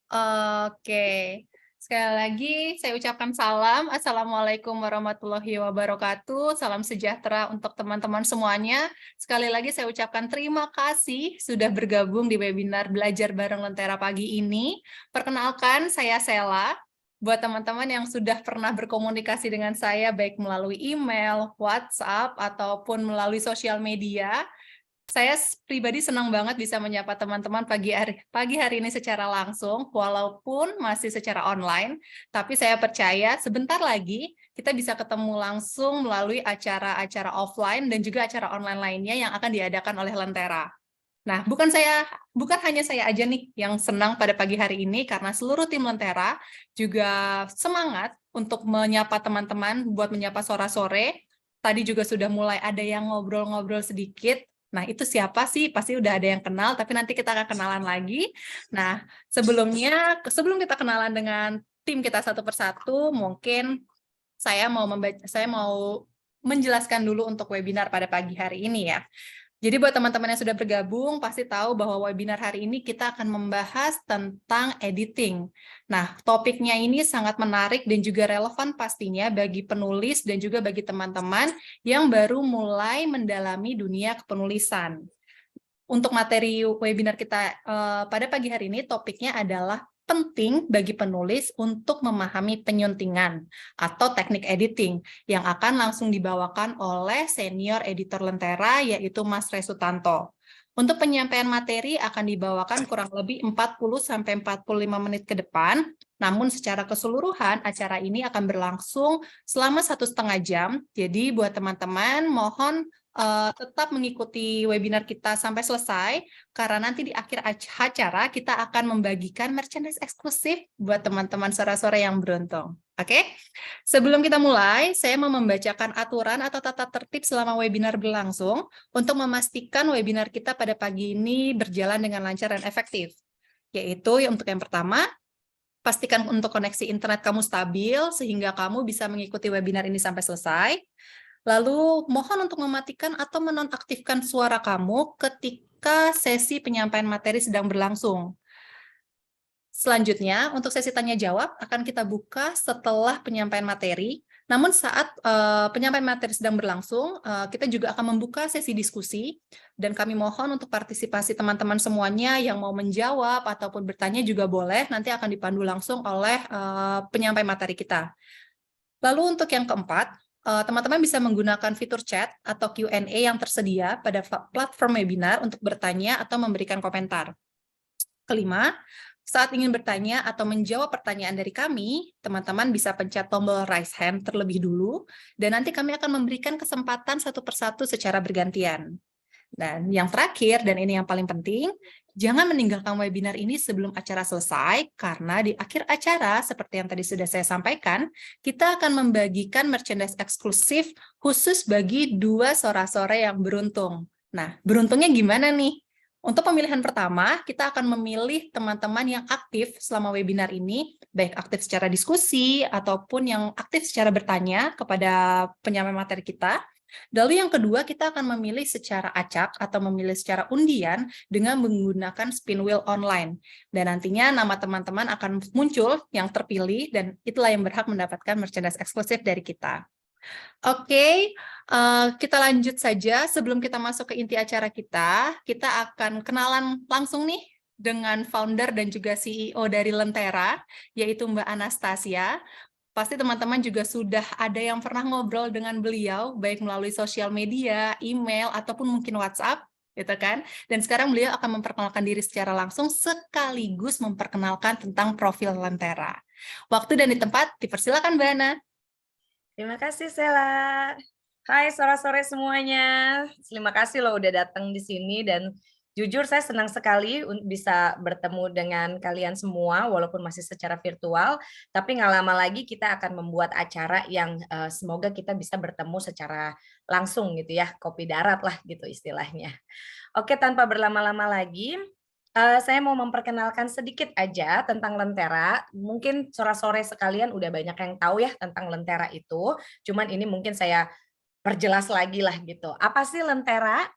Oke. Sekali lagi saya ucapkan salam. Assalamualaikum warahmatullahi wabarakatuh. Salam sejahtera untuk teman-teman semuanya. Sekali lagi saya ucapkan terima kasih sudah bergabung di webinar Belajar Bareng Lentera pagi ini. Perkenalkan, saya Sela. Buat teman-teman yang sudah pernah berkomunikasi dengan saya, baik melalui email, WhatsApp, ataupun melalui sosial media, saya pribadi senang banget bisa menyapa teman-teman pagi hari ini secara langsung, walaupun masih secara online, tapi saya percaya sebentar lagi kita bisa ketemu langsung melalui acara-acara offline dan juga acara online lainnya yang akan diadakan oleh Lentera. Nah, bukan hanya saya aja nih yang senang pada pagi hari ini, karena seluruh tim Lentera juga semangat untuk menyapa teman-teman, buat menyapa sore-sore. Tadi juga sudah mulai ada yang ngobrol-ngobrol sedikit. Nah, itu siapa sih? Pasti udah ada yang kenal, tapi nanti kita akan kenalan lagi. Nah, sebelum kita kenalan dengan tim kita satu persatu, mungkin saya mau menjelaskan dulu untuk webinar pada pagi hari ini ya. Jadi buat teman-teman yang sudah bergabung, pasti tahu bahwa webinar hari ini kita akan membahas tentang editing. Nah, topiknya ini sangat menarik dan juga relevan pastinya bagi penulis dan juga bagi teman-teman yang baru mulai mendalami dunia kepenulisan. Untuk materi webinar kita pada pagi hari ini, topiknya adalah penting bagi penulis untuk memahami penyuntingan atau teknik editing yang akan langsung dibawakan oleh senior editor Lentera, yaitu Mas Resutanto. Untuk penyampaian materi akan dibawakan kurang lebih 40-45 menit ke depan, namun secara keseluruhan acara ini akan berlangsung selama 1,5 jam. Jadi buat teman-teman mohon tetap mengikuti webinar kita sampai selesai, karena nanti di akhir acara kita akan membagikan merchandise eksklusif buat teman-teman sore-sore yang beruntung. Oke? Sebelum kita mulai, saya mau membacakan aturan atau tata tertib selama webinar berlangsung untuk memastikan webinar kita pada pagi ini berjalan dengan lancar dan efektif. Yaitu untuk yang pertama, pastikan untuk koneksi internet kamu stabil sehingga kamu bisa mengikuti webinar ini sampai selesai. Lalu mohon untuk mematikan atau menonaktifkan suara kamu ketika sesi penyampaian materi sedang berlangsung. Selanjutnya, untuk sesi tanya jawab akan kita buka setelah penyampaian materi. Namun saat penyampaian materi sedang berlangsung, kita juga akan membuka sesi diskusi, dan kami mohon untuk partisipasi teman-teman semuanya yang mau menjawab ataupun bertanya juga boleh, nanti akan dipandu langsung oleh penyampai materi kita. Lalu untuk yang keempat, teman-teman bisa menggunakan fitur chat atau Q&A yang tersedia pada platform webinar untuk bertanya atau memberikan komentar. Kelima, saat ingin bertanya atau menjawab pertanyaan dari kami, teman-teman bisa pencet tombol raise hand terlebih dulu, dan nanti kami akan memberikan kesempatan satu persatu secara bergantian. Dan yang terakhir, dan ini yang paling penting, jangan meninggalkan webinar ini sebelum acara selesai, karena di akhir acara, seperti yang tadi sudah saya sampaikan, kita akan membagikan merchandise eksklusif khusus bagi 2 sora-sore yang beruntung. Nah, beruntungnya gimana nih? Untuk pemilihan pertama, kita akan memilih teman-teman yang aktif selama webinar ini, baik aktif secara diskusi ataupun yang aktif secara bertanya kepada penyampai materi kita. Lalu yang kedua, kita akan memilih secara acak atau memilih secara undian dengan menggunakan spin wheel online. Dan nantinya nama teman-teman akan muncul yang terpilih, dan itulah yang berhak mendapatkan merchandise eksklusif dari kita. Oke, kita lanjut saja. Sebelum kita masuk ke inti acara kita akan kenalan langsung nih dengan founder dan juga CEO dari Lentera, yaitu Mbak Anastasia. Pasti teman-teman juga sudah ada yang pernah ngobrol dengan beliau, baik melalui sosial media, email, ataupun mungkin WhatsApp, gitu kan. Dan sekarang beliau akan memperkenalkan diri secara langsung sekaligus memperkenalkan tentang profil Lentera. Waktu dan di tempat, dipersilakan Mbak Ana. Terima kasih Sela. Hai sore-sore semuanya. Terima kasih loh udah datang di sini dan jujur saya senang sekali bisa bertemu dengan kalian semua walaupun masih secara virtual, tapi nggak lama lagi kita akan membuat acara yang semoga kita bisa bertemu secara langsung gitu ya, kopi darat lah gitu istilahnya. Oke, tanpa berlama-lama lagi, saya mau memperkenalkan sedikit aja tentang Lentera. Mungkin sore-sore sekalian udah banyak yang tahu ya tentang Lentera itu, cuman ini mungkin saya perjelas lagi lah gitu. Apa sih Lentera?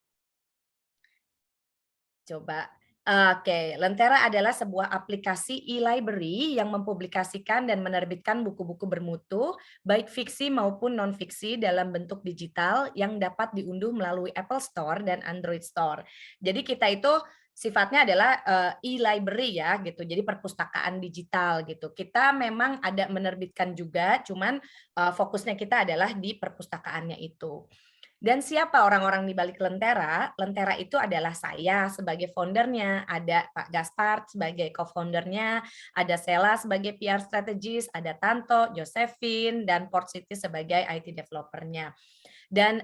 Coba, Oke, Lentera adalah sebuah aplikasi e-library yang mempublikasikan dan menerbitkan buku-buku bermutu, baik fiksi maupun non-fiksi dalam bentuk digital yang dapat diunduh melalui Apple Store dan Android Store. Jadi kita itu sifatnya adalah e-library ya gitu. Jadi perpustakaan digital gitu. Kita memang ada menerbitkan juga, cuman fokusnya kita adalah di perpustakaannya itu. Dan siapa orang-orang di balik Lentera? Lentera itu adalah saya sebagai foundernya, ada Pak Gaspar sebagai co-foundernya, ada Sela sebagai PR strategist, ada Tanto, Josephine, dan Port City sebagai IT developernya. Dan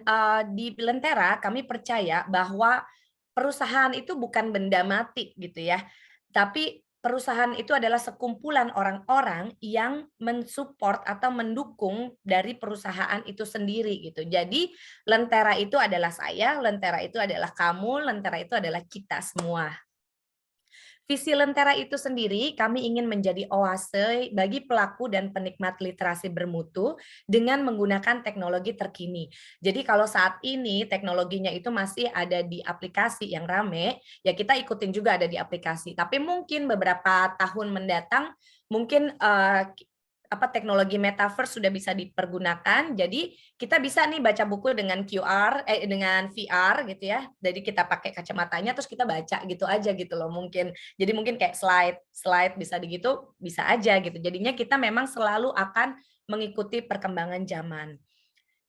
di Lentera kami percaya bahwa perusahaan itu bukan benda mati gitu ya, tapi perusahaan itu adalah sekumpulan orang-orang yang mensupport atau mendukung dari perusahaan itu sendiri gitu. Jadi Lentera itu adalah saya, Lentera itu adalah kamu, Lentera itu adalah kita semua. Visi Lentera itu sendiri, kami ingin menjadi oase bagi pelaku dan penikmat literasi bermutu dengan menggunakan teknologi terkini. Jadi kalau saat ini teknologinya itu masih ada di aplikasi yang rame, ya kita ikutin juga ada di aplikasi. Tapi mungkin beberapa tahun mendatang, mungkin teknologi metaverse sudah bisa dipergunakan. Jadi kita bisa nih baca buku dengan dengan VR gitu ya. Jadi kita pakai kacamatanya terus kita baca gitu aja gitu loh mungkin. Jadi mungkin kayak slide bisa begitu bisa aja gitu. Jadinya kita memang selalu akan mengikuti perkembangan zaman.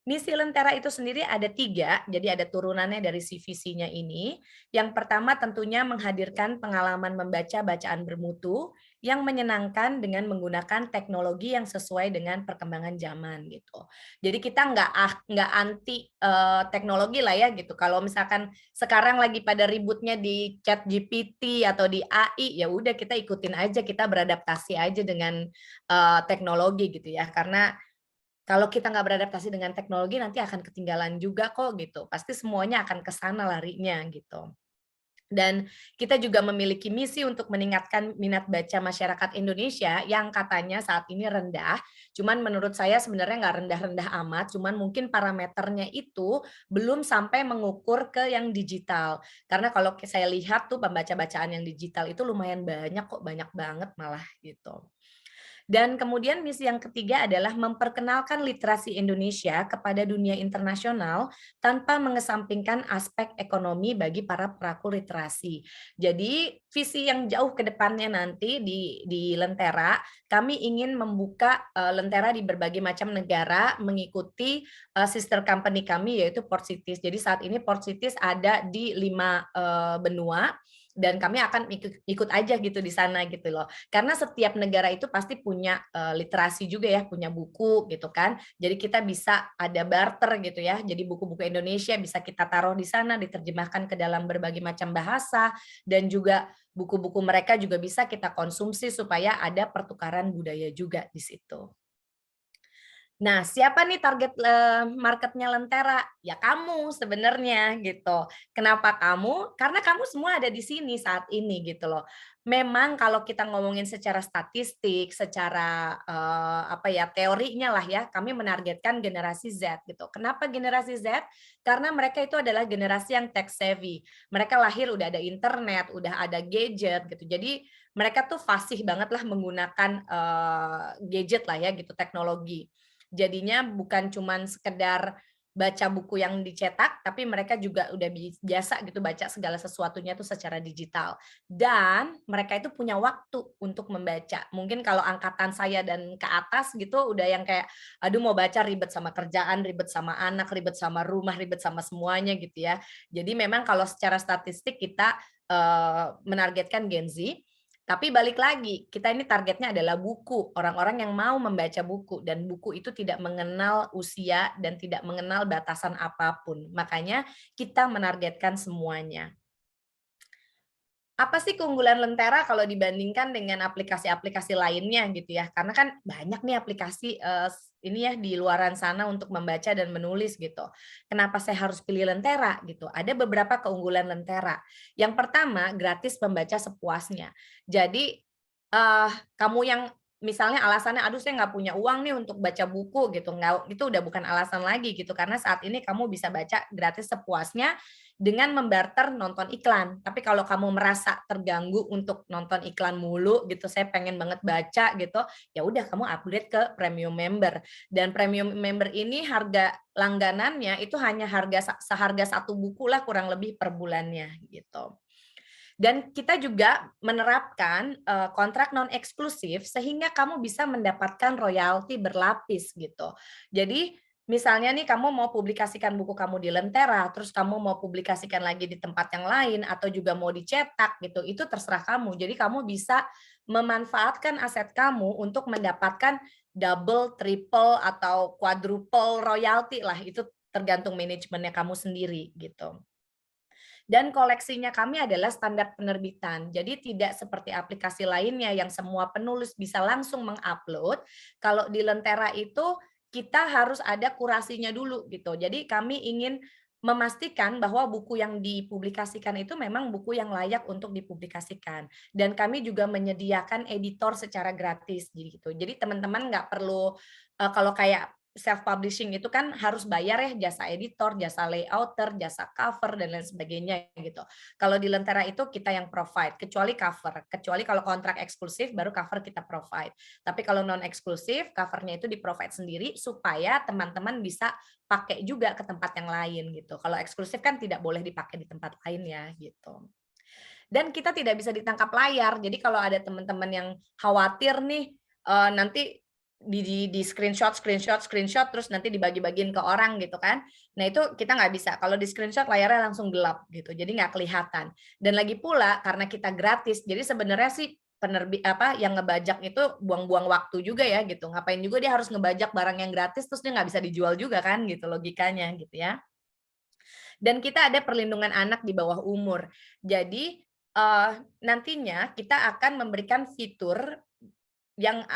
Misi Lentera itu sendiri ada 3, jadi ada turunannya dari si visinya ini. Yang pertama tentunya menghadirkan pengalaman membaca bacaan bermutu yang menyenangkan dengan menggunakan teknologi yang sesuai dengan perkembangan zaman gitu. Jadi kita nggak anti teknologi lah ya gitu. Kalau misalkan sekarang lagi pada ributnya di Chat GPT atau di AI, ya udah kita ikutin aja, kita beradaptasi aja dengan teknologi gitu ya. Karena kalau kita nggak beradaptasi dengan teknologi nanti akan ketinggalan juga kok gitu, pasti semuanya akan ke sana larinya gitu. Dan kita juga memiliki misi untuk meningkatkan minat baca masyarakat Indonesia yang katanya saat ini rendah, cuman menurut saya sebenarnya nggak rendah-rendah amat, cuman mungkin parameternya itu belum sampai mengukur ke yang digital. Karena kalau saya lihat tuh pembaca bacaan yang digital itu lumayan banyak kok, banyak banget malah gitu. Dan kemudian misi yang ketiga adalah memperkenalkan literasi Indonesia kepada dunia internasional tanpa mengesampingkan aspek ekonomi bagi para pelaku literasi. Jadi visi yang jauh ke depannya nanti di Lentera, kami ingin membuka Lentera di berbagai macam negara mengikuti sister company kami yaitu Port Cities. Jadi saat ini Port Cities ada di 5 benua dan kami akan ikut aja gitu di sana gitu loh. Karena setiap negara itu pasti punya literasi juga ya, punya buku gitu kan. Jadi kita bisa ada barter gitu ya. Jadi buku-buku Indonesia bisa kita taruh di sana, diterjemahkan ke dalam berbagai macam bahasa dan juga buku-buku mereka juga bisa kita konsumsi supaya ada pertukaran budaya juga di situ. Nah, siapa nih target marketnya Lentera? Ya kamu sebenarnya gitu. Kenapa kamu? Karena kamu semua ada di sini saat ini gitu loh. Memang kalau kita ngomongin secara statistik, secara teorinya lah ya, kami menargetkan generasi Z gitu. Kenapa generasi Z? Karena mereka itu adalah generasi yang tech savvy. Mereka lahir udah ada internet, udah ada gadget gitu. Jadi mereka tuh fasih banget lah menggunakan gadget lah ya gitu, teknologi. Jadinya bukan cuman sekedar baca buku yang dicetak, tapi mereka juga udah biasa gitu baca segala sesuatunya tuh secara digital. Dan mereka itu punya waktu untuk membaca. Mungkin kalau angkatan saya dan ke atas gitu udah yang kayak, aduh mau baca ribet sama kerjaan, ribet sama anak, ribet sama rumah, ribet sama semuanya gitu ya. Jadi memang kalau secara statistik kita menargetkan Gen Z, tapi balik lagi, kita ini targetnya adalah buku, orang-orang yang mau membaca buku dan buku itu tidak mengenal usia dan tidak mengenal batasan apapun. Makanya kita menargetkan semuanya. Apa sih keunggulan Lentera kalau dibandingkan dengan aplikasi-aplikasi lainnya gitu ya? Karena kan banyak nih aplikasi ini ya di luaran sana untuk membaca dan menulis gitu. Kenapa saya harus pilih Lentera gitu? Ada beberapa keunggulan Lentera. Yang pertama, gratis membaca sepuasnya. Jadi kamu yang misalnya alasannya, aduh saya nggak punya uang nih untuk baca buku gitu, nggak, itu udah bukan alasan lagi gitu, karena saat ini kamu bisa baca gratis sepuasnya, dengan membarter nonton iklan. Tapi kalau kamu merasa terganggu untuk nonton iklan mulu gitu, saya pengen banget baca gitu, ya udah kamu upgrade ke premium member. Dan premium member ini harga langganannya itu hanya seharga satu buku lah kurang lebih per bulannya gitu. Dan kita juga menerapkan kontrak non eksklusif sehingga kamu bisa mendapatkan royalti berlapis gitu. Jadi misalnya nih kamu mau publikasikan buku kamu di Lentera, terus kamu mau publikasikan lagi di tempat yang lain atau juga mau dicetak gitu, itu terserah kamu. Jadi kamu bisa memanfaatkan aset kamu untuk mendapatkan double, triple atau quadruple royalti lah, itu tergantung manajemennya kamu sendiri gitu. Dan koleksinya kami adalah standar penerbitan. Jadi tidak seperti aplikasi lainnya yang semua penulis bisa langsung mengupload. Kalau di Lentera itu kita harus ada kurasinya dulu gitu. Jadi kami ingin memastikan bahwa buku yang dipublikasikan itu memang buku yang layak untuk dipublikasikan. Dan kami juga menyediakan editor secara gratis gitu. Jadi teman-teman nggak perlu kalau kayak self publishing itu kan harus bayar ya jasa editor, jasa layouter, jasa cover dan lain sebagainya gitu. Kalau di Lentera itu kita yang provide kecuali cover. Kecuali kalau kontrak eksklusif baru cover kita provide. Tapi kalau non eksklusif covernya itu di provide sendiri supaya teman-teman bisa pakai juga ke tempat yang lain gitu. Kalau eksklusif kan tidak boleh dipakai di tempat lain ya gitu. Dan kita tidak bisa ditangkap layar. Jadi kalau ada teman-teman yang khawatir nih nanti di screenshot terus nanti dibagi-bagiin ke orang gitu kan. Nah itu kita nggak bisa. Kalau di screenshot layarnya langsung gelap gitu. Jadi nggak kelihatan. Dan lagi pula karena kita gratis. Jadi sebenarnya sih penerbit apa yang ngebajak itu buang-buang waktu juga ya gitu. Ngapain juga dia harus ngebajak barang yang gratis terus dia nggak bisa dijual juga kan gitu logikanya gitu ya. Dan kita ada perlindungan anak di bawah umur. Jadi nantinya kita akan memberikan fitur yang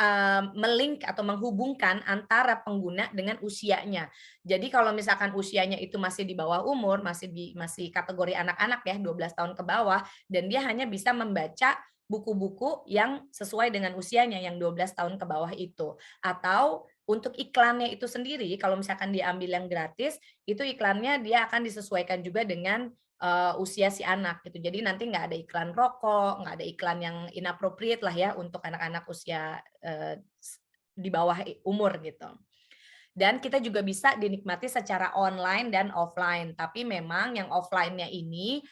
melink atau menghubungkan antara pengguna dengan usianya. Jadi kalau misalkan usianya itu masih di bawah umur, masih kategori anak-anak ya, 12 tahun ke bawah, dan dia hanya bisa membaca buku-buku yang sesuai dengan usianya yang 12 tahun ke bawah itu. Atau untuk iklannya itu sendiri, kalau misalkan diambil yang gratis, itu iklannya dia akan disesuaikan juga dengan usia si anak gitu. Jadi nanti nggak ada iklan rokok, nggak ada iklan yang inappropriate lah ya untuk anak-anak usia di bawah umur gitu. Dan kita juga bisa dinikmati secara online dan offline. Tapi memang yang offline-nya ini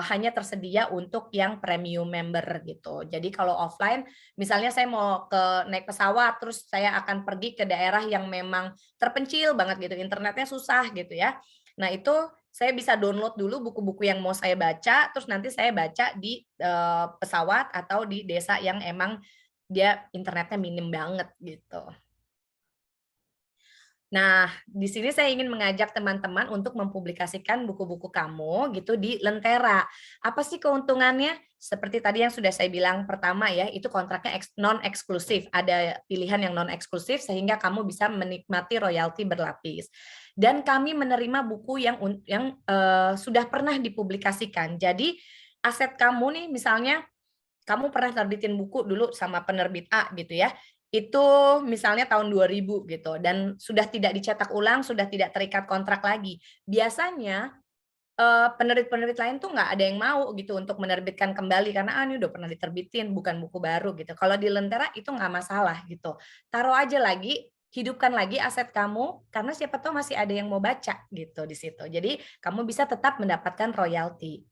hanya tersedia untuk yang premium member gitu. Jadi kalau offline, misalnya saya mau naik pesawat, terus saya akan pergi ke daerah yang memang terpencil banget gitu, internetnya susah gitu ya. Nah itu saya bisa download dulu buku-buku yang mau saya baca, terus nanti saya baca di pesawat atau di desa yang emang dia internetnya minim banget gitu. Nah, di sini saya ingin mengajak teman-teman untuk mempublikasikan buku-buku kamu gitu di Lentera. Apa sih keuntungannya? Seperti tadi yang sudah saya bilang pertama ya, itu kontraknya non eksklusif. Ada pilihan yang non eksklusif sehingga kamu bisa menikmati royalti berlapis. Dan kami menerima buku yang sudah pernah dipublikasikan. Jadi aset kamu nih misalnya kamu pernah terbitin buku dulu sama penerbit A gitu ya, itu misalnya tahun 2000 gitu dan sudah tidak dicetak ulang, sudah tidak terikat kontrak lagi. Biasanya penerbit-penerbit lain tuh nggak ada yang mau gitu untuk menerbitkan kembali karena ini udah pernah diterbitin bukan buku baru gitu. Kalau di Lentera itu nggak masalah gitu. Taruh aja lagi, hidupkan lagi aset kamu karena siapa tahu masih ada yang mau baca gitu di situ. Jadi kamu bisa tetap mendapatkan royalti.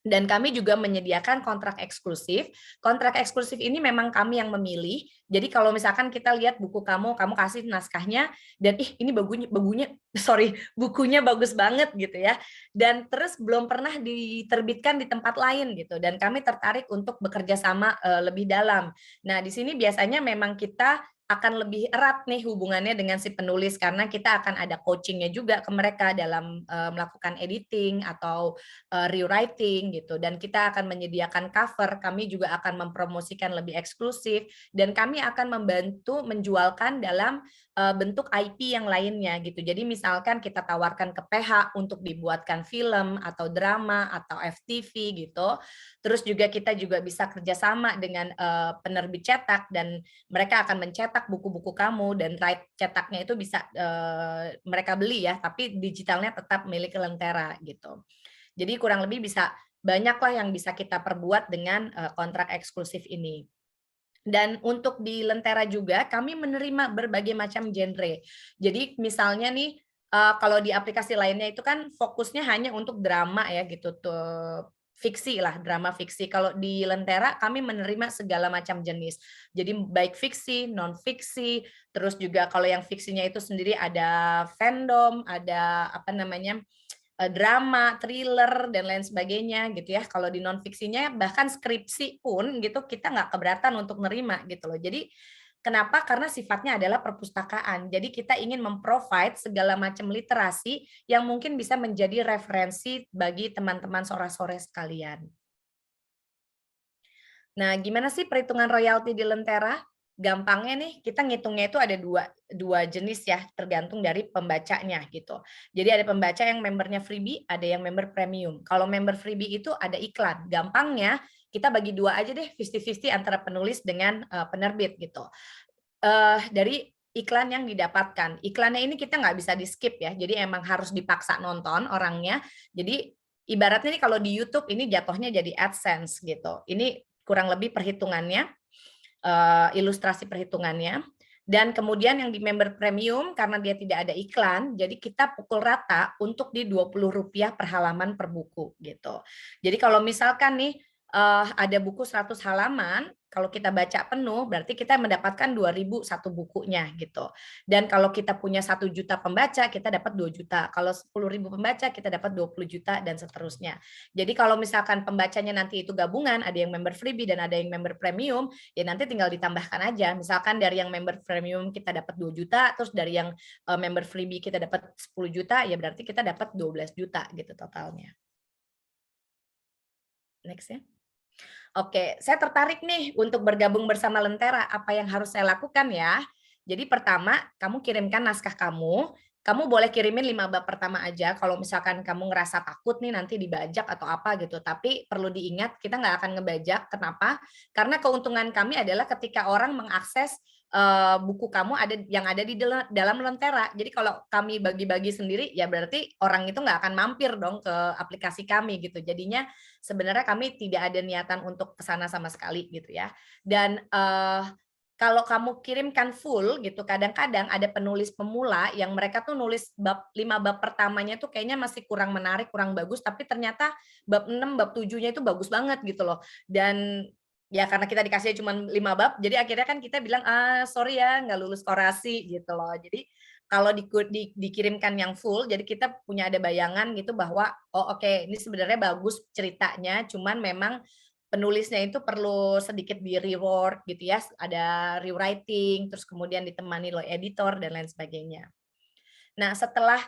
Dan kami juga menyediakan kontrak eksklusif. Kontrak eksklusif ini memang kami yang memilih. Jadi kalau misalkan kita lihat buku kamu kasih naskahnya dan ini bukunya bagus banget gitu ya. Dan terus belum pernah diterbitkan di tempat lain gitu dan kami tertarik untuk bekerja sama lebih dalam. Nah, di sini biasanya memang kita akan lebih erat nih hubungannya dengan si penulis karena kita akan ada coachingnya juga ke mereka dalam melakukan editing atau rewriting gitu dan kita akan menyediakan cover, kami juga akan mempromosikan lebih eksklusif dan kami akan membantu menjualkan dalam bentuk IP yang lainnya gitu. Jadi misalkan kita tawarkan ke PH untuk dibuatkan film atau drama atau FTV gitu. Terus juga kita juga bisa kerjasama dengan penerbit cetak dan mereka akan mencetak buku-buku kamu dan right cetaknya itu bisa mereka beli ya, tapi digitalnya tetap milik Lentera gitu. Jadi kurang lebih bisa banyaklah yang bisa kita perbuat dengan kontrak eksklusif ini. Dan untuk di Lentera juga kami menerima berbagai macam genre. Jadi misalnya nih, kalau di aplikasi lainnya itu kan fokusnya hanya untuk drama ya gitu tuh, fiksi lah, drama fiksi. Kalau di Lentera kami menerima segala macam jenis. Jadi baik fiksi, non fiksi, terus juga kalau yang fiksinya itu sendiri ada fandom, ada apa namanya, drama, thriller dan lain sebagainya gitu ya. Kalau di non fiksinya bahkan skripsi pun gitu kita nggak keberatan untuk nerima gitu loh. Jadi kenapa? Karena sifatnya adalah perpustakaan. Jadi kita ingin memprovide segala macam literasi yang mungkin bisa menjadi referensi bagi teman-teman sora-sore sekalian. Nah, gimana sih perhitungan royalti di Lentera? Gampangnya nih, kita ngitungnya itu ada dua jenis ya, tergantung dari pembacanya gitu. Jadi ada pembaca yang membernya freebie, ada yang member premium. Kalau member freebie itu ada iklan. Gampangnya kita bagi dua aja deh, 50-50 antara penulis dengan penerbit gitu. Dari iklan yang didapatkan. Iklannya ini kita nggak bisa di-skip ya, jadi emang harus dipaksa nonton orangnya. Jadi ibaratnya nih kalau di YouTube ini jatuhnya jadi AdSense gitu. Ini kurang lebih perhitungannya, ilustrasi perhitungannya. Dan kemudian yang di member premium karena dia tidak ada iklan, jadi kita pukul rata untuk di Rp20 per halaman per buku gitu. Jadi kalau misalkan nih ada buku 100 halaman, kalau kita baca penuh berarti kita mendapatkan 2.000 satu bukunya gitu. Dan kalau kita punya 1 juta pembaca, kita dapat 2 juta. Kalau 10.000 pembaca, kita dapat 20 juta dan seterusnya. Jadi kalau misalkan pembacanya nanti itu gabungan, ada yang member freebie dan ada yang member premium, ya nanti tinggal ditambahkan aja. Misalkan dari yang member premium kita dapat 2 juta, terus dari yang member freebie kita dapat 10 juta, ya berarti kita dapat 12 juta gitu totalnya. Next ya. Oke, saya tertarik nih untuk bergabung bersama Lentera. Apa yang harus saya lakukan ya? Jadi pertama, kamu kirimkan naskah kamu. Kamu boleh kirimin 5 bab pertama aja kalau misalkan kamu ngerasa takut nih nanti dibajak atau apa gitu. Tapi perlu diingat kita nggak akan ngebajak. Kenapa? Karena keuntungan kami adalah ketika orang mengakses buku kamu yang ada di dalam Lentera. Jadi kalau kami bagi-bagi sendiri ya berarti orang itu nggak akan mampir dong ke aplikasi kami gitu. Jadinya sebenarnya kami tidak ada niatan untuk ke sana sama sekali gitu ya. Dan kalau kamu kirimkan full gitu, kadang-kadang ada penulis pemula yang mereka tuh nulis 5 bab pertamanya tuh kayaknya masih kurang menarik, kurang bagus, tapi ternyata bab 6, bab 7-nya itu bagus banget gitu loh. Dan ya karena kita dikasih cuma 5 bab, jadi akhirnya kan kita bilang, sorry ya nggak lulus korasi gitu loh. Jadi kalau dikirimkan yang full, jadi kita punya ada bayangan gitu bahwa, oh oke ini sebenarnya bagus ceritanya, cuman memang penulisnya itu perlu sedikit di-rework gitu ya, ada rewriting, terus kemudian ditemani oleh editor dan lain sebagainya. Nah, setelah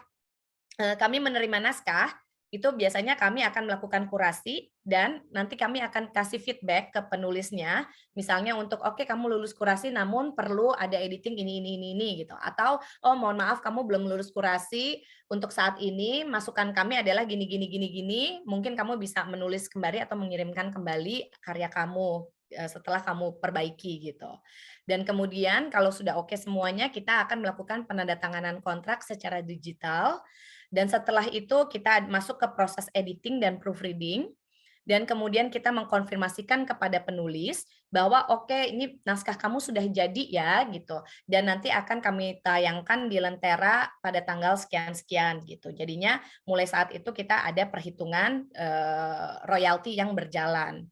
kami menerima naskah, itu biasanya kami akan melakukan kurasi dan nanti kami akan kasih feedback ke penulisnya, misalnya untuk, "Oke kamu lulus kurasi namun perlu ada editing ini," gitu. Atau, "Oh mohon maaf kamu belum lulus kurasi, untuk saat ini masukan kami adalah gini, mungkin kamu bisa menulis kembali atau mengirimkan kembali karya kamu, setelah kamu perbaiki," gitu. Dan kemudian kalau sudah oke semuanya, kita akan melakukan penandatanganan kontrak secara digital dan setelah itu kita masuk ke proses editing dan proofreading, dan kemudian kita mengkonfirmasikan kepada penulis bahwa oke ini naskah kamu sudah jadi ya gitu, dan nanti akan kami tayangkan di Lentera pada tanggal sekian-sekian gitu. Jadinya mulai saat itu kita ada perhitungan royalti yang berjalan.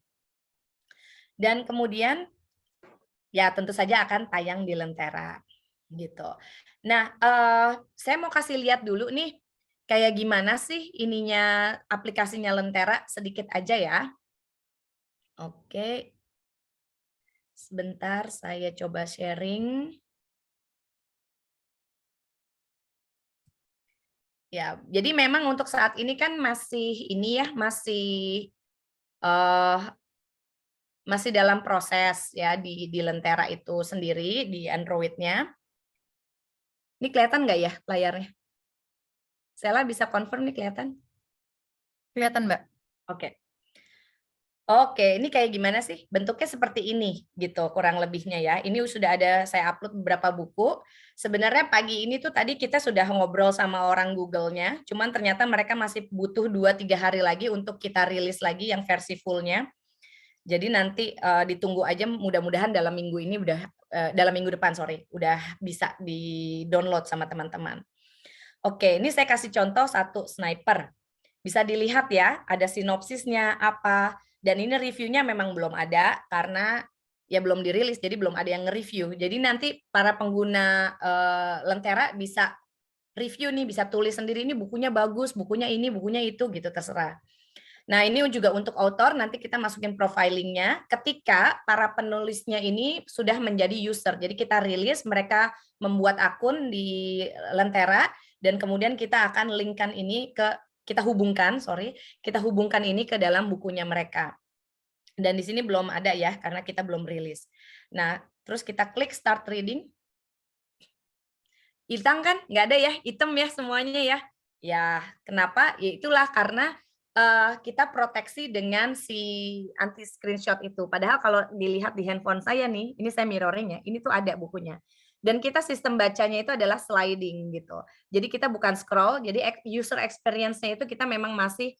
Dan kemudian ya tentu saja akan tayang di Lentera gitu. Nah, saya mau kasih lihat dulu nih kayak gimana sih ininya aplikasinya Lentera sedikit aja ya. Oke, sebentar saya coba sharing. Ya, jadi memang untuk saat ini kan masih ini ya, eee, masih dalam proses ya di Lentera itu sendiri, di Android-nya. Ini kelihatan nggak ya layarnya? Sela bisa confirm nih kelihatan? Kelihatan, Mbak. Oke. Oke, ini kayak gimana sih? Bentuknya seperti ini gitu kurang lebihnya ya. Ini sudah ada saya upload beberapa buku. Sebenarnya pagi ini tuh tadi kita sudah ngobrol sama orang Google-nya, cuman ternyata mereka masih butuh 2-3 hari lagi untuk kita rilis lagi yang versi full-nya. Jadi nanti ditunggu aja, mudah-mudahan dalam minggu ini dalam minggu depan udah bisa di-download sama teman-teman. Oke, ini saya kasih contoh satu sniper. Bisa dilihat ya, ada sinopsisnya apa, dan ini reviewnya memang belum ada karena ya belum dirilis, jadi belum ada yang nge-review. Jadi nanti para pengguna Lentera bisa review nih, bisa tulis sendiri, ini bukunya bagus, bukunya ini, bukunya itu, gitu, terserah. Nah, ini juga untuk author, nanti kita masukin profilingnya ketika para penulisnya ini sudah menjadi user. Jadi kita rilis, mereka membuat akun di Lentera, dan kemudian kita akan linkkan ini kita hubungkan ini ke dalam bukunya mereka. Dan di sini belum ada ya, karena kita belum rilis. Nah, terus kita klik start reading. Hilang kan? Nggak ada ya, hitam ya semuanya ya. Ya, kenapa? Ya itulah karena kita proteksi dengan si anti screenshot itu. Padahal kalau dilihat di handphone saya nih, ini saya mirroring ya, ini tuh ada bukunya. Dan kita sistem bacanya itu adalah sliding gitu. Jadi kita bukan scroll, jadi user experience-nya itu kita memang masih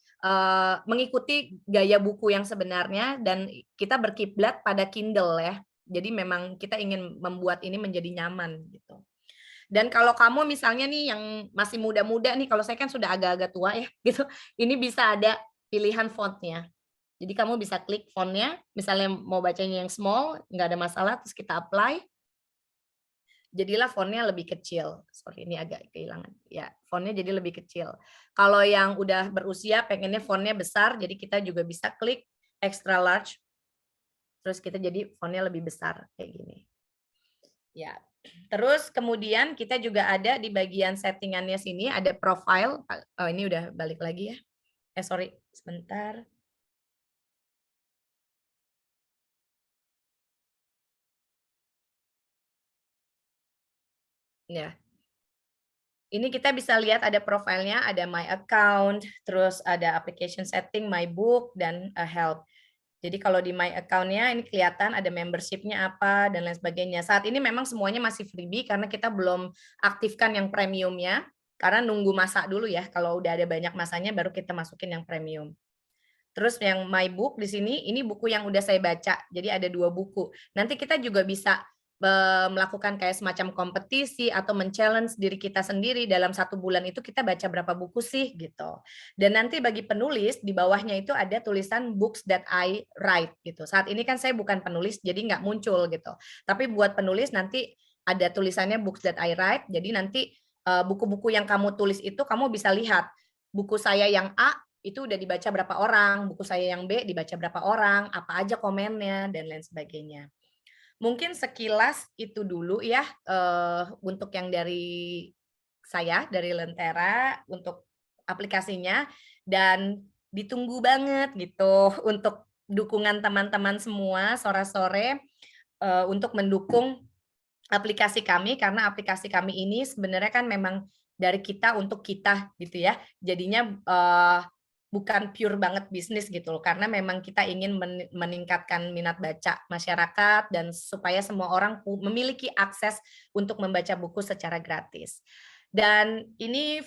mengikuti gaya buku yang sebenarnya, dan kita berkiblat pada Kindle ya. Jadi memang kita ingin membuat ini menjadi nyaman gitu. Dan kalau kamu misalnya nih yang masih muda-muda nih, kalau saya kan sudah agak-agak tua ya gitu, ini bisa ada pilihan fontnya. Jadi kamu bisa klik fontnya, misalnya mau bacanya yang small, nggak ada masalah, terus kita apply, jadilah fontnya lebih kecil. Sorry, ini agak kehilangan. Ya, fontnya jadi lebih kecil. Kalau yang udah berusia pengennya fontnya besar, jadi kita juga bisa klik extra large, terus kita jadi fontnya lebih besar kayak gini. Ya, terus kemudian kita juga ada di bagian settingannya sini ada profile. Oh, ini udah balik lagi ya. Sorry, sebentar. Ya. Ini kita bisa lihat ada profilnya, ada my account, terus ada application setting, my book, dan help. Jadi kalau di my account-nya ini kelihatan ada membership-nya apa dan lain sebagainya. Saat ini memang semuanya masih freebie karena kita belum aktifkan yang premium-nya, karena nunggu masa dulu ya. Kalau udah ada banyak masanya baru kita masukin yang premium. Terus yang my book di sini, ini buku yang udah saya baca. Jadi ada 2 buku. Nanti kita juga bisa melakukan kayak semacam kompetisi atau men-challenge diri kita sendiri dalam 1 bulan itu kita baca berapa buku sih gitu. Dan nanti bagi penulis di bawahnya itu ada tulisan books that I write gitu. Saat ini kan saya bukan penulis jadi nggak muncul gitu. Tapi buat penulis nanti ada tulisannya books that I write. Jadi nanti buku-buku yang kamu tulis itu kamu bisa lihat buku saya yang A itu udah dibaca berapa orang, buku saya yang B dibaca berapa orang, apa aja komennya dan lain sebagainya. Mungkin sekilas itu dulu ya, untuk yang dari saya, dari Lentera, untuk aplikasinya, dan ditunggu banget gitu untuk dukungan teman-teman semua sore-sore, untuk mendukung aplikasi kami, karena aplikasi kami ini sebenarnya kan memang dari kita untuk kita gitu ya. Jadinya, bukan pure banget bisnis gitu loh, karena memang kita ingin meningkatkan minat baca masyarakat dan supaya semua orang memiliki akses untuk membaca buku secara gratis. Dan ini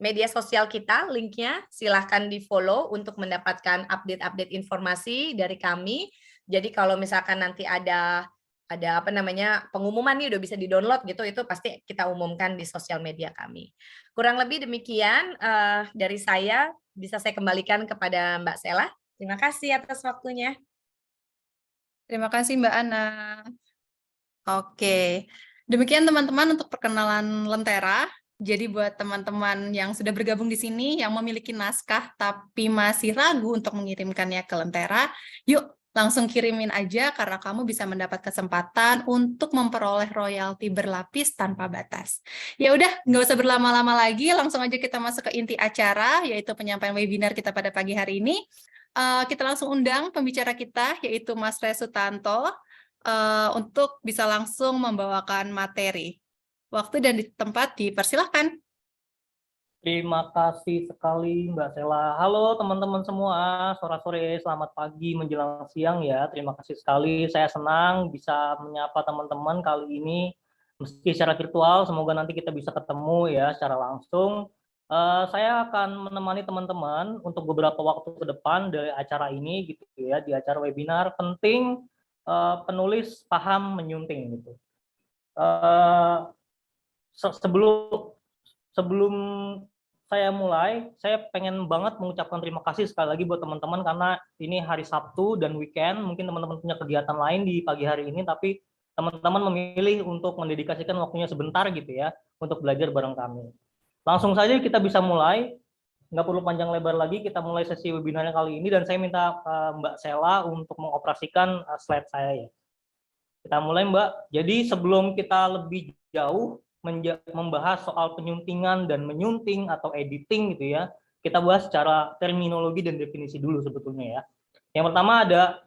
media sosial kita, linknya silahkan di-follow untuk mendapatkan update-update informasi dari kami. Jadi kalau misalkan nanti ada apa namanya, pengumuman nih udah bisa di-download gitu, itu pasti kita umumkan di sosial media kami. Kurang lebih demikian dari saya, bisa saya kembalikan kepada Mbak Sela. Terima kasih atas waktunya. Terima kasih Mbak Ana. Oke, demikian teman-teman untuk perkenalan Lentera. Jadi buat teman-teman yang sudah bergabung di sini, yang memiliki naskah tapi masih ragu untuk mengirimkannya ke Lentera, yuk langsung kirimin aja karena kamu bisa mendapat kesempatan untuk memperoleh royalti berlapis tanpa batas. Ya udah, nggak usah berlama-lama lagi, langsung aja kita masuk ke inti acara, yaitu penyampaian webinar kita pada pagi hari ini. Kita langsung undang pembicara kita, yaitu Mas Resutanto, untuk bisa langsung membawakan materi. Waktu dan tempat dipersilahkan. Terima kasih sekali Mbak Sela. Halo teman-teman semua, sore-sore, selamat pagi menjelang siang ya. Terima kasih sekali, saya senang bisa menyapa teman-teman kali ini meski secara virtual. Semoga nanti kita bisa ketemu ya secara langsung. Saya akan menemani teman-teman untuk beberapa waktu ke depan dari acara ini gitu ya, di acara webinar penting penulis paham menyunting gitu. Sebelum sebelum saya mulai, saya pengen banget mengucapkan terima kasih sekali lagi buat teman-teman karena ini hari Sabtu dan weekend, mungkin teman-teman punya kegiatan lain di pagi hari ini, tapi teman-teman memilih untuk mendedikasikan waktunya sebentar gitu ya, untuk belajar bareng kami. Langsung saja kita bisa mulai, nggak perlu panjang lebar lagi, kita mulai sesi webinarnya kali ini, dan saya minta Mbak Sela untuk mengoperasikan slide saya ya. Kita mulai Mbak, jadi sebelum kita lebih jauh membahas soal penyuntingan dan menyunting atau editing gitu ya, kita bahas secara terminologi dan definisi dulu sebetulnya ya. Yang pertama ada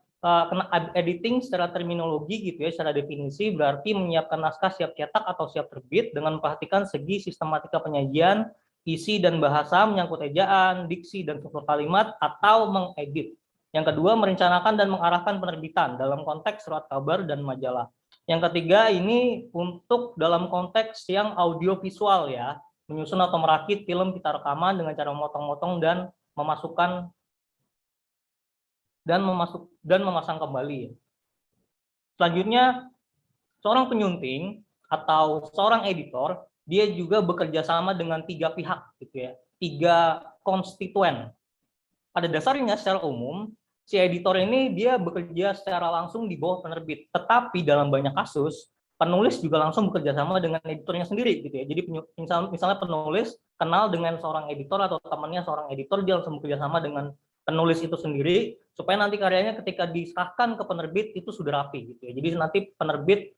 editing secara terminologi gitu ya, secara definisi berarti menyiapkan naskah siap cetak atau siap terbit dengan memperhatikan segi sistematika penyajian, isi dan bahasa, menyangkut ejaan, diksi dan struktur kalimat, atau mengedit. Yang kedua, merencanakan dan mengarahkan penerbitan dalam konteks surat kabar dan majalah. Yang ketiga, ini untuk dalam konteks yang audiovisual ya, menyusun atau merakit film kita rekaman dengan cara memotong-motong dan memasukkan dan memasang kembali. Selanjutnya, seorang penyunting atau seorang editor, dia juga bekerja sama dengan 3 pihak gitu ya, 3 konstituen. Pada dasarnya secara umum, si editor ini dia bekerja secara langsung di bawah penerbit, tetapi dalam banyak kasus penulis juga langsung bekerja sama dengan editornya sendiri gitu ya. Jadi misalnya penulis kenal dengan seorang editor atau temannya seorang editor, dia langsung bekerja sama dengan penulis itu sendiri supaya nanti karyanya ketika disahkan ke penerbit itu sudah rapi gitu ya. Jadi nanti penerbit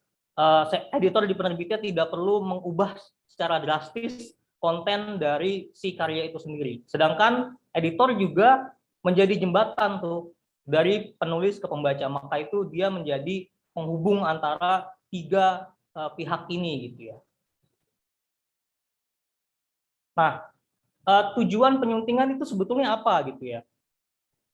editor di penerbitnya tidak perlu mengubah secara drastis konten dari si karya itu sendiri. Sedangkan editor juga menjadi jembatan tuh dari penulis ke pembaca, maka itu dia menjadi penghubung antara 3 pihak ini gitu ya. Nah, tujuan penyuntingan itu sebetulnya apa gitu ya?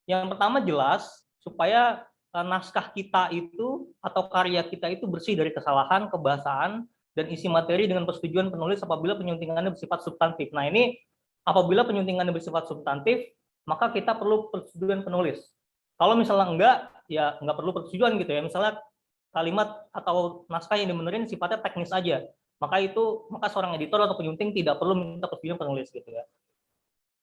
Yang pertama jelas supaya naskah kita itu atau karya kita itu bersih dari kesalahan, kebahasaan, dan isi materi dengan persetujuan penulis apabila penyuntingannya bersifat substantif. Nah ini apabila penyuntingannya bersifat substantif, maka kita perlu persetujuan penulis. Kalau misalnya enggak, ya enggak perlu persetujuan gitu ya. Misalnya kalimat atau naskah yang dibenerin sifatnya teknis aja, maka seorang editor atau penyunting tidak perlu minta persetujuan penulis gitu ya.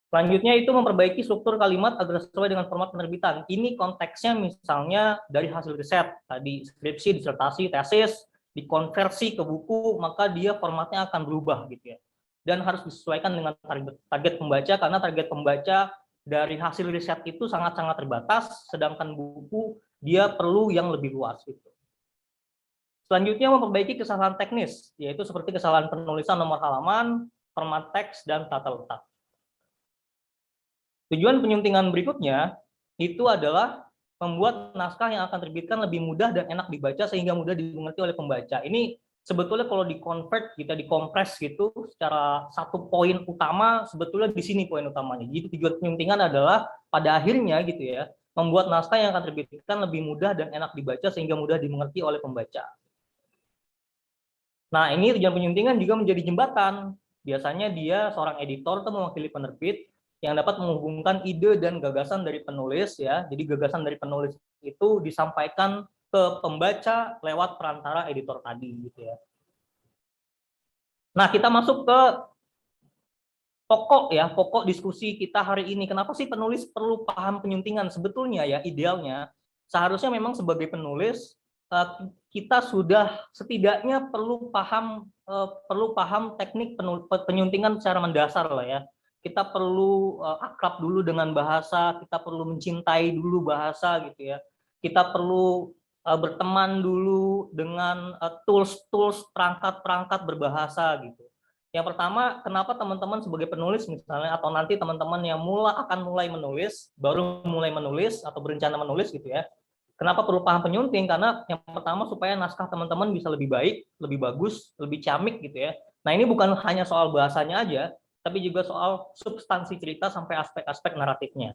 Selanjutnya itu memperbaiki struktur kalimat agar sesuai dengan format penerbitan. Ini konteksnya misalnya dari hasil riset, tadi skripsi, disertasi, tesis, dikonversi ke buku, maka dia formatnya akan berubah gitu ya. Dan harus disesuaikan dengan target pembaca, karena target pembaca dari hasil riset itu sangat-sangat terbatas, sedangkan buku dia perlu yang lebih luas gitu. Selanjutnya memperbaiki kesalahan teknis, yaitu seperti kesalahan penulisan nomor halaman, format teks, dan tata letak. Tujuan penyuntingan berikutnya itu adalah membuat naskah yang akan terbitkan lebih mudah dan enak dibaca sehingga mudah dimengerti oleh pembaca. Ini sebetulnya kalau di-convert, kita dikompres gitu secara satu poin utama, sebetulnya di sini poin utamanya. Jadi tujuan penyuntingan adalah pada akhirnya gitu ya, membuat naskah yang akan terbitkan lebih mudah dan enak dibaca sehingga mudah dimengerti oleh pembaca. Nah, ini tujuan penyuntingan juga menjadi jembatan. Biasanya dia seorang editor atau mewakili penerbit yang dapat menghubungkan ide dan gagasan dari penulis ya. Jadi gagasan dari penulis itu disampaikan ke pembaca lewat perantara editor tadi gitu ya. Nah, kita masuk ke pokok diskusi kita hari ini. Kenapa sih penulis perlu paham penyuntingan? Sebetulnya ya idealnya seharusnya memang sebagai penulis kita sudah setidaknya perlu paham teknik penyuntingan secara mendasar lah ya. Kita perlu akrab dulu dengan bahasa, kita perlu mencintai dulu bahasa gitu ya. Kita perlu berteman dulu dengan tools-tools, perangkat-perangkat berbahasa gitu. Yang pertama, kenapa teman-teman sebagai penulis misalnya, atau nanti teman-teman yang akan mulai menulis, baru mulai menulis atau berencana menulis gitu ya, kenapa perlu paham penyunting? Karena yang pertama supaya naskah teman-teman bisa lebih baik, lebih bagus, lebih ciamik gitu ya. Nah ini bukan hanya soal bahasanya aja, tapi juga soal substansi cerita sampai aspek-aspek naratifnya.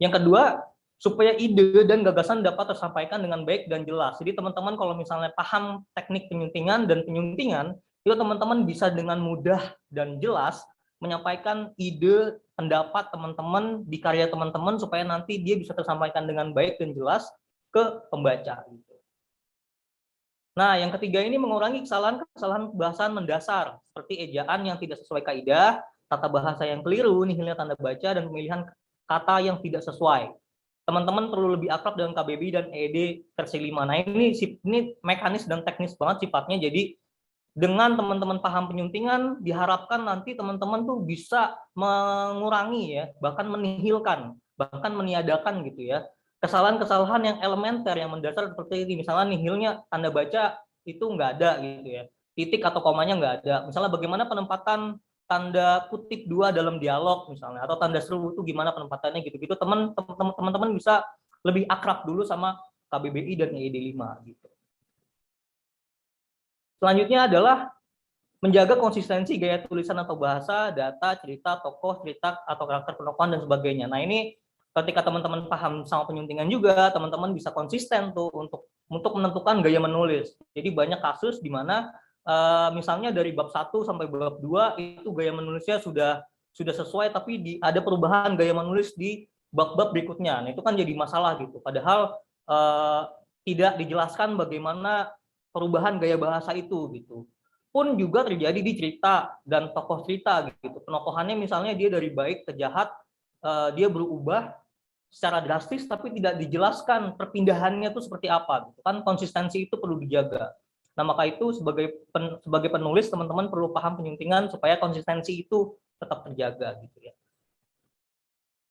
Yang kedua, supaya ide dan gagasan dapat tersampaikan dengan baik dan jelas. Jadi teman-teman kalau misalnya paham teknik penyuntingan dan penyuntingan, itu teman-teman bisa dengan mudah dan jelas menyampaikan ide, pendapat teman-teman di karya teman-teman supaya nanti dia bisa tersampaikan dengan baik dan jelas ke pembaca. Nah, yang ketiga ini mengurangi kesalahan bahasa mendasar, seperti ejaan yang tidak sesuai kaidah, tata bahasa yang keliru, nihilnya tanda baca, dan pemilihan kata yang tidak sesuai. Teman-teman perlu lebih akrab dengan KBBI dan EED versi 5. Nah, ini mekanis dan teknis banget sifatnya. Jadi dengan teman-teman paham penyuntingan, diharapkan nanti teman-teman tuh bisa mengurangi ya, bahkan menihilkan, bahkan meniadakan gitu ya, kesalahan-kesalahan yang elementer, yang mendasar seperti ini. Misalnya nihilnya tanda baca itu nggak ada gitu ya, titik atau komanya nggak ada. Misalnya bagaimana penempatan tanda kutip 2 dalam dialog misalnya, atau tanda seru itu gimana penempatannya gitu-gitu. Teman-teman bisa lebih akrab dulu sama KBBI dan EED 5 gitu. Selanjutnya adalah menjaga konsistensi gaya tulisan atau bahasa, data, cerita, tokoh, cerita atau karakter penokohan dan sebagainya. Nah, ini ketika teman-teman paham sama penyuntingan juga, teman-teman bisa konsisten tuh untuk menentukan gaya menulis. Jadi banyak kasus di mana misalnya dari bab 1 sampai bab 2 itu gaya menulisnya sudah sesuai, tapi ada perubahan gaya menulis di bab-bab berikutnya. Nah, itu kan jadi masalah gitu. Padahal tidak dijelaskan bagaimana perubahan gaya bahasa itu gitu. Pun juga terjadi di cerita dan tokoh cerita gitu. Penokohannya misalnya dia dari baik ke jahat, dia berubah secara drastis tapi tidak dijelaskan perpindahannya itu seperti apa gitu. Kan konsistensi itu perlu dijaga. Nah, maka itu sebagai penulis teman-teman perlu paham penyuntingan supaya konsistensi itu tetap terjaga gitu ya.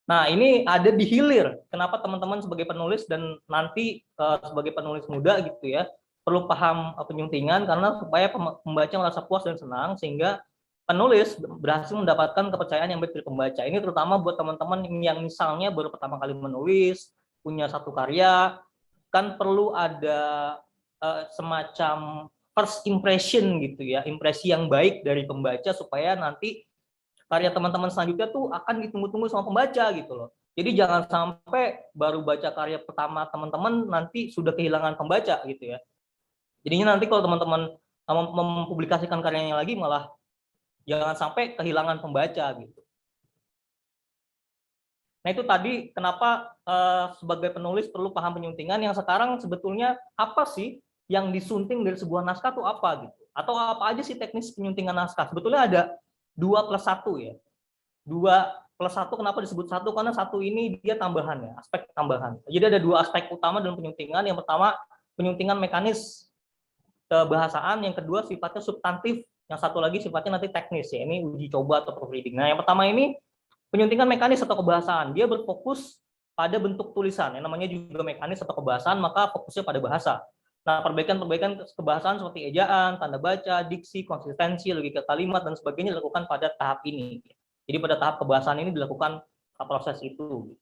Nah, ini ada di hilir. Kenapa teman-teman sebagai penulis dan nanti sebagai penulis muda gitu ya, perlu paham penyuntingan karena supaya pembaca merasa puas dan senang sehingga penulis berhasil mendapatkan kepercayaan yang baik dari pembaca. Ini terutama buat teman-teman yang misalnya baru pertama kali menulis, punya satu karya, kan perlu ada semacam first impression gitu ya, impresi yang baik dari pembaca supaya nanti karya teman-teman selanjutnya tuh akan ditunggu-tunggu sama pembaca gitu loh. Jadi jangan sampai baru baca karya pertama teman-teman nanti sudah kehilangan pembaca gitu ya. Jadinya nanti kalau teman-teman mempublikasikan karyanya lagi malah jangan sampai kehilangan pembaca gitu. Nah, itu tadi kenapa sebagai penulis perlu paham penyuntingan. Yang sekarang sebetulnya apa sih yang disunting dari sebuah naskah itu apa gitu? Atau apa aja sih teknis penyuntingan naskah? Sebetulnya ada 2+1 ya. 2+1 kenapa disebut 1? Karena 1 ini dia tambahan ya, aspek tambahan. Jadi ada 2 aspek utama dalam penyuntingan. Yang pertama penyuntingan mekanis kebahasaan, yang kedua sifatnya substantif, yang satu lagi sifatnya nanti teknis ya. Ini uji coba atau proofreading. Nah, yang pertama ini penyuntingan mekanis atau kebahasaan. Dia berfokus pada bentuk tulisan. Yang namanya juga mekanis atau kebahasaan, maka fokusnya pada bahasa. Nah, perbaikan-perbaikan kebahasaan seperti ejaan, tanda baca, diksi, konsistensi, logika kalimat, dan sebagainya dilakukan pada tahap ini. Jadi pada tahap kebahasaan ini dilakukan proses itu.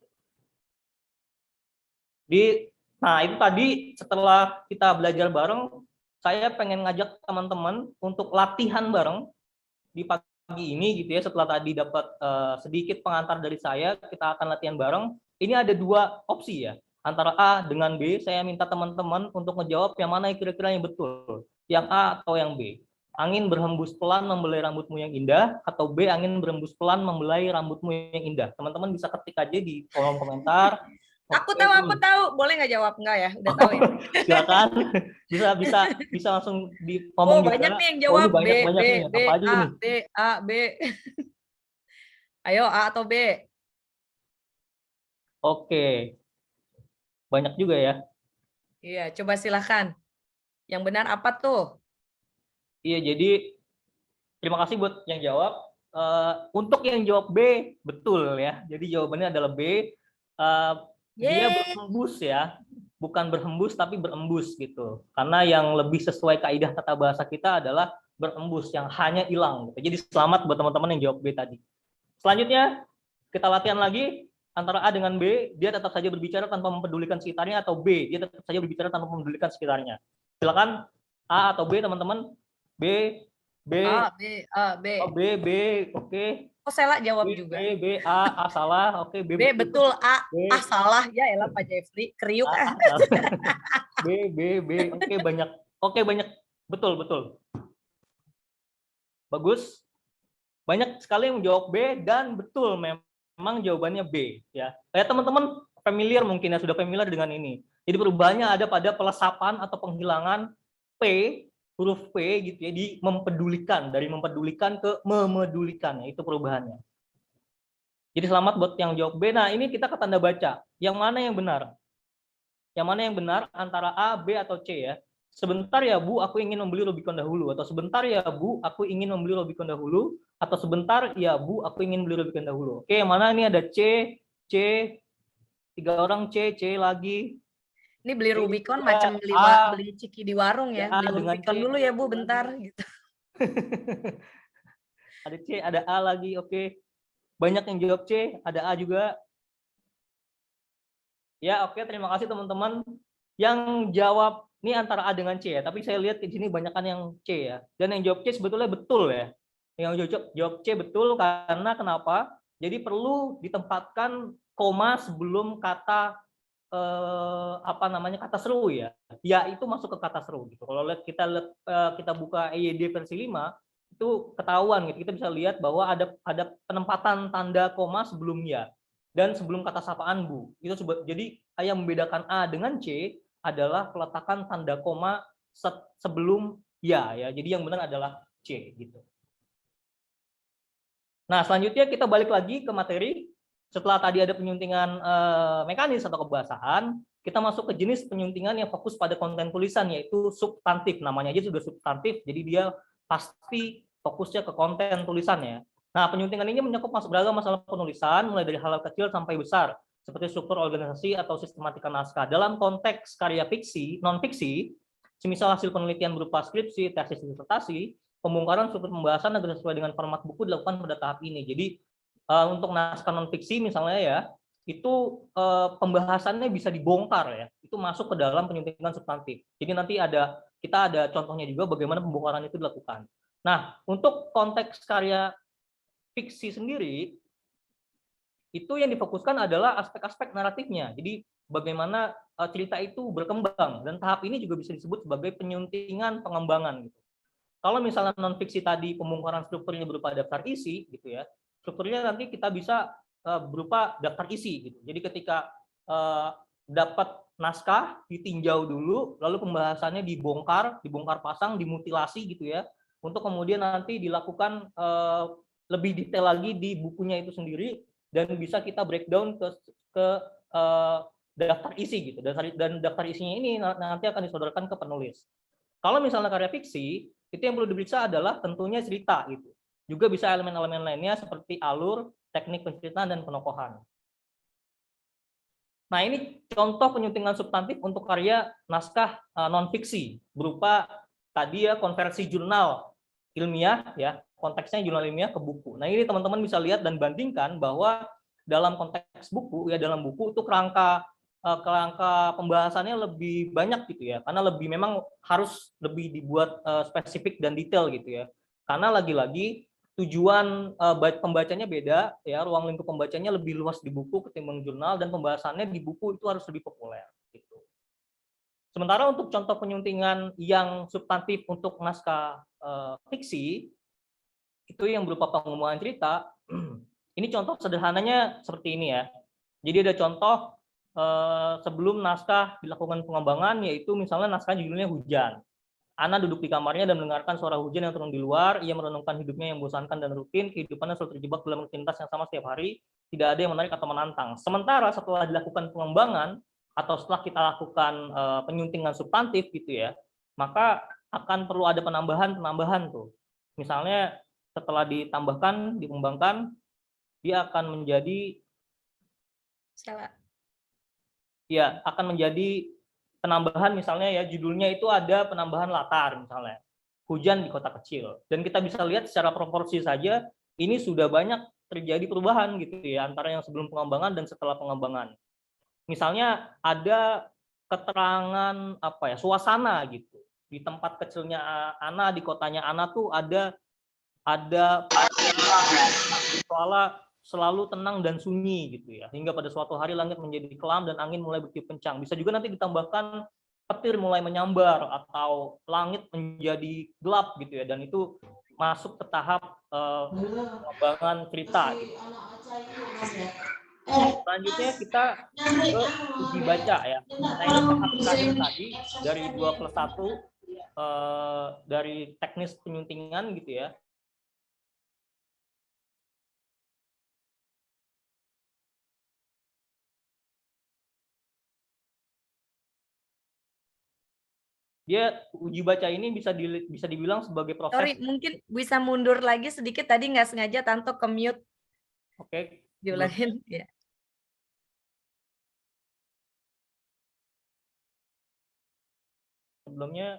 Nah, itu tadi setelah kita belajar bareng, saya pengen ngajak teman-teman untuk latihan bareng di pagi ini gitu ya. Setelah tadi dapat sedikit pengantar dari saya, kita akan latihan bareng. Ini ada 2 opsi ya, antara A dengan B. Saya minta teman-teman untuk ngejawab yang mana kira-kira yang betul, yang A atau yang B. Angin berhembus pelan membelai rambutmu yang indah, atau B, angin berhembus pelan membelai rambutmu yang indah. Teman-teman bisa ketik aja di kolom komentar. Aku tahu. Boleh nggak jawab? Enggak ya? Udah tahu ya? Silakan. Bisa langsung di ngomong juga. Banyak nih yang jawab. Banyak B, nih. Apa aja ini? A, B. Ayo, A atau B? Oke. Banyak juga ya. Iya, coba silakan. Yang benar apa tuh? Iya, jadi terima kasih buat yang jawab. Untuk yang jawab B, betul ya. Jadi jawabannya adalah B. Dia berembus ya, bukan berhembus tapi berembus gitu. Karena yang lebih sesuai kaidah tata bahasa kita adalah berembus, yang hanya hilang gitu. Jadi selamat buat teman-teman yang jawab B tadi. Selanjutnya kita latihan lagi antara A dengan B. Dia tetap saja berbicara tanpa mempedulikan sekitarnya, atau B, dia tetap saja berbicara tanpa mempedulikan sekitarnya. Silakan A atau B teman-teman. B, B, B. oh, B, oke. Oh, Sela jawab B, juga. A salah, oke. B betul, A B, salah. Ya elah Pak Jeffrey, kriuk A ah. salah. B, oke banyak. Oke banyak, betul. Bagus. Banyak sekali yang menjawab B dan betul memang jawabannya B ya. Kayak teman-teman familiar mungkin ya, sudah familiar dengan ini. Jadi perubahannya ada pada pelesapan atau penghilangan P, huruf P gitu ya, di mempedulikan, dari mempedulikan ke memedulikan, ya, itu perubahannya. Jadi selamat buat yang jawab B. Nah, ini kita ke tanda baca. Yang mana yang benar? Yang mana yang benar antara A, B atau C ya? Sebentar ya Bu, aku ingin membeli Rubicon dahulu. Atau sebentar ya Bu, aku ingin membeli Rubicon dahulu. Atau sebentar ya Bu, aku ingin beli Rubicon dahulu. Oke, yang mana ini ada C, 3 orang C lagi. Ini beli Rubicon A, macam beli ciki di warung ya. A Beli dengan Rubicon C. dulu ya Bu, bentar gitu. Ada C, ada A lagi. Oke. Banyak yang jawab C, ada A juga. Ya, oke, terima kasih teman-teman yang jawab ini antara A dengan C ya, tapi saya lihat di sini banyakkan yang C ya. Dan yang jawab C sebetulnya betul ya. Yang jawab C betul karena kenapa? Jadi perlu ditempatkan koma sebelum kata kata seru ya. Ya itu masuk ke kata seru gitu. Kalau kita buka EYD versi 5 itu ketahuan gitu. Kita bisa lihat bahwa ada penempatan tanda koma sebelum ya dan sebelum kata sapaan Bu. Itu jadi yang membedakan A dengan C adalah peletakan tanda koma sebelum ya. Jadi yang benar adalah C gitu. Nah, selanjutnya kita balik lagi ke materi. Setelah tadi ada penyuntingan mekanis atau kebahasaan, kita masuk ke jenis penyuntingan yang fokus pada konten tulisan, yaitu substantif. Namanya aja sudah substantif, jadi dia pasti fokusnya ke konten tulisannya. Nah, penyuntingan ini mencakup beragam masalah penulisan, mulai dari hal kecil sampai besar, seperti struktur organisasi atau sistematika naskah. Dalam konteks karya fiksi, non-fiksi, semisal hasil penelitian berupa skripsi, tesis disertasi, pembongkaran struktur pembahasan agar sesuai dengan format buku dilakukan pada tahap ini. Jadi untuk naskah non-fiksi misalnya ya, itu pembahasannya bisa dibongkar ya, itu masuk ke dalam penyuntingan substantif. Jadi nanti kita ada contohnya juga bagaimana pembongkaran itu dilakukan. Nah, untuk konteks karya fiksi sendiri, itu yang difokuskan adalah aspek-aspek naratifnya. Jadi bagaimana cerita itu berkembang, dan tahap ini juga bisa disebut sebagai penyuntingan pengembangan gitu. Kalau misalnya non-fiksi tadi pembongkaran strukturnya berupa daftar isi gitu ya, strukturnya nanti kita bisa berupa daftar isi gitu. Jadi ketika dapat naskah ditinjau dulu, lalu pembahasannya dibongkar pasang, dimutilasi gitu ya, untuk kemudian nanti dilakukan lebih detail lagi di bukunya itu sendiri, dan bisa kita breakdown ke daftar isi gitu. Dan daftar isinya ini nanti akan disodorkan ke penulis. Kalau misalnya karya fiksi, itu yang perlu diperiksa adalah tentunya cerita gitu. Juga bisa elemen-elemen lainnya seperti alur, teknik penceritaan, dan penokohan. Nah, ini contoh penyuntingan substantif untuk karya naskah non-fiksi berupa tadi ya konversi jurnal ilmiah ya, konteksnya jurnal ilmiah ke buku. Nah, ini teman-teman bisa lihat dan bandingkan bahwa dalam konteks buku ya, dalam buku itu kerangka pembahasannya lebih banyak gitu ya, karena memang harus lebih dibuat spesifik dan detail gitu ya, karena lagi-lagi tujuan pembacanya beda ya, ruang lingkup pembacanya lebih luas di buku ketimbang jurnal, dan pembahasannya di buku itu harus lebih populer gitu. Sementara untuk contoh penyuntingan yang substantif untuk naskah fiksi itu yang berupa pengembangan cerita, ini contoh sederhananya seperti ini ya. Jadi ada contoh sebelum naskah dilakukan pengembangan, yaitu misalnya naskah judulnya Hujan. Ana duduk di kamarnya dan mendengarkan suara hujan yang turun di luar. Ia merenungkan hidupnya yang membosankan dan rutin, kehidupannya selalu terjebak dalam rutinitas yang sama setiap hari, tidak ada yang menarik atau menantang. Sementara setelah dilakukan pengembangan atau setelah kita lakukan penyuntingan substantif gitu ya, maka akan perlu ada penambahan tuh. Misalnya setelah ditambahkan, dikembangkan, dia akan menjadi akan menjadi penambahan, misalnya ya judulnya itu ada penambahan latar misalnya hujan di kota kecil, dan kita bisa lihat secara proporsi saja ini sudah banyak terjadi perubahan gitu ya antara yang sebelum pengembangan dan setelah pengembangan. Misalnya ada keterangan suasana gitu di tempat kecilnya Ana, di kotanya Ana tuh ada selalu tenang dan sunyi gitu ya. Hingga pada suatu hari langit menjadi kelam dan angin mulai bertiup kencang. Bisa juga nanti ditambahkan petir mulai menyambar atau langit menjadi gelap gitu ya. Dan itu masuk ke tahap pengembangan cerita gitu. Selanjutnya kita ke uji baca ya. Nah ini tahap terakhir tadi dari 2+1 dari teknis penyuntingan gitu ya. Dia uji baca ini bisa dibilang sebagai proses. Sorry, mungkin bisa mundur lagi sedikit, tadi nggak sengaja Tanto ke mute. Oke. Diulangin ya. Sebelumnya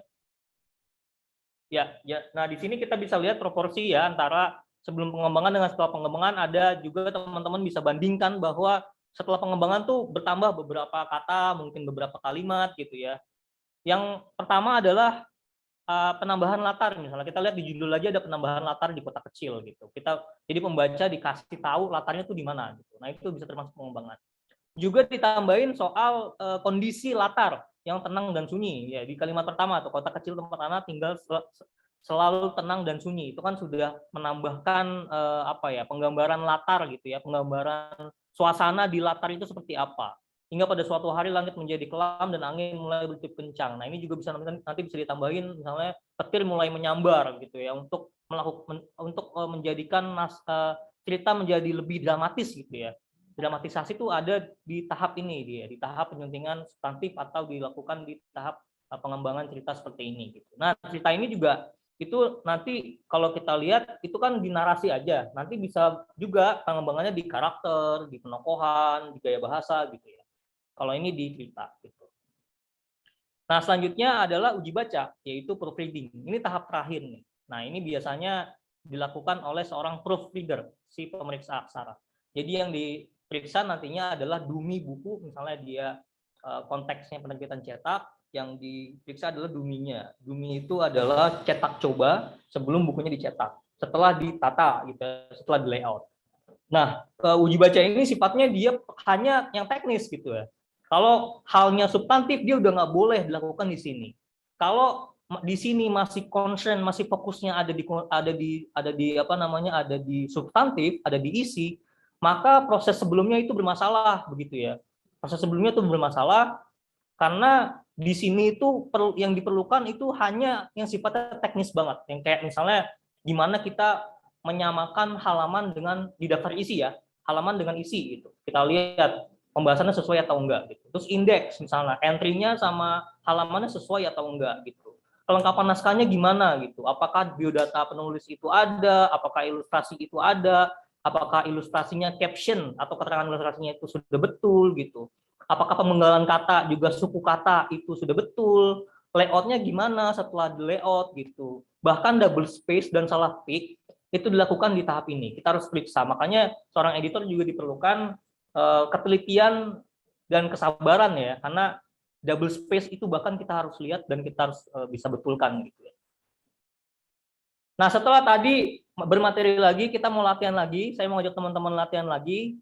ya. Nah di sini kita bisa lihat proporsi ya antara sebelum pengembangan dengan setelah pengembangan. Ada juga teman-teman bisa bandingkan bahwa setelah pengembangan tuh bertambah beberapa kata, mungkin beberapa kalimat gitu ya. Yang pertama adalah penambahan latar. Misalnya kita lihat di judul aja ada penambahan latar di kota kecil gitu. Jadi pembaca dikasih tahu latarnya tuh di mana gitu. Nah itu bisa termasuk pengembangan. Juga ditambahin soal kondisi latar yang tenang dan sunyi ya. Di kalimat pertama tuh kota kecil tempat anak tinggal selalu tenang dan sunyi. Itu kan sudah menambahkan penggambaran latar gitu ya, penggambaran suasana di latar itu seperti apa. Hingga pada suatu hari langit menjadi kelam dan angin mulai bertiup kencang. Nah ini juga bisa nanti bisa ditambahin misalnya petir mulai menyambar gitu ya untuk menjadikan cerita menjadi lebih dramatis gitu ya. Dramatisasi itu ada di tahap ini dia, di tahap penyuntingan substantif atau dilakukan di tahap pengembangan cerita seperti ini gitu. Nah cerita ini juga itu nanti kalau kita lihat itu kan di narasi aja, nanti bisa juga pengembangannya di karakter, di penokohan, di gaya bahasa gitu ya. Kalau ini di cerita gitu. Nah, selanjutnya adalah uji baca, yaitu proofreading. Ini tahap terakhir nih. Nah, ini biasanya dilakukan oleh seorang proofreader, si pemeriksa aksara. Jadi yang diperiksa nantinya adalah dumi buku, misalnya dia konteksnya penerbitan cetak, yang diperiksa adalah duminya. Dumi itu adalah cetak coba sebelum bukunya dicetak, setelah ditata gitu, setelah di layout. Nah, uji baca ini sifatnya dia hanya yang teknis gitu ya. Kalau halnya substantif dia udah nggak boleh dilakukan di sini. Kalau di sini masih concern, masih fokusnya ada di substantif, ada di isi, maka proses sebelumnya itu bermasalah begitu ya. Proses sebelumnya itu bermasalah karena di sini itu yang diperlukan itu hanya yang sifatnya teknis banget, yang kayak misalnya gimana kita menyamakan halaman dengan di daftar isi ya, halaman dengan isi gitu. Kita lihat pembahasannya sesuai atau enggak gitu. Terus indeks misalnya, entry-nya sama halamannya sesuai atau enggak gitu. Kelengkapan naskahnya gimana gitu. Apakah biodata penulis itu ada, apakah ilustrasi itu ada, apakah ilustrasinya caption atau keterangan ilustrasinya itu sudah betul gitu. Apakah pemenggalan kata juga suku kata itu sudah betul, layoutnya gimana setelah di layout gitu. Bahkan double space dan salah pick itu dilakukan di tahap ini. Kita harus periksa. Makanya seorang editor juga diperlukan ketelitian dan kesabaran ya, karena double space itu bahkan kita harus lihat dan kita harus bisa betulkan gitu ya. Nah, setelah tadi bermateri lagi, kita mau latihan lagi. Saya mau ajak teman-teman latihan lagi.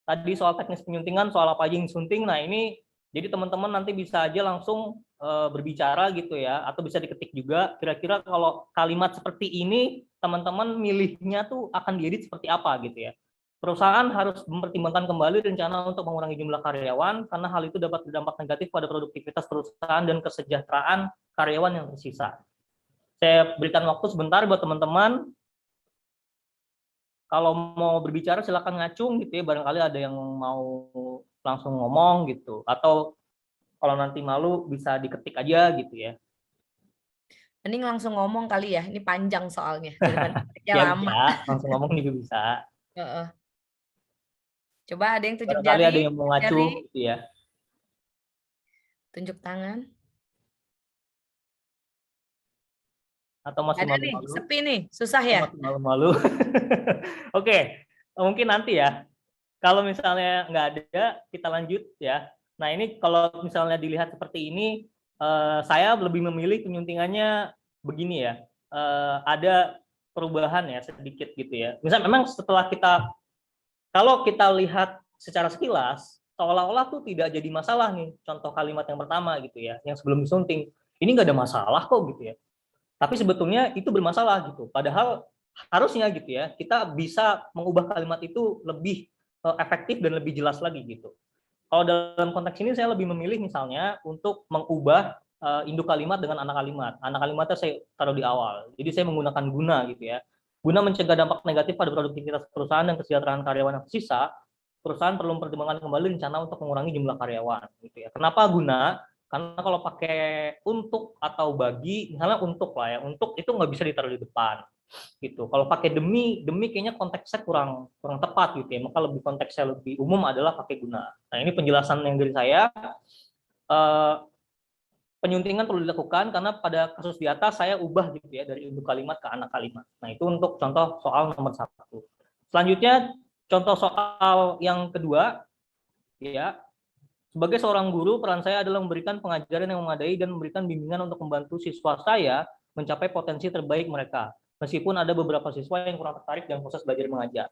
Tadi soal teknis penyuntingan, soal apa aja yang disunting. Nah, ini jadi teman-teman nanti bisa aja langsung berbicara gitu ya, atau bisa diketik juga. Kira-kira kalau kalimat seperti ini, teman-teman milihnya tuh akan diedit seperti apa gitu ya. Perusahaan harus mempertimbangkan kembali rencana untuk mengurangi jumlah karyawan, karena hal itu dapat berdampak negatif pada produktivitas perusahaan dan kesejahteraan karyawan yang tersisa. Saya berikan waktu sebentar buat teman-teman. Kalau mau berbicara silakan ngacung gitu ya, barangkali ada yang mau langsung ngomong gitu, atau kalau nanti malu bisa diketik aja gitu ya. Mending langsung ngomong kali ya, ini panjang soalnya. Ya lama. Bisa, langsung ngomong juga bisa. Coba ada yang tunjuk barangkali jari. Ada yang mau ngacung gitu ya. Tunjuk tangan. Atau masih malu-malu? Sepi nih, susah ya? Masih malu-malu. Oke, mungkin nanti ya. Kalau misalnya nggak ada, kita lanjut ya. Nah ini kalau misalnya dilihat seperti ini, saya lebih memilih penyuntingannya begini ya. Ada perubahan ya sedikit gitu ya. Misal memang kalau kita lihat secara sekilas, seolah-olah tuh tidak jadi masalah nih. Contoh kalimat yang pertama gitu ya, yang sebelum disunting. Ini nggak ada masalah kok gitu ya. Tapi sebetulnya itu bermasalah gitu. Padahal harusnya gitu ya, kita bisa mengubah kalimat itu lebih efektif dan lebih jelas lagi gitu. Kalau dalam konteks ini saya lebih memilih misalnya untuk mengubah induk kalimat dengan anak kalimat. Anak kalimatnya saya taruh di awal. Jadi saya menggunakan guna gitu ya. Guna mencegah dampak negatif pada produktivitas perusahaan dan kesejahteraan karyawan yang tersisa, perusahaan perlu mempertimbangkan kembali rencana untuk mengurangi jumlah karyawan gitu ya. Kenapa guna? Karena kalau pakai untuk atau bagi, misalnya untuk lah ya, untuk itu nggak bisa ditaruh di depan gitu. Kalau pakai demi kayaknya konteksnya kurang tepat gitu ya. Maka lebih konteksnya lebih umum adalah pakai guna. Nah ini penjelasan yang dari saya. Penyuntingan perlu dilakukan karena pada kasus di atas saya ubah gitu ya dari induk kalimat ke anak kalimat. Nah itu untuk contoh soal nomor 1. Selanjutnya contoh soal yang kedua ya. Sebagai seorang guru, peran saya adalah memberikan pengajaran yang memadai dan memberikan bimbingan untuk membantu siswa saya mencapai potensi terbaik mereka. Meskipun ada beberapa siswa yang kurang tertarik dalam proses belajar mengajar.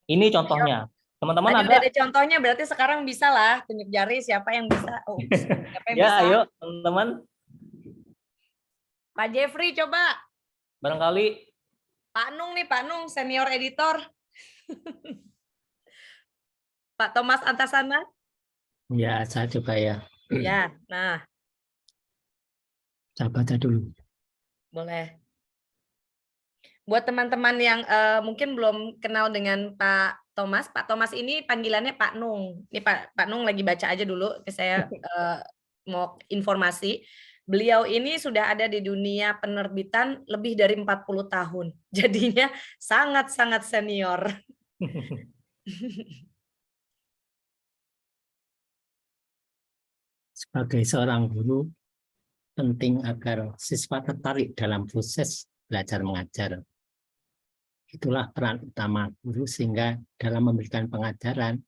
Ini contohnya. Teman-teman ada contohnya, berarti sekarang bisa lah tunjuk jari siapa yang bisa. Siapa yang ya, bisa? ayo teman-teman. Pak Jeffrey coba. Barangkali. Pak Nung nih, Pak Nung senior editor. Pak Thomas Antasana. Ya, saya coba ya. Ya, nah. Saya baca dulu. Boleh. Buat teman-teman yang mungkin belum kenal dengan Pak Thomas ini panggilannya Pak Nung. Ini Pak Nung lagi baca aja dulu, saya mau informasi. Beliau ini sudah ada di dunia penerbitan lebih dari 40 tahun. Jadinya sangat-sangat senior. Sebagai seorang guru, penting agar siswa tertarik dalam proses belajar mengajar. Itulah peran utama guru, sehingga dalam memberikan pengajaran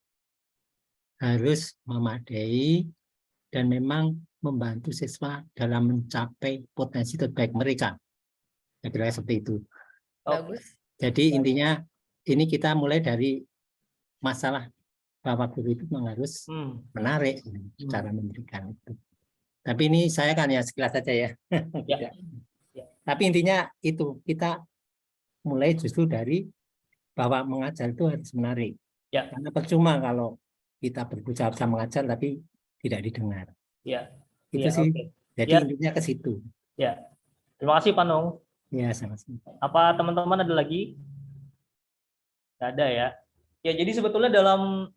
harus memadai dan memang membantu siswa dalam mencapai potensi terbaik mereka. Kira-kira seperti itu. Bagus. Jadi intinya ini kita mulai dari masalah bahwa guru itu memang harus menarik cara memberikan itu. Tapi ini saya kan ya sekilas saja ya. Ya. Tapi intinya itu, kita mulai justru dari bahwa mengajar itu harus menarik. Ya. Karena percuma kalau kita berusaha mengajar tapi tidak didengar. Ya. Itu sih. Okay. Jadi intinya ke situ. Ya. Terima kasih Pak Nung. Ya, sama-sama. Apa teman-teman ada lagi? Tidak ada ya. Ya, jadi sebetulnya dalam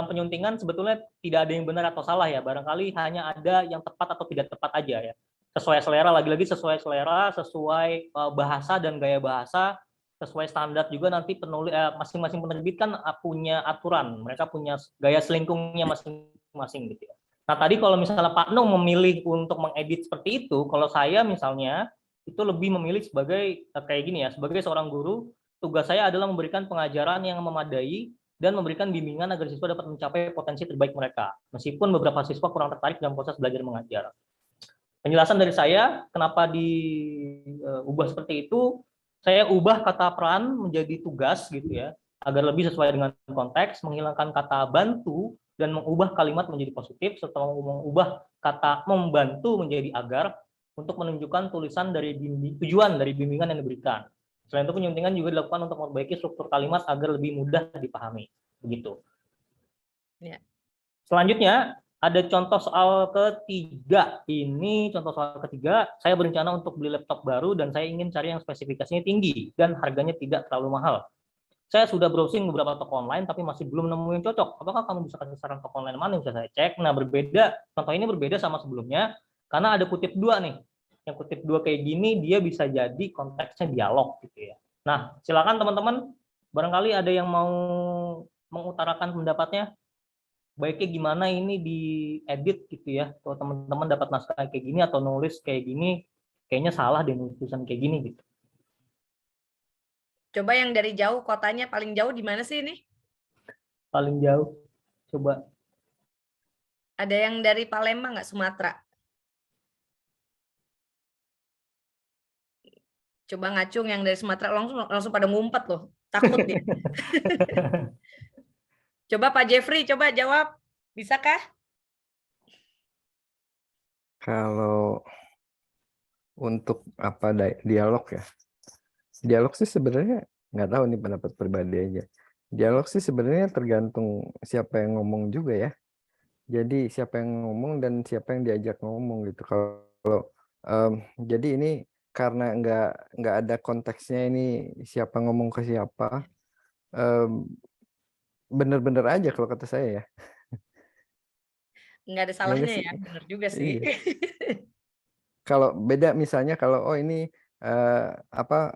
penyuntingan sebetulnya tidak ada yang benar atau salah ya. Barangkali hanya ada yang tepat atau tidak tepat aja ya. Sesuai selera, lagi-lagi sesuai selera, sesuai bahasa dan gaya bahasa, sesuai standar juga nanti penulis masing-masing penerbit kan punya aturan. Mereka punya gaya selingkungnya masing-masing gitu ya. Nah, tadi kalau misalnya Pak Nung memilih untuk mengedit seperti itu, kalau saya misalnya itu lebih memilih sebagai kayak gini ya, sebagai seorang guru, tugas saya adalah memberikan pengajaran yang memadai dan memberikan bimbingan agar siswa dapat mencapai potensi terbaik mereka, meskipun beberapa siswa kurang tertarik dalam proses belajar mengajar. Penjelasan dari saya, kenapa diubah seperti itu, saya ubah kata peran menjadi tugas gitu ya, agar lebih sesuai dengan konteks, menghilangkan kata bantu, dan mengubah kalimat menjadi positif, serta mengubah kata membantu menjadi agar, untuk menunjukkan tulisan dari tujuan dari bimbingan yang diberikan. Selain itu penyuntingan juga dilakukan untuk memperbaiki struktur kalimat agar lebih mudah dipahami. Begitu. Ya. Selanjutnya ada contoh soal ketiga. Ini contoh soal ketiga. Saya berencana untuk beli laptop baru dan saya ingin cari yang spesifikasinya tinggi dan harganya tidak terlalu mahal. Saya sudah browsing beberapa toko online tapi masih belum nemu yang cocok. Apakah kamu bisa kasih saran toko online mana yang bisa saya cek? Nah, contoh ini berbeda sama sebelumnya karena ada kutip 2 nih. Yang kutip 2 kayak gini, dia bisa jadi konteksnya dialog gitu ya. Nah, silakan teman-teman, barangkali ada yang mau mengutarakan pendapatnya, baiknya gimana ini diedit gitu ya. Kalau teman-teman dapat naskah kayak gini atau nulis kayak gini, kayaknya salah deh nulis tulisan kayak gini gitu. Coba yang dari jauh, kotanya paling jauh di mana sih ini? Paling jauh, coba. Ada yang dari Palembang nggak, Sumatera? Coba Ngacung yang dari Sumatera langsung pada ngumpet loh. Takut dia. Coba Pak Jeffrey, coba jawab. Bisakah? Kalau untuk apa dialog ya? Dialog sih sebenarnya nggak tahu nih pendapat pribadi aja. Dialog sih sebenarnya tergantung siapa yang ngomong juga ya. Jadi siapa yang ngomong dan siapa yang diajak ngomong gitu. Kalau jadi ini karena nggak ada konteksnya ini siapa ngomong ke siapa, bener-bener aja kalau kata saya ya. Nggak ada Ya nggak salahnya sih? ya, bener juga sih. Iya. Kalau beda misalnya kalau ini apa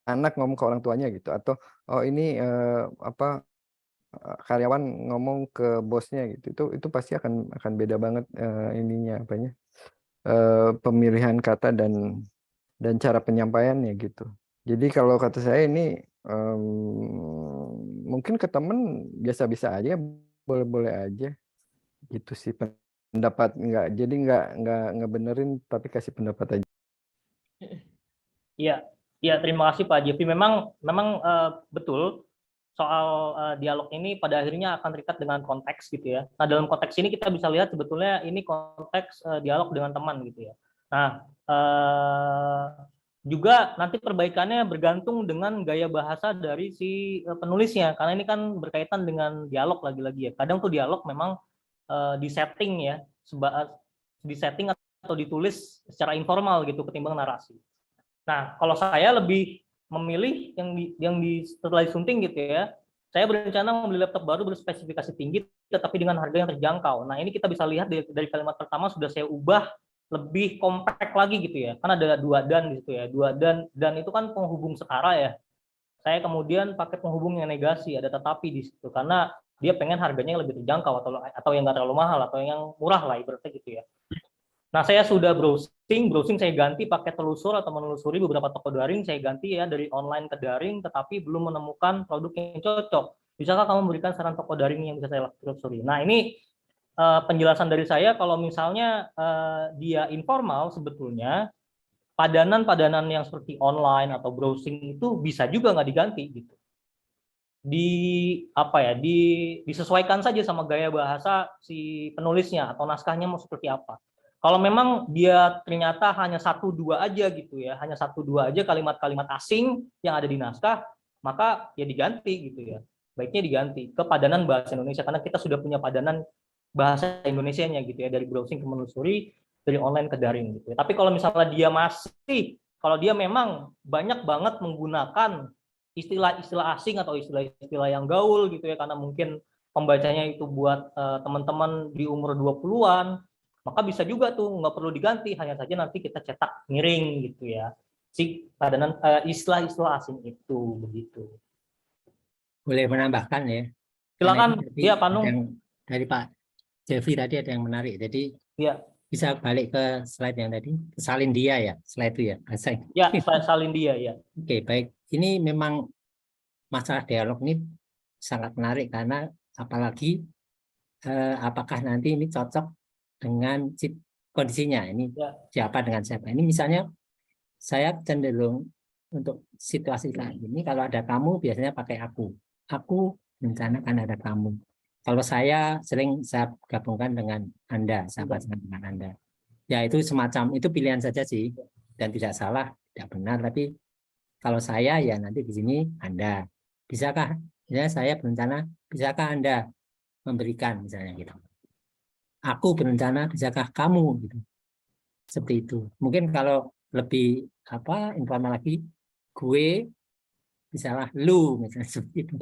anak ngomong ke orang tuanya gitu, atau ini apa karyawan ngomong ke bosnya gitu, itu pasti akan beda banget ininya apanya pemilihan kata dan cara penyampaiannya gitu. Jadi kalau kata saya ini mungkin ke temen biasa-biasa aja, boleh-boleh aja gitu sih pendapat, jadi nggak ngebenerin tapi kasih pendapat aja. Iya, ya terima kasih Pak Jeffrey. Memang betul soal dialog ini pada akhirnya akan terikat dengan konteks gitu ya. Nah dalam konteks ini kita bisa lihat sebetulnya ini konteks dialog dengan teman gitu ya. Nah juga nanti perbaikannya bergantung dengan gaya bahasa dari si penulisnya, karena ini kan berkaitan dengan dialog lagi-lagi ya. Kadang tuh dialog memang disetting ya, disetting atau ditulis secara informal gitu ketimbang narasi. Nah, kalau saya lebih memilih yang setelah disunting gitu ya, saya berencana membeli laptop baru berspesifikasi tinggi, tetapi dengan harga yang terjangkau. Nah, ini kita bisa lihat dari kalimat pertama sudah saya ubah lebih kompak lagi gitu ya. Kan ada 2 dan di situ ya. 2 dan itu kan penghubung setara ya. Saya kemudian pakai penghubung yang negasi, ada tetapi di situ karena dia pengen harganya yang lebih terjangkau atau yang nggak terlalu mahal atau yang murah lah ibaratnya gitu ya. Nah, saya sudah browsing saya ganti pakai telusur atau menelusuri beberapa toko daring, saya ganti ya dari online ke daring, tetapi belum menemukan produk yang cocok. Bisakah kamu memberikan saran toko daring yang bisa saya telusuri? Nah, ini penjelasan dari saya, kalau misalnya dia informal sebetulnya, padanan-padanan yang seperti online atau browsing itu bisa juga nggak diganti gitu. Disesuaikan saja sama gaya bahasa si penulisnya atau naskahnya mau seperti apa. Kalau memang dia ternyata hanya 1-2 aja gitu ya, hanya 1-2 aja kalimat-kalimat asing yang ada di naskah, maka ya diganti gitu ya. Baiknya diganti ke padanan bahasa Indonesia karena kita sudah punya padanan bahasa Indonesianya gitu ya, dari browsing ke menelusuri, dari online ke daring gitu ya. Tapi kalau misalnya kalau dia memang banyak banget menggunakan istilah-istilah asing atau istilah-istilah yang gaul gitu ya, karena mungkin pembacanya itu buat teman-teman di umur 20-an, maka bisa juga tuh nggak perlu diganti, hanya saja nanti kita cetak miring gitu ya si padanan istilah-istilah asing itu begitu. Boleh menambahkan ya. Silakan ya Pak Nung. Yang dari Pak Jeffrey tadi ada yang menarik. Jadi ya, bisa balik ke slide yang tadi, salin dia ya, slide itu ya. Ya, saya salin dia ya. Oke, baik. Ini memang masalah dialog ini sangat menarik karena apalagi apakah nanti ini cocok dengan kondisinya, ini Ya. siapa dengan siapa. Ini misalnya saya cenderung untuk situasi saat ini kalau ada kamu biasanya pakai aku berencana kan ada kamu. Kalau saya sering saya gabungkan dengan Anda, sahabat dengan Anda. Ya itu semacam itu pilihan saja sih dan tidak salah, tidak benar, tapi kalau saya ya nanti di sini Anda. Bisakah ya saya berencana, bisakah Anda memberikan misalnya gitu. Aku berencana, bisakah kamu gitu. Seperti itu. Mungkin kalau lebih informal lagi, gue misalnya lu misalnya seperti itu.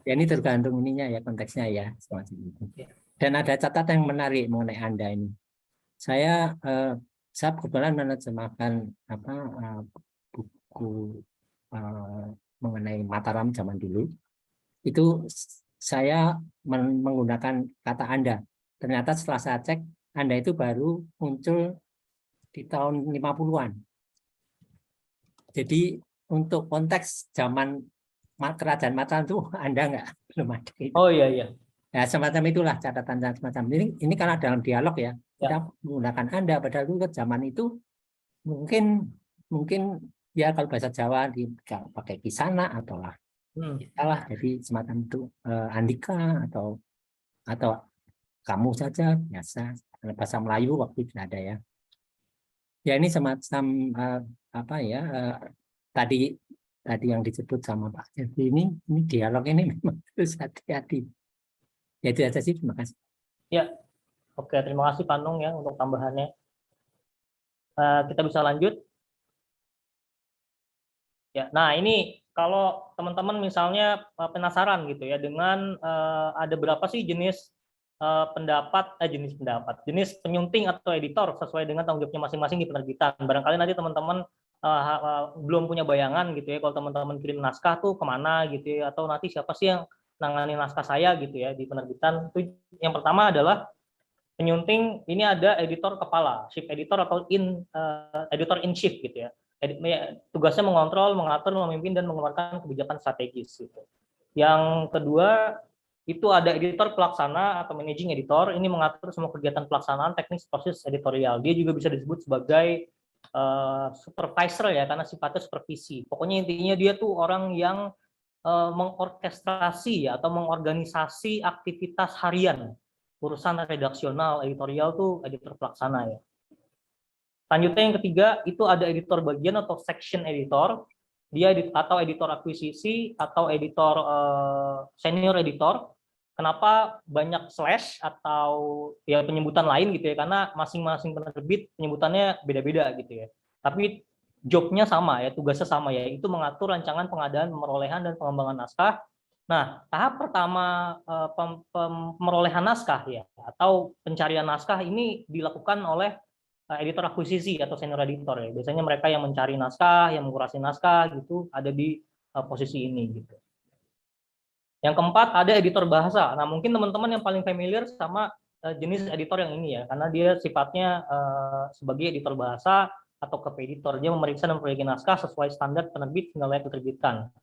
Ya ini tergantung ininya ya, konteksnya ya semacam itu. Dan ada catatan yang menarik mengenai Anda ini. Saya kebetulan menerjemahkan buku mengenai Mataram zaman dulu. Itu saya menggunakan kata Anda. Ternyata setelah saya cek, Anda itu baru muncul di tahun 50-an. Jadi untuk konteks zaman kerajaan Mataram itu Anda belum ada. Oh iya. Ya semacam itulah catatan semacam ini. Ini karena dalam dialog ya, kita menggunakan Anda. Padahal itu zaman itu mungkin ya kalau bahasa Jawa pakai Kisana atau lah salah, jadi semacam itu Andika atau kamu saja biasa. Bahasa Melayu waktu itu ada ya. Ya ini semacam apa ya tadi yang disebut sama Pak Jadi ini dialog ini memang harus hati-hati. Ya itu aja sih, terima kasih. Ya, oke, terima kasih Pak Nung ya untuk tambahannya. Kita bisa lanjut. Ya, nah ini kalau teman-teman misalnya penasaran gitu ya dengan ada berapa sih jenis jenis penyunting atau editor sesuai dengan tanggung jawabnya masing-masing di penerbitan. Barangkali nanti teman-teman belum punya bayangan gitu ya, kalau teman-teman kirim naskah tuh kemana gitu ya, atau nanti siapa sih yang nangani naskah saya gitu ya di penerbitan. Itu yang pertama adalah penyunting ini ada editor kepala, chief editor atau editor in chief gitu ya. Tugasnya mengontrol, mengatur, memimpin, dan mengeluarkan kebijakan strategis. Gitu. Yang kedua, itu ada editor pelaksana atau managing editor. Ini mengatur semua kegiatan pelaksanaan, teknis, proses editorial. Dia juga bisa disebut sebagai supervisor ya, karena sifatnya supervisi. Pokoknya intinya dia tuh orang yang mengorkestrasi ya, atau mengorganisasi aktivitas harian. Urusan redaksional, editorial tuh editor pelaksana ya. Selanjutnya yang ketiga itu ada editor bagian atau section editor, dia atau editor akuisisi atau editor senior editor. Kenapa banyak slash atau ya penyebutan lain gitu ya? Karena masing-masing penerbit penyebutannya beda-beda gitu ya. Tapi jobnya sama ya, tugasnya sama ya, itu mengatur rancangan pengadaan, pemerolehan dan pengembangan naskah. Nah, tahap pertama pemerolehan naskah ya atau pencarian naskah ini dilakukan oleh editor akuisisi atau senior editor ya. Biasanya mereka yang mencari naskah, yang mengkurasi naskah gitu, ada di posisi ini gitu. Yang keempat ada editor bahasa. Nah, mungkin teman-teman yang paling familiar sama jenis editor yang ini ya, karena dia sifatnya sebagai editor bahasa atau co-editor. Dia memeriksa dan memperbaiki naskah sesuai standar penerbit hingga layak diterbitkan.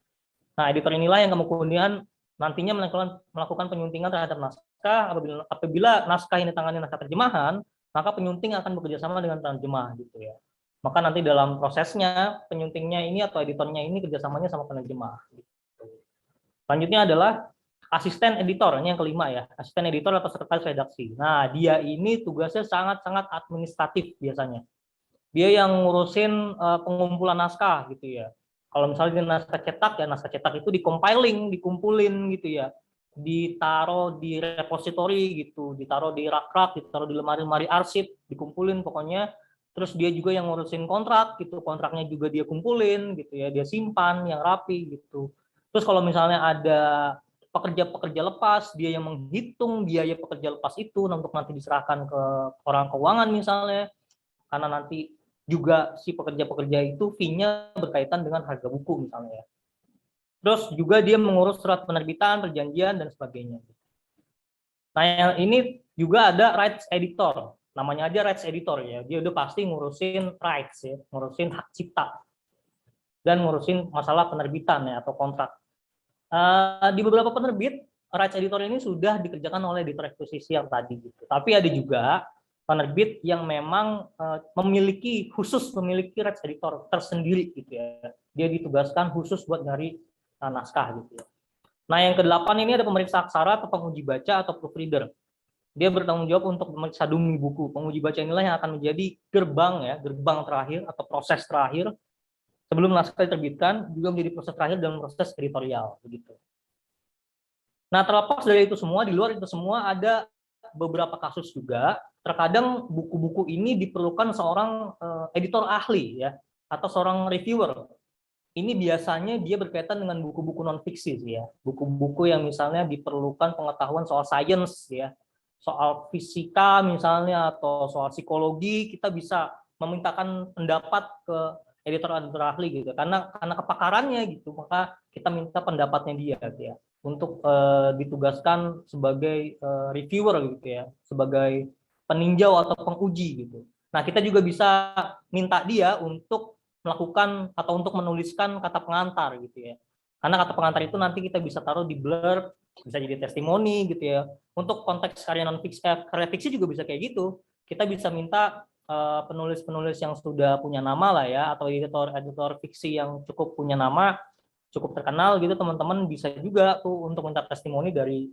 Nah, editor inilah yang kemudian nantinya melakukan penyuntingan terhadap naskah. Apabila naskah ini ditangani naskah terjemahan, maka penyunting akan bekerja sama dengan penerjemah gitu ya. Maka nanti dalam prosesnya penyuntingnya ini atau editornya ini kerjasamanya sama penerjemah. Gitu. Selanjutnya adalah asisten editor, ini yang kelima ya, asisten editor atau sekretaris redaksi. Nah, dia ini tugasnya sangat-sangat administratif biasanya. Dia yang ngurusin pengumpulan naskah gitu ya. Kalau misalnya naskah cetak ya, naskah cetak itu dikumpulin gitu ya. Ditaruh di repository gitu, ditaruh di rak-rak, ditaruh di lemari-lemari arsip, dikumpulin pokoknya. Terus dia juga yang ngurusin kontrak gitu, kontraknya juga dia kumpulin gitu ya, dia simpan yang rapi gitu. Terus kalau misalnya ada pekerja-pekerja lepas, dia yang menghitung biaya pekerja lepas itu untuk nanti diserahkan ke orang keuangan misalnya, karena nanti juga si pekerja-pekerja itu fee-nya berkaitan dengan harga buku misalnya ya. Terus juga dia mengurus surat penerbitan, perjanjian, dan sebagainya. Nah, yang ini juga ada rights editor. Namanya aja rights editor ya. Dia udah pasti ngurusin rights ya, ngurusin hak cipta. Dan ngurusin masalah penerbitan ya, atau kontrak. Di beberapa penerbit, rights editor ini sudah dikerjakan oleh editor akuisisi yang tadi. Gitu. Tapi ada juga penerbit yang memang memiliki rights editor tersendiri gitu ya. Dia ditugaskan khusus buat nyari naskah gitu ya. Nah, yang ke-8 ini ada pemeriksa aksara atau penguji baca atau proofreader. Dia bertanggung jawab untuk memeriksa dumi buku. Penguji baca inilah yang akan menjadi gerbang terakhir atau proses terakhir sebelum naskah diterbitkan, juga menjadi proses terakhir dalam proses editorial begitu. Nah, terlepas dari itu semua, di luar itu semua ada beberapa kasus juga. Terkadang buku-buku ini diperlukan seorang editor ahli ya, atau seorang reviewer. Ini biasanya dia berkaitan dengan buku-buku non-fiksi ya, buku-buku yang misalnya diperlukan pengetahuan soal sains ya, soal fisika misalnya atau soal psikologi, kita bisa memintakan pendapat ke editor ahli gitu, karena kepakarannya gitu, maka kita minta pendapatnya dia gitu ya, untuk ditugaskan sebagai reviewer gitu ya, sebagai peninjau atau penguji gitu. Nah, kita juga bisa minta dia untuk melakukan atau untuk menuliskan kata pengantar gitu ya. Karena kata pengantar itu nanti kita bisa taruh di blurb, bisa jadi testimoni gitu ya. Untuk konteks karya non-fiksi, karya fiksi juga bisa kayak gitu. Kita bisa minta penulis-penulis yang sudah punya nama lah ya, atau editor fiksi yang cukup punya nama, cukup terkenal gitu, teman-teman bisa juga tuh untuk minta testimoni dari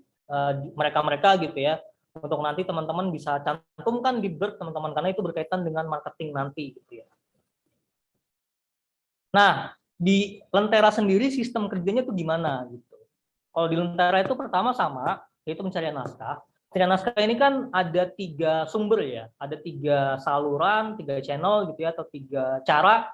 mereka-mereka gitu ya, untuk nanti teman-teman bisa cantumkan di Berk teman-teman, karena itu berkaitan dengan marketing nanti gitu ya. Nah, di Lentera sendiri sistem kerjanya tuh gimana gitu. Kalau di Lentera itu pertama sama, yaitu pencarian naskah. Pencarian naskah ini kan ada 3 sumber ya, ada 3 saluran, 3 channel gitu ya, atau 3 cara.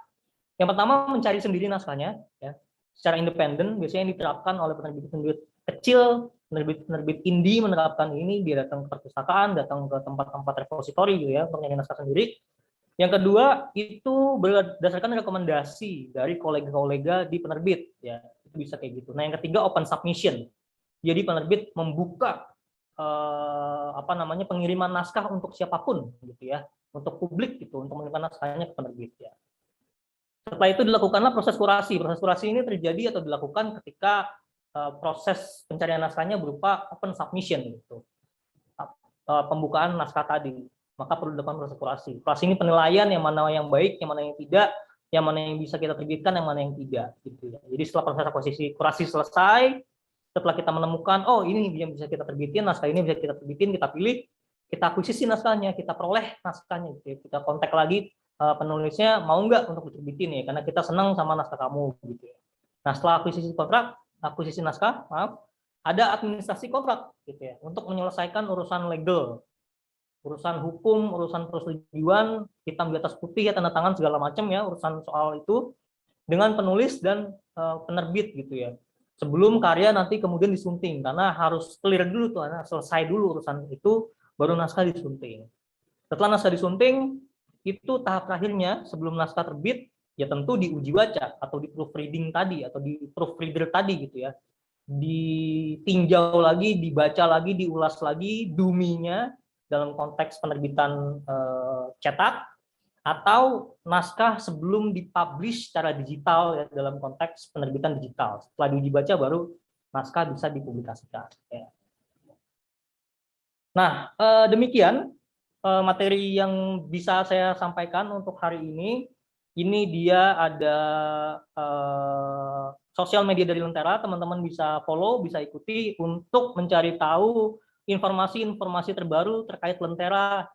Yang pertama mencari sendiri naskahnya, ya, secara independen, biasanya yang diterapkan oleh penerbit-penerbit kecil, penerbit indie menerapkan ini, dia datang ke perpustakaan, datang ke tempat-tempat repositori gitu ya, untuk nyari naskah sendiri. Yang kedua itu berdasarkan rekomendasi dari kolega-kolega di penerbit, ya itu bisa kayak gitu. Nah yang ketiga open submission, jadi penerbit membuka pengiriman naskah untuk siapapun gitu ya, untuk publik gitu, untuk mengirimkan naskahnya ke penerbit ya. Setelah itu dilakukanlah proses kurasi. Proses kurasi ini terjadi atau dilakukan ketika proses pencarian naskahnya berupa open submission gitu, pembukaan naskah tadi. Maka perlu dilakukan proses kurasi. Kurasi ini penilaian yang mana yang baik, yang mana yang tidak, yang mana yang bisa kita terbitkan, yang mana yang tidak. Gitu ya. Jadi setelah proses kurasi selesai, setelah kita menemukan, oh ini yang bisa kita terbitin, naskah ini bisa kita terbitin, kita pilih, kita akuisisi naskahnya, kita peroleh naskahnya, gitu ya. Kita kontak lagi penulisnya mau nggak untuk diterbitin ya, karena kita senang sama naskah kamu. Gitu ya. Nah setelah akuisisi naskah, ada administrasi kontrak, gitu ya, untuk menyelesaikan urusan legal. Urusan hukum, urusan persetujuan, hitam di atas putih ya, tanda tangan segala macam ya, urusan soal itu dengan penulis dan penerbit gitu ya. Sebelum karya nanti kemudian disunting, karena harus clear dulu tuh, selesai dulu urusan itu, baru naskah disunting. Setelah naskah disunting, itu tahap terakhirnya sebelum naskah terbit, ya tentu diuji baca atau di proofreading tadi, atau di proofreader tadi gitu ya. Ditinjau lagi, dibaca lagi, diulas lagi, duminya, dalam konteks penerbitan cetak, atau naskah sebelum dipublish secara digital ya, dalam konteks penerbitan digital. Setelah diuji baca baru naskah bisa dipublikasikan. Ya. Nah, demikian materi yang bisa saya sampaikan untuk hari ini. Ini dia ada sosial media dari Lentera, teman-teman bisa follow, bisa ikuti untuk mencari tahu informasi-informasi terbaru terkait Lentera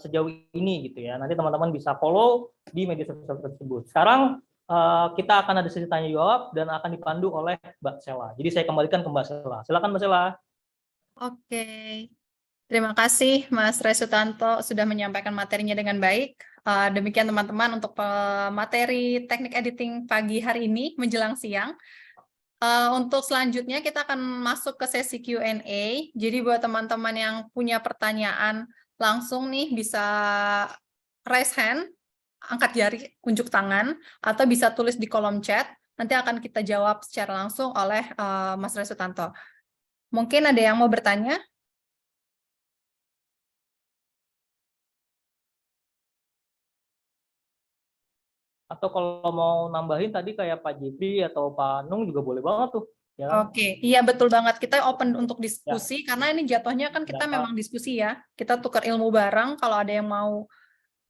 sejauh ini gitu ya. Nanti teman-teman bisa follow di media sosial tersebut. Sekarang kita akan ada sesi tanya jawab dan akan dipandu oleh Mbak Sela. Jadi saya kembalikan ke Mbak Sela. Silakan Mbak Sela. Oke, terima kasih Mas Resutanto sudah menyampaikan materinya dengan baik. Demikian teman-teman untuk materi teknik editing pagi hari ini menjelang siang. Untuk selanjutnya kita akan masuk ke sesi Q&A. Jadi buat teman-teman yang punya pertanyaan langsung nih bisa raise hand, angkat jari, unjuk tangan, atau bisa tulis di kolom chat. Nanti akan kita jawab secara langsung oleh Mas Resutanto. Mungkin ada yang mau bertanya? Atau kalau mau nambahin tadi kayak Pak Jepri atau Pak Nung juga boleh banget tuh. Ya. Oke, iya betul banget. Kita open untuk diskusi karena ini jatuhnya kan kita memang diskusi ya. Kita tukar ilmu bareng. Kalau ada yang mau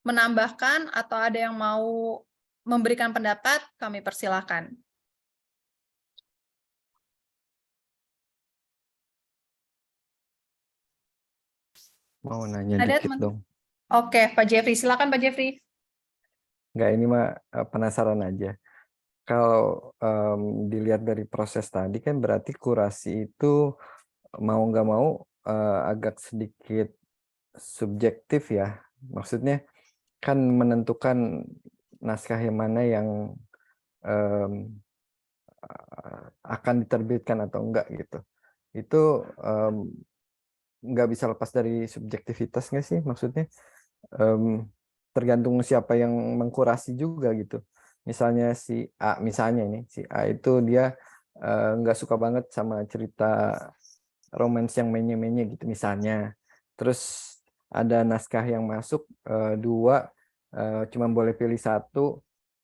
menambahkan atau ada yang mau memberikan pendapat, kami persilahkan. Mau nanya Ada dikit dong. Oke, Pak Jeffrey. Silakan Pak Jeffrey. Nggak, ini mah penasaran aja. Kalau dilihat dari proses tadi kan berarti kurasi itu mau nggak mau agak sedikit subjektif ya. Maksudnya kan menentukan naskah yang mana yang akan diterbitkan atau enggak gitu. Itu nggak bisa lepas dari subjektivitas nggak sih? Maksudnya tergantung siapa yang mengkurasi juga gitu. Misalnya si A, misalnya ini si A itu dia nggak suka banget sama cerita romance yang menye-menye gitu misalnya. Terus ada naskah yang masuk 2, cuma boleh pilih 1.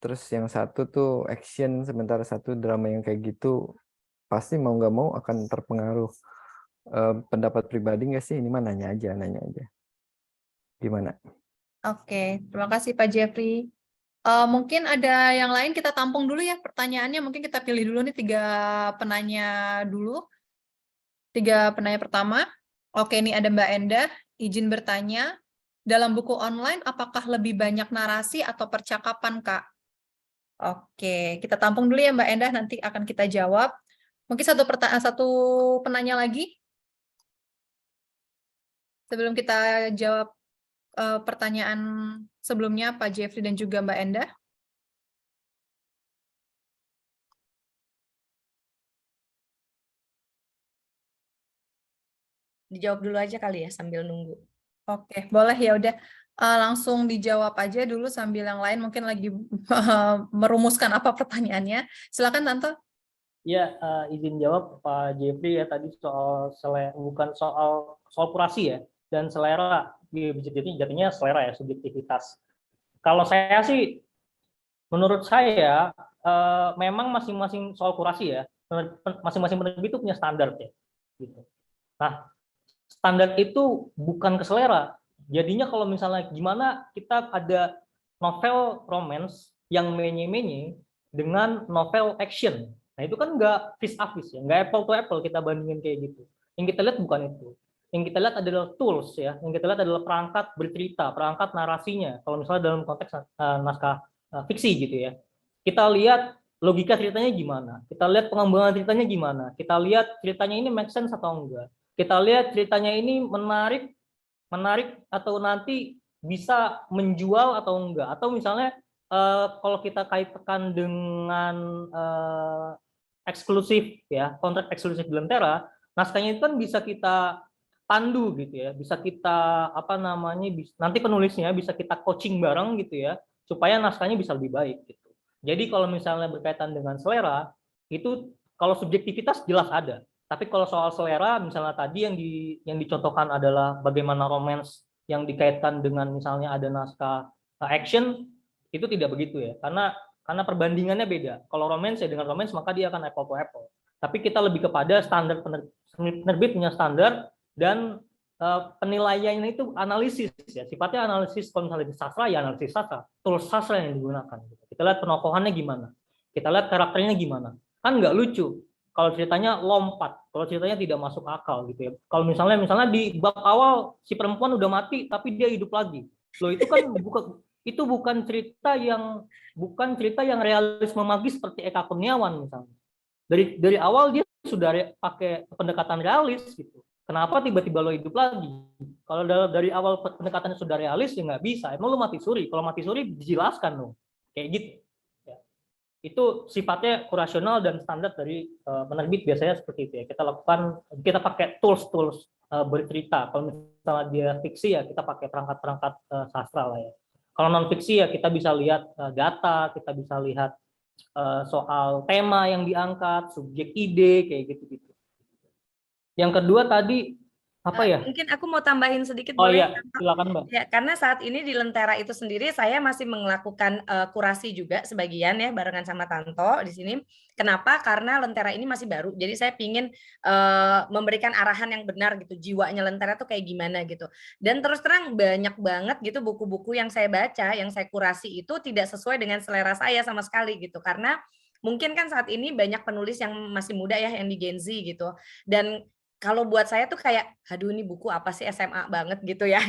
Terus yang 1 tuh action, sementara 1 drama yang kayak gitu, pasti mau nggak mau akan terpengaruh. Pendapat pribadi nggak sih? Ini mah nanya aja. Gimana? Oke, terima kasih Pak Jeffrey. Mungkin ada yang lain, kita tampung dulu ya pertanyaannya. Mungkin kita pilih dulu nih 3 penanya dulu. 3 penanya pertama. Oke, ini ada Mbak Endah. Izin bertanya, dalam buku online apakah lebih banyak narasi atau percakapan, Kak? Oke, kita tampung dulu ya Mbak Endah, nanti akan kita jawab. Mungkin satu penanya lagi. Sebelum kita jawab pertanyaan sebelumnya Pak Jeffrey dan juga Mbak Endah. Dijawab dulu aja kali ya sambil nunggu. Oke, boleh ya udah. Langsung dijawab aja dulu sambil yang lain mungkin lagi merumuskan apa pertanyaannya. Silakan Tante. Ya, izin jawab Pak Jeffrey ya tadi bukan soal kurasi ya dan selera. Jadinya selera ya, subjektivitas. Kalau saya sih, menurut saya memang masing-masing soal kurasi ya, masing-masing penerbit itu punya standar ya. Gitu. Nah, standar itu bukan ke selera. Jadinya kalau misalnya gimana kita ada novel romance yang menye-menye dengan novel action. Nah itu kan nggak vis-a-vis ya, nggak apple to apple kita bandingin kayak gitu. Yang kita lihat bukan itu. Yang kita lihat adalah tools ya, yang kita lihat adalah perangkat bercerita, perangkat narasinya. Kalau misalnya dalam konteks naskah fiksi gitu ya. Kita lihat logika ceritanya gimana, kita lihat pengembangan ceritanya gimana, kita lihat ceritanya ini make sense atau enggak. Kita lihat ceritanya ini menarik atau nanti bisa menjual atau enggak. Atau misalnya kalau kita kaitkan dengan eksklusif ya, kontrak eksklusif di Lentera, naskahnya itu kan bisa kita pandu gitu ya, bisa kita nanti penulisnya bisa kita coaching bareng gitu ya, supaya naskahnya bisa lebih baik gitu. Jadi kalau misalnya berkaitan dengan selera, itu kalau subjektivitas jelas ada. Tapi kalau soal selera, misalnya tadi yang dicontohkan adalah bagaimana romance yang dikaitkan dengan misalnya ada naskah action, itu tidak begitu ya, karena perbandingannya beda. Kalau romance ya dengan romance maka dia akan apple to apple. Tapi kita lebih kepada standar penerbit punya standar dan penilaiannya itu analisis ya, sifatnya analisis. Kalau misalnya di sastra ya analisis sastra, tools sastra yang digunakan. Kita lihat penokohannya gimana, kita lihat karakternya gimana. Kan nggak lucu kalau ceritanya lompat, kalau ceritanya tidak masuk akal gitu ya. Kalau misalnya di bab awal si perempuan udah mati tapi dia hidup lagi, loh itu kan bukan cerita yang realisme magis seperti Eka Kurniawan misalnya. Dari awal dia sudah pakai pendekatan realis gitu. Kenapa tiba-tiba lo hidup lagi? Kalau dari awal pendekatannya sudah realis ya nggak bisa. Emang lo mati suri? Kalau mati suri dijelaskan lo, kayak gitu. Ya. Itu sifatnya kurasional dan standar dari penerbit biasanya seperti itu ya. Kita pakai tools bercerita. Kalau misalnya dia fiksi ya kita pakai perangkat sastra lah ya. Kalau non fiksi ya kita bisa lihat data, kita bisa lihat soal tema yang diangkat, subjek ide kayak gitu-gitu. Yang kedua tadi apa ya? Mungkin aku mau tambahin sedikit Oh boleh? iya, silakan Mbak. Ya, karena saat ini di Lentera itu sendiri saya masih melakukan kurasi juga sebagian ya barengan sama Tanto di sini. Kenapa? Karena Lentera ini masih baru. Jadi saya pingin memberikan arahan yang benar gitu. Jiwanya Lentera tuh kayak gimana gitu. Dan terus terang banyak banget gitu buku-buku yang saya baca, yang saya kurasi itu tidak sesuai dengan selera saya sama sekali gitu. Karena mungkin kan saat ini banyak penulis yang masih muda ya yang di Gen Z gitu. Dan kalau buat saya tuh kayak, aduh ini buku apa sih SMA banget gitu ya,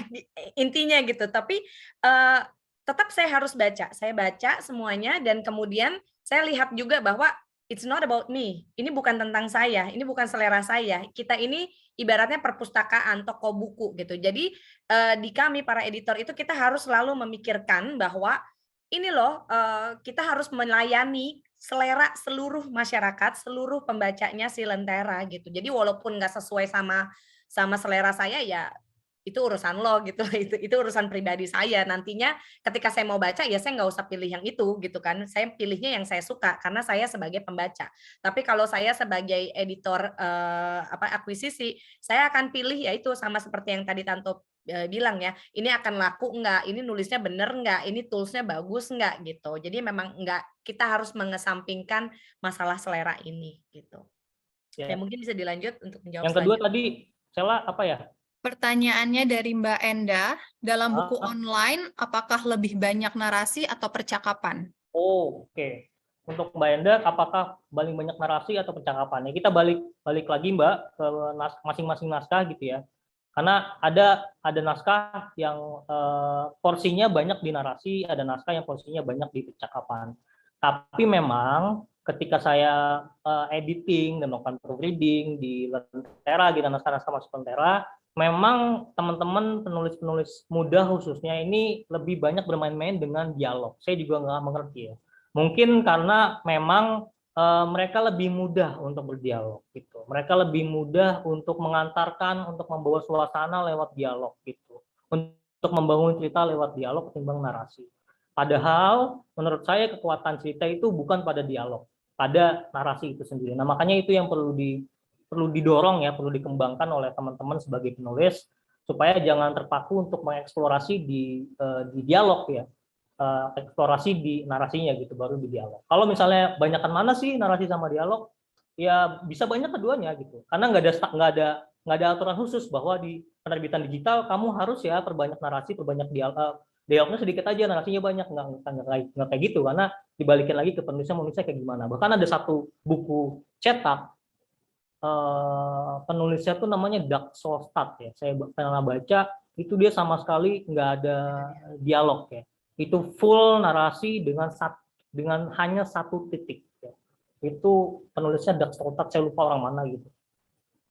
intinya gitu. Tapi tetap saya harus baca. Saya baca semuanya dan kemudian saya lihat juga bahwa it's not about me. Ini bukan tentang saya, ini bukan selera saya. Kita ini ibaratnya perpustakaan, toko buku gitu. Jadi di kami para editor itu kita harus selalu memikirkan bahwa ini loh kita harus melayani selera seluruh masyarakat, seluruh pembacanya si Lentera gitu. Jadi walaupun nggak sesuai sama selera saya ya itu urusan lo gitu. Itu urusan pribadi saya. Nantinya ketika saya mau baca ya saya nggak usah pilih yang itu gitu kan. Saya pilihnya yang saya suka karena saya sebagai pembaca. Tapi kalau saya sebagai editor akuisisi, saya akan pilih ya itu sama seperti yang tadi Tanto bilang ya, ini akan laku enggak, ini nulisnya bener enggak, ini toolsnya bagus enggak gitu. Jadi memang enggak, kita harus mengesampingkan masalah selera ini gitu. Ya, mungkin bisa dilanjut untuk menjawab yang kedua tadi Sela apa ya? Pertanyaannya dari Mbak Enda, dalam buku Ah. online apakah lebih banyak narasi atau percakapan? Oh, oke. Untuk Mbak Enda, apakah paling banyak narasi atau percakapan? Ya, kita balik lagi Mbak ke masing-masing naskah gitu ya. Karena ada naskah yang porsinya banyak di narasi, ada naskah yang porsinya banyak di percakapan. Tapi memang ketika saya editing dan melakukan proofreading di Lentera, gitu, naskah-naskah masuk Lentera, memang teman-teman penulis-penulis muda khususnya ini lebih banyak bermain-main dengan dialog. Saya juga nggak mengerti ya. Mungkin karena memang mereka lebih mudah untuk berdialog gitu. Mereka lebih mudah untuk mengantarkan, untuk membawa suasana lewat dialog gitu. Untuk membangun cerita lewat dialog ketimbang narasi. Padahal menurut saya kekuatan cerita itu bukan pada dialog, pada narasi itu sendiri. Nah, makanya itu yang perlu didorong ya, perlu dikembangkan oleh teman-teman sebagai penulis supaya jangan terpaku untuk mengeksplorasi di dialog ya. Eksplorasi di narasinya gitu baru di dialog. Kalau misalnya banyakkan mana sih narasi sama dialog, ya bisa banyak keduanya gitu. Karena nggak ada aturan khusus bahwa di penerbitan digital kamu harus ya perbanyak narasi, perbanyak dialognya sedikit aja, narasinya banyak, nggak kayak gitu. Karena dibalikin lagi ke penulisnya kayak gimana. Bahkan ada satu buku cetak penulisnya tuh namanya Dag Solstad ya. Saya pernah baca itu dia sama sekali nggak ada dialog ya. Itu full narasi dengan hanya satu titik. Ya. Itu penulisnya Dag Solstad, saya lupa orang mana gitu.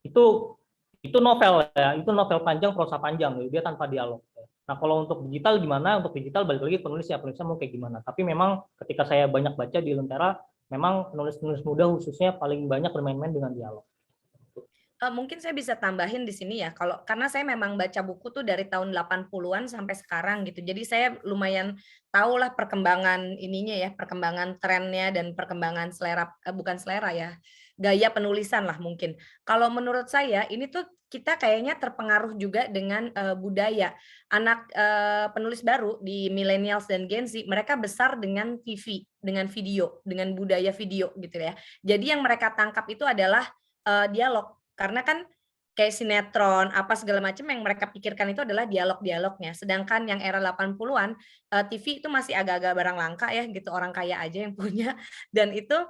Itu novel ya, itu novel panjang, prosa panjang, dia tanpa dialog. Ya. Nah kalau untuk digital gimana? Untuk digital balik lagi penulisnya mau kayak gimana. Tapi memang ketika saya banyak baca di Lentera, memang penulis-penulis muda khususnya paling banyak bermain-main dengan dialog. Mungkin saya bisa tambahin di sini ya, karena saya memang baca buku tuh dari tahun 80-an sampai sekarang gitu. Jadi saya lumayan tahulah perkembangan ininya ya, perkembangan trennya dan perkembangan bukan selera ya, gaya penulisan lah mungkin. Kalau menurut saya ini tuh kita kayaknya terpengaruh juga dengan budaya. Anak penulis baru di millennials dan Gen Z, mereka besar dengan TV, dengan video, dengan budaya video gitu ya. Jadi yang mereka tangkap itu adalah dialog. Karena kan kayak sinetron, apa segala macam yang mereka pikirkan itu adalah dialog-dialognya. Sedangkan yang era 80-an, TV itu masih agak-agak barang langka ya gitu, orang kaya aja yang punya. Dan itu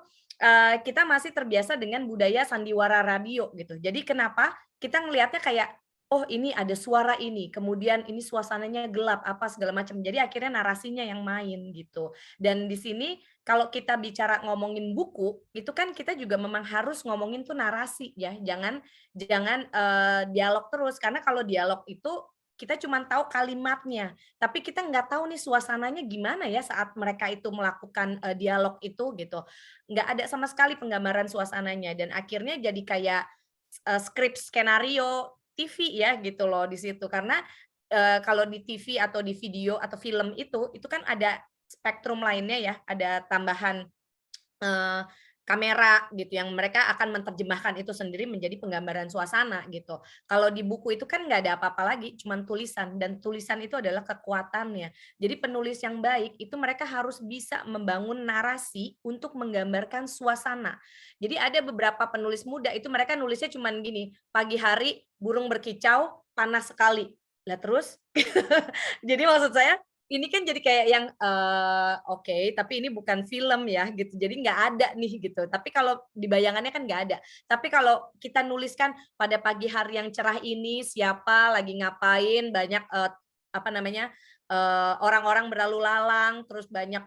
kita masih terbiasa dengan budaya sandiwara radio gitu. Jadi kenapa kita ngelihatnya kayak, oh ini ada suara ini, kemudian ini suasananya gelap, apa segala macam. Jadi akhirnya narasinya yang main gitu. Dan di sini kalau kita bicara ngomongin buku, itu kan kita juga memang harus ngomongin tuh narasi ya, jangan dialog terus. Karena kalau dialog itu kita cuma tahu kalimatnya, tapi kita nggak tahu nih suasananya gimana ya saat mereka itu melakukan dialog itu gitu. Nggak ada sama sekali penggambaran suasananya dan akhirnya jadi kayak skrip skenario TV ya gitu loh di situ. Karena kalau di TV atau di video atau film itu kan ada spektrum lainnya ya, ada tambahan kamera gitu yang mereka akan menerjemahkan itu sendiri menjadi penggambaran suasana gitu. Kalau di buku itu kan nggak ada apa-apa lagi, cuman tulisan dan tulisan itu adalah kekuatannya. Jadi penulis yang baik itu mereka harus bisa membangun narasi untuk menggambarkan suasana. Jadi ada beberapa penulis muda itu mereka nulisnya cuman gini, pagi hari burung berkicau, panas sekali. Lah terus jadi maksud saya ini kan jadi kayak yang oke, tapi ini bukan film ya gitu. Jadi nggak ada nih gitu. Tapi kalau di bayangannya kan nggak ada. Tapi kalau kita nuliskan pada pagi hari yang cerah ini siapa lagi ngapain, banyak apa namanya orang-orang berlalu lalang, terus banyak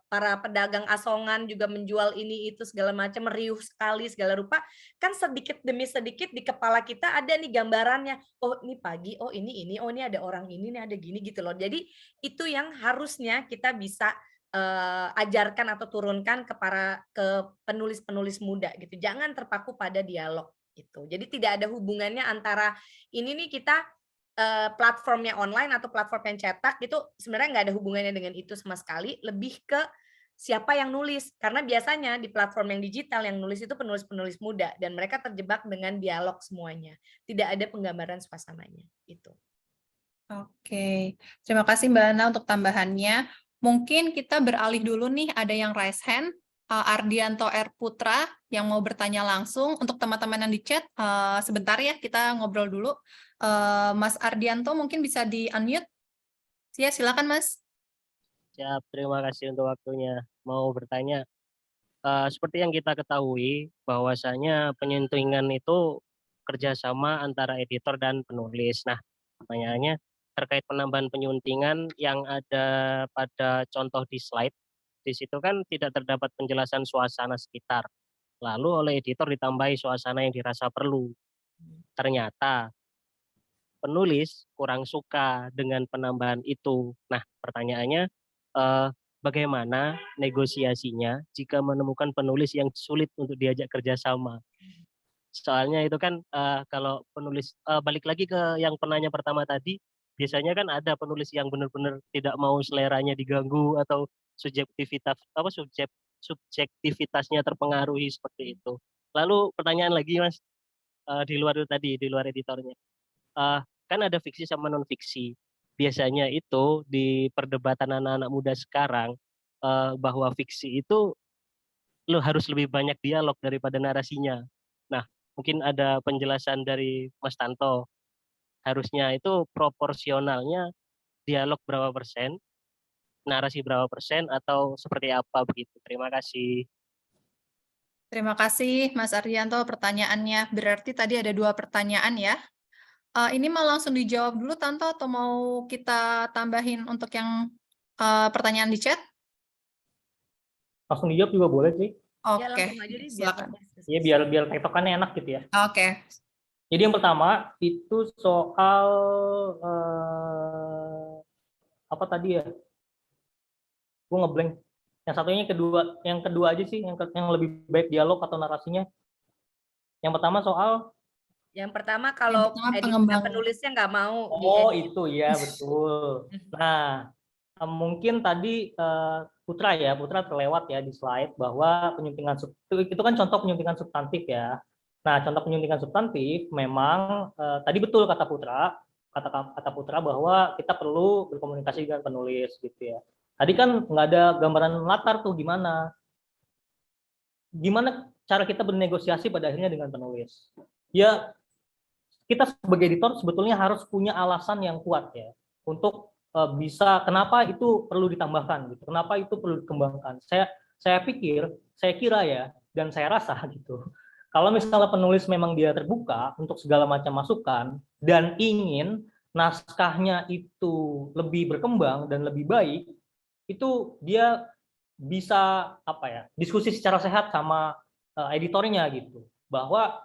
para pedagang asongan juga menjual ini itu segala macam, riuh sekali segala rupa. Kan sedikit demi sedikit di kepala kita ada nih gambarannya. Oh ini pagi, oh ini, oh ini ada orang ini ada gini gitu loh. Jadi itu yang harusnya kita bisa ajarkan atau turunkan ke penulis-penulis muda gitu. Jangan terpaku pada dialog gitu. Jadi tidak ada hubungannya antara ini nih kita platformnya online atau platform yang cetak itu sebenarnya nggak ada hubungannya dengan itu sama sekali. Lebih ke siapa yang nulis. Karena biasanya di platform yang digital yang nulis itu penulis-penulis muda dan mereka terjebak dengan dialog semuanya. Tidak ada penggambaran suasananya itu. Oke, terima kasih Mbak Ana untuk tambahannya. Mungkin kita beralih dulu nih, ada yang raise hand. Ardianto R. Putra yang mau bertanya langsung. Untuk teman-teman yang di chat, sebentar ya, kita ngobrol dulu. Mas Ardianto mungkin bisa di-unmute. Ya, silakan Mas. Siap, terima kasih untuk waktunya. Mau bertanya, seperti yang kita ketahui, bahwasanya penyuntingan itu kerjasama antara editor dan penulis. Nah, pertanyaannya terkait penambahan penyuntingan yang ada pada contoh di slide, di situ kan tidak terdapat penjelasan suasana sekitar. Lalu oleh editor ditambahi suasana yang dirasa perlu. Ternyata penulis kurang suka dengan penambahan itu. Nah, pertanyaannya, bagaimana negosiasinya jika menemukan penulis yang sulit untuk diajak kerjasama? Soalnya itu kan kalau penulis balik lagi ke yang penanya pertama tadi, biasanya kan ada penulis yang benar-benar tidak mau seleranya diganggu atau subjektivitasnya terpengaruhi seperti itu. Lalu pertanyaan lagi Mas, di luar itu tadi, di luar editornya. Kan ada fiksi sama non fiksi. Biasanya itu di perdebatan anak-anak muda sekarang bahwa fiksi itu lo harus lebih banyak dialog daripada narasinya. Nah, mungkin ada penjelasan dari Mas Tanto. Harusnya itu proporsionalnya dialog berapa persen, narasi berapa persen, atau seperti apa begitu. Terima kasih. Terima kasih Mas Ardianto pertanyaannya. Berarti tadi ada 2 pertanyaan ya. Ini mau langsung dijawab dulu Tanto atau mau kita tambahin untuk yang pertanyaan di chat? Langsung dijawab juga boleh sih. Oke, Ya langsung aja deh, silakan. Iya, biar tektokannya enak gitu ya. Oke, Jadi yang pertama itu soal apa tadi ya? Gue ngeblank. Yang satunya yang kedua aja sih, yang lebih baik dialog atau narasinya. Yang pertama soal kalau pengembangan. penulisnya nggak mau itu ya betul. Nah, mungkin tadi Putra terlewat ya di slide bahwa penyuntingan itu kan contoh penyuntingan substantif ya. Nah, contoh penyuntingan substantif memang tadi betul kata Putra bahwa kita perlu berkomunikasi dengan penulis gitu ya. Tadi kan nggak ada gambaran latar tuh gimana cara kita bernegosiasi pada akhirnya dengan penulis. Ya, kita sebagai editor sebetulnya harus punya alasan yang kuat ya untuk bisa kenapa itu perlu ditambahkan gitu, kenapa itu perlu dikembangkan. Saya kira ya, dan saya rasa gitu. Kalau misalnya penulis memang dia terbuka untuk segala macam masukan dan ingin naskahnya itu lebih berkembang dan lebih baik, itu dia bisa diskusi secara sehat sama editornya gitu, bahwa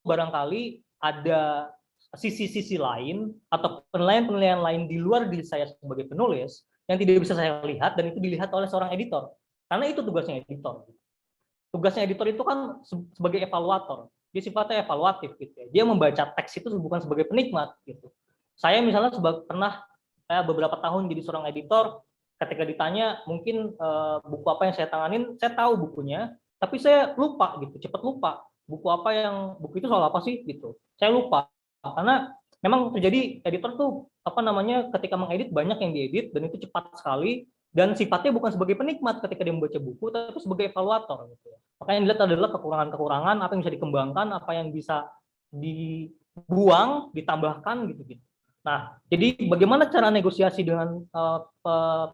barangkali ada sisi-sisi lain atau penilaian-penilaian lain di luar diri saya sebagai penulis yang tidak bisa saya lihat dan itu dilihat oleh seorang editor, karena itu tugasnya editor. Tugasnya editor itu kan sebagai evaluator, dia sifatnya evaluatif gitu ya. Dia membaca teks itu bukan sebagai penikmat gitu. Saya misalnya pernah beberapa tahun jadi seorang editor, ketika ditanya mungkin buku apa yang saya tanganin, saya tahu bukunya, tapi saya lupa gitu, cepat lupa buku itu soal apa sih gitu. Saya lupa karena memang terjadi editor tuh ketika mengedit banyak yang diedit dan itu cepat sekali dan sifatnya bukan sebagai penikmat ketika dia membaca buku tapi sebagai evaluator gitu. Makanya yang dilihat adalah kekurangan-kekurangan, apa yang bisa dikembangkan, apa yang bisa dibuang, ditambahkan gitu-gitu. Nah, jadi bagaimana cara negosiasi dengan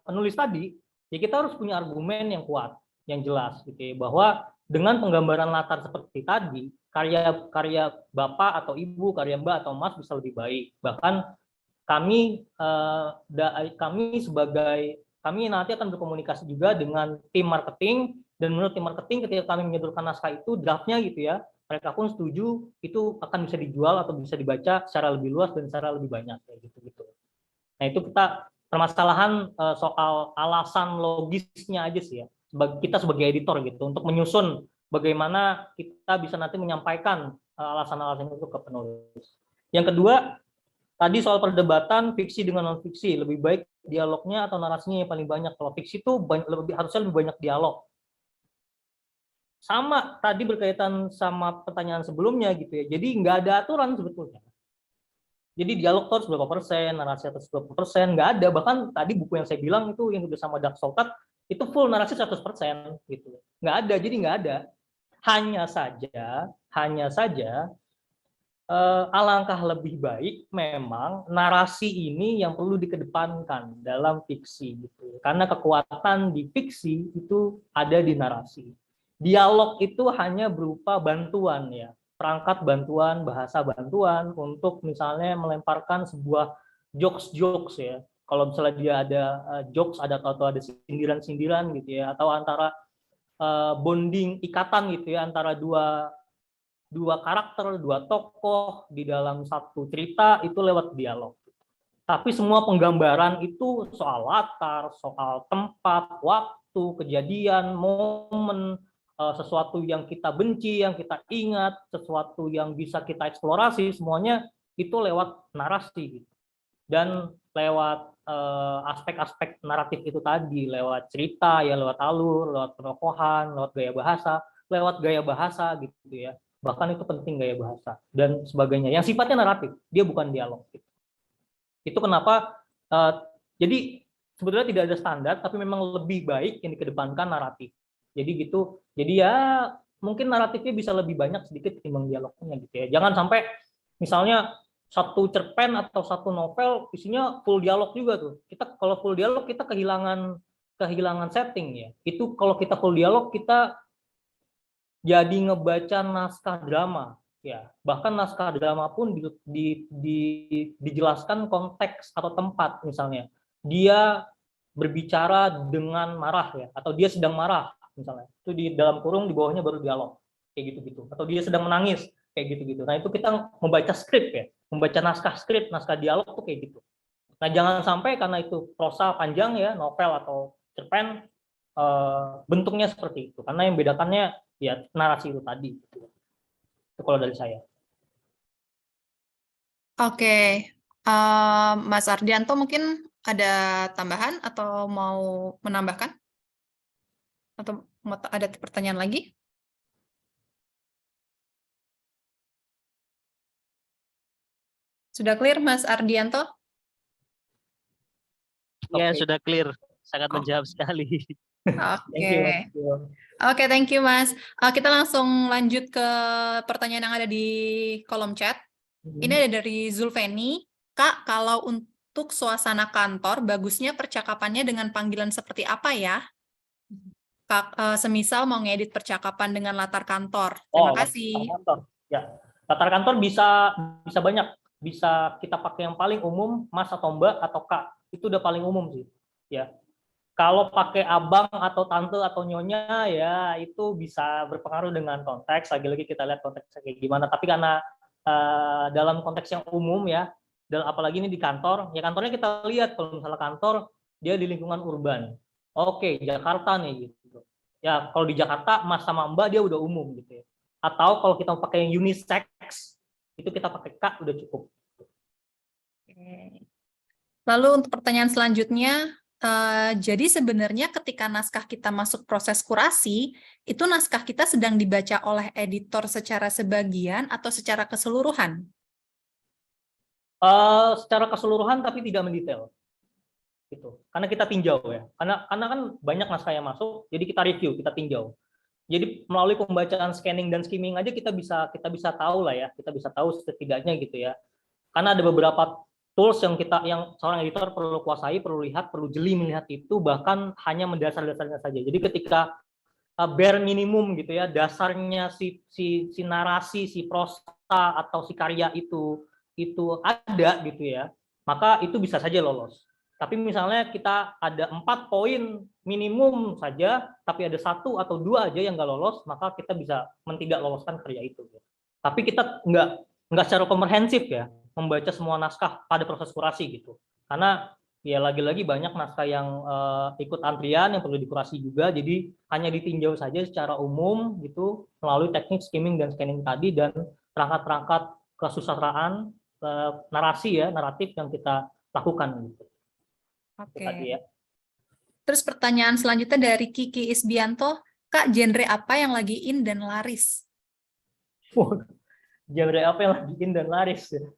penulis tadi? Ya kita harus punya argumen yang kuat, yang jelas gitu ya, bahwa dengan penggambaran latar seperti tadi, karya Bapak atau Ibu, karya Mbak atau Mas bisa lebih baik. Bahkan kami nanti akan berkomunikasi juga dengan tim marketing, dan menurut tim marketing ketika kami menyodorkan naskah itu draftnya gitu ya, mereka pun setuju itu akan bisa dijual atau bisa dibaca secara lebih luas dan secara lebih banyak kayak gitu. Nah, itu kita permasalahan soal alasan logisnya aja sih ya. Kita sebagai editor gitu untuk menyusun bagaimana kita bisa nanti menyampaikan alasan-alasan itu ke penulis. Yang kedua, tadi soal perdebatan fiksi dengan non fiksi, lebih baik dialognya atau narasinya yang paling banyak. Kalau fiksi itu harusnya lebih banyak dialog. Sama tadi berkaitan sama pertanyaan sebelumnya gitu ya. Jadi nggak ada aturan sebetulnya. Jadi dialog harus berapa persen, narasi atas berapa persen, nggak ada. Bahkan tadi buku yang saya bilang itu yang udah sama Dark Soltat itu full narasi 100% gitu. Nggak ada, jadi nggak ada. Hanya saja alangkah lebih baik memang narasi ini yang perlu dikedepankan dalam fiksi gitu. Karena kekuatan di fiksi itu ada di narasi. Dialog itu hanya berupa bantuan ya, perangkat bantuan, bahasa bantuan untuk misalnya melemparkan sebuah jokes ya. Kalau misalnya dia ada jokes atau ada sindiran-sindiran gitu ya, atau antara bonding ikatan gitu ya antara dua karakter, dua tokoh di dalam satu cerita itu lewat dialog. Tapi semua penggambaran itu soal latar, soal tempat, waktu, kejadian, momen, sesuatu yang kita benci, yang kita ingat, sesuatu yang bisa kita eksplorasi, semuanya itu lewat narasi gitu. Dan lewat aspek-aspek naratif itu tadi, lewat cerita ya, lewat alur, lewat penokohan, lewat gaya bahasa gitu ya. Bahkan itu penting gaya bahasa dan sebagainya yang sifatnya naratif, dia bukan dialog gitu. Itu kenapa jadi sebetulnya tidak ada standar, tapi memang lebih baik yang dikedepankan naratif. Jadi gitu. Jadi ya mungkin naratifnya bisa lebih banyak sedikit ketimbang dialognya gitu ya. Jangan sampai misalnya satu cerpen atau satu novel isinya full dialog juga tuh. Kita kalau full dialog kita kehilangan setting ya. Itu kalau kita full dialog kita jadi ngebaca naskah drama ya. Bahkan naskah drama pun dijelaskan konteks atau tempat misalnya. Dia berbicara dengan marah ya, atau dia sedang marah misalnya. Itu di dalam kurung, di bawahnya baru dialog kayak gitu-gitu. Atau dia sedang menangis kayak gitu-gitu. Nah, itu kita membaca skrip ya. Membaca naskah skrip, naskah dialog tuh kayak gitu. Nah, jangan sampai karena itu prosa panjang ya, novel atau cerpen bentuknya seperti itu. Karena yang bedakannya ya narasi itu tadi. Gitu. Itu kalau dari saya. Oke, Mas Ardianto mungkin ada tambahan atau mau menambahkan? Atau mau ada pertanyaan lagi? Sudah clear, Mas Ardianto? Ya, Oke. sudah clear. Sangat menjawab sekali. Oke. Oke, thank you, Mas. Kita langsung lanjut ke pertanyaan yang ada di kolom chat. Ini ada dari Zulfeni. Kak, kalau untuk suasana kantor, bagusnya percakapannya dengan panggilan seperti apa ya? Kak, semisal mau ngedit percakapan dengan latar kantor. Terima kasih. Latar kantor. Ya, latar kantor bisa banyak. Bisa kita pakai yang paling umum, Mas atau Mbak atau Kak. Itu udah paling umum sih. Ya. Kalau pakai abang atau tante atau nyonya ya itu bisa berpengaruh dengan konteks. Lagi-lagi kita lihat konteksnya kayak gimana. Tapi karena dalam konteks yang umum ya, apalagi ini di kantor, ya kantornya kita lihat kalau misalnya kantor dia di lingkungan urban. Oke, Jakarta nih gitu. Ya kalau di Jakarta Mas sama Mbak dia udah umum gitu ya. Atau kalau kita pakai yang unisex itu kita pakai Kak udah cukup. Lalu untuk pertanyaan selanjutnya, jadi sebenarnya ketika naskah kita masuk proses kurasi, itu naskah kita sedang dibaca oleh editor secara sebagian atau secara keseluruhan? Secara keseluruhan tapi tidak mendetail. Gitu. Karena kita tinjau ya. Karena kan banyak naskah yang masuk, jadi kita review, kita tinjau. Jadi melalui pembacaan scanning dan skimming aja kita bisa tahu lah ya, kita bisa tahu setidaknya gitu ya. Karena ada beberapa tools yang seorang editor perlu kuasai, perlu lihat, perlu jeli melihat itu, bahkan hanya mendasar-dasarnya saja. Jadi ketika bare minimum gitu ya, dasarnya si narasi, si prosa atau si karya itu ada gitu ya, maka itu bisa saja lolos. Tapi misalnya kita ada 4 poin minimum saja, tapi ada 1 atau 2 aja yang nggak lolos, maka kita bisa tidak loloskan karya itu. Tapi kita nggak secara komprehensif ya, membaca semua naskah pada proses kurasi gitu. Karena ya lagi-lagi banyak naskah yang ikut antrian yang perlu dikurasi juga, jadi hanya ditinjau saja secara umum gitu melalui teknik skimming dan scanning tadi dan perangkat-perangkat kesusastraan, narasi ya, naratif yang kita lakukan gitu. Oke. Ya. Terus pertanyaan selanjutnya dari Kiki Isbianto, Kak, genre apa yang lagi in dan laris? Genre apa yang lagi in dan laris ya?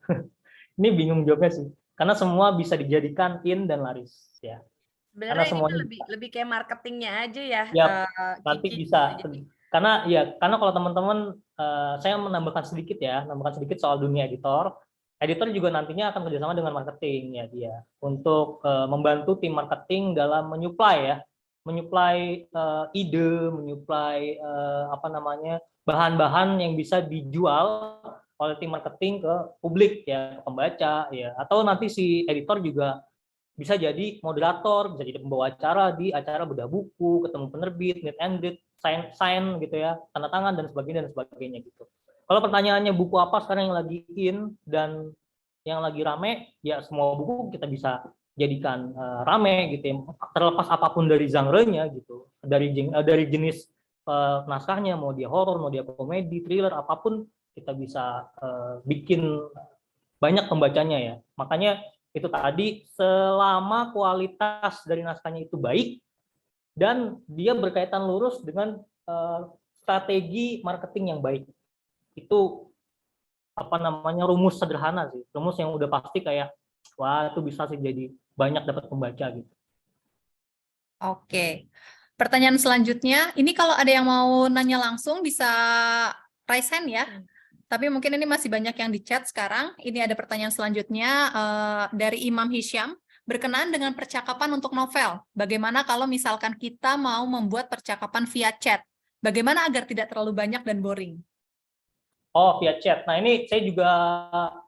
Ini bingung jawabnya sih, karena semua bisa dijadikan in dan laris ya. Sebenarnya ini semuanya lebih kayak marketingnya aja ya, ya nanti Kiki. bisa. Jadi, Karena kalau teman-teman saya menambahkan sedikit soal dunia editor. Editor juga nantinya akan kerjasama dengan marketing ya dia untuk membantu tim marketing dalam menyuplai ide, menyuplai bahan-bahan yang bisa dijual oleh tim marketing ke publik ya, ke pembaca ya, atau nanti si editor juga bisa jadi moderator, bisa jadi pembawa acara di acara bedah buku, ketemu penerbit, meet and greet, sign gitu ya, tanda tangan dan sebagainya gitu. Kalau pertanyaannya buku apa sekarang yang lagi in dan yang lagi rame, ya semua buku kita bisa jadikan rame gitu ya, terlepas apapun dari genre-nya gitu, dari jenis naskahnya, mau dia horor, mau dia komedi, thriller, apapun kita bisa bikin banyak pembacanya ya. Makanya itu tadi, selama kualitas dari naskahnya itu baik dan dia berkaitan lurus dengan strategi marketing yang baik, itu rumus sederhana sih, rumus yang udah pasti kayak wah itu bisa sih jadi banyak dapat pembaca gitu. Oke. Pertanyaan selanjutnya, ini kalau ada yang mau nanya langsung bisa raise hand ya. Tapi mungkin ini masih banyak yang di chat sekarang. Ini ada pertanyaan selanjutnya dari Imam Hisham. Berkenaan dengan percakapan untuk novel, bagaimana kalau misalkan kita mau membuat percakapan via chat? Bagaimana agar tidak terlalu banyak dan boring? Oh, via chat. Nah, ini saya juga,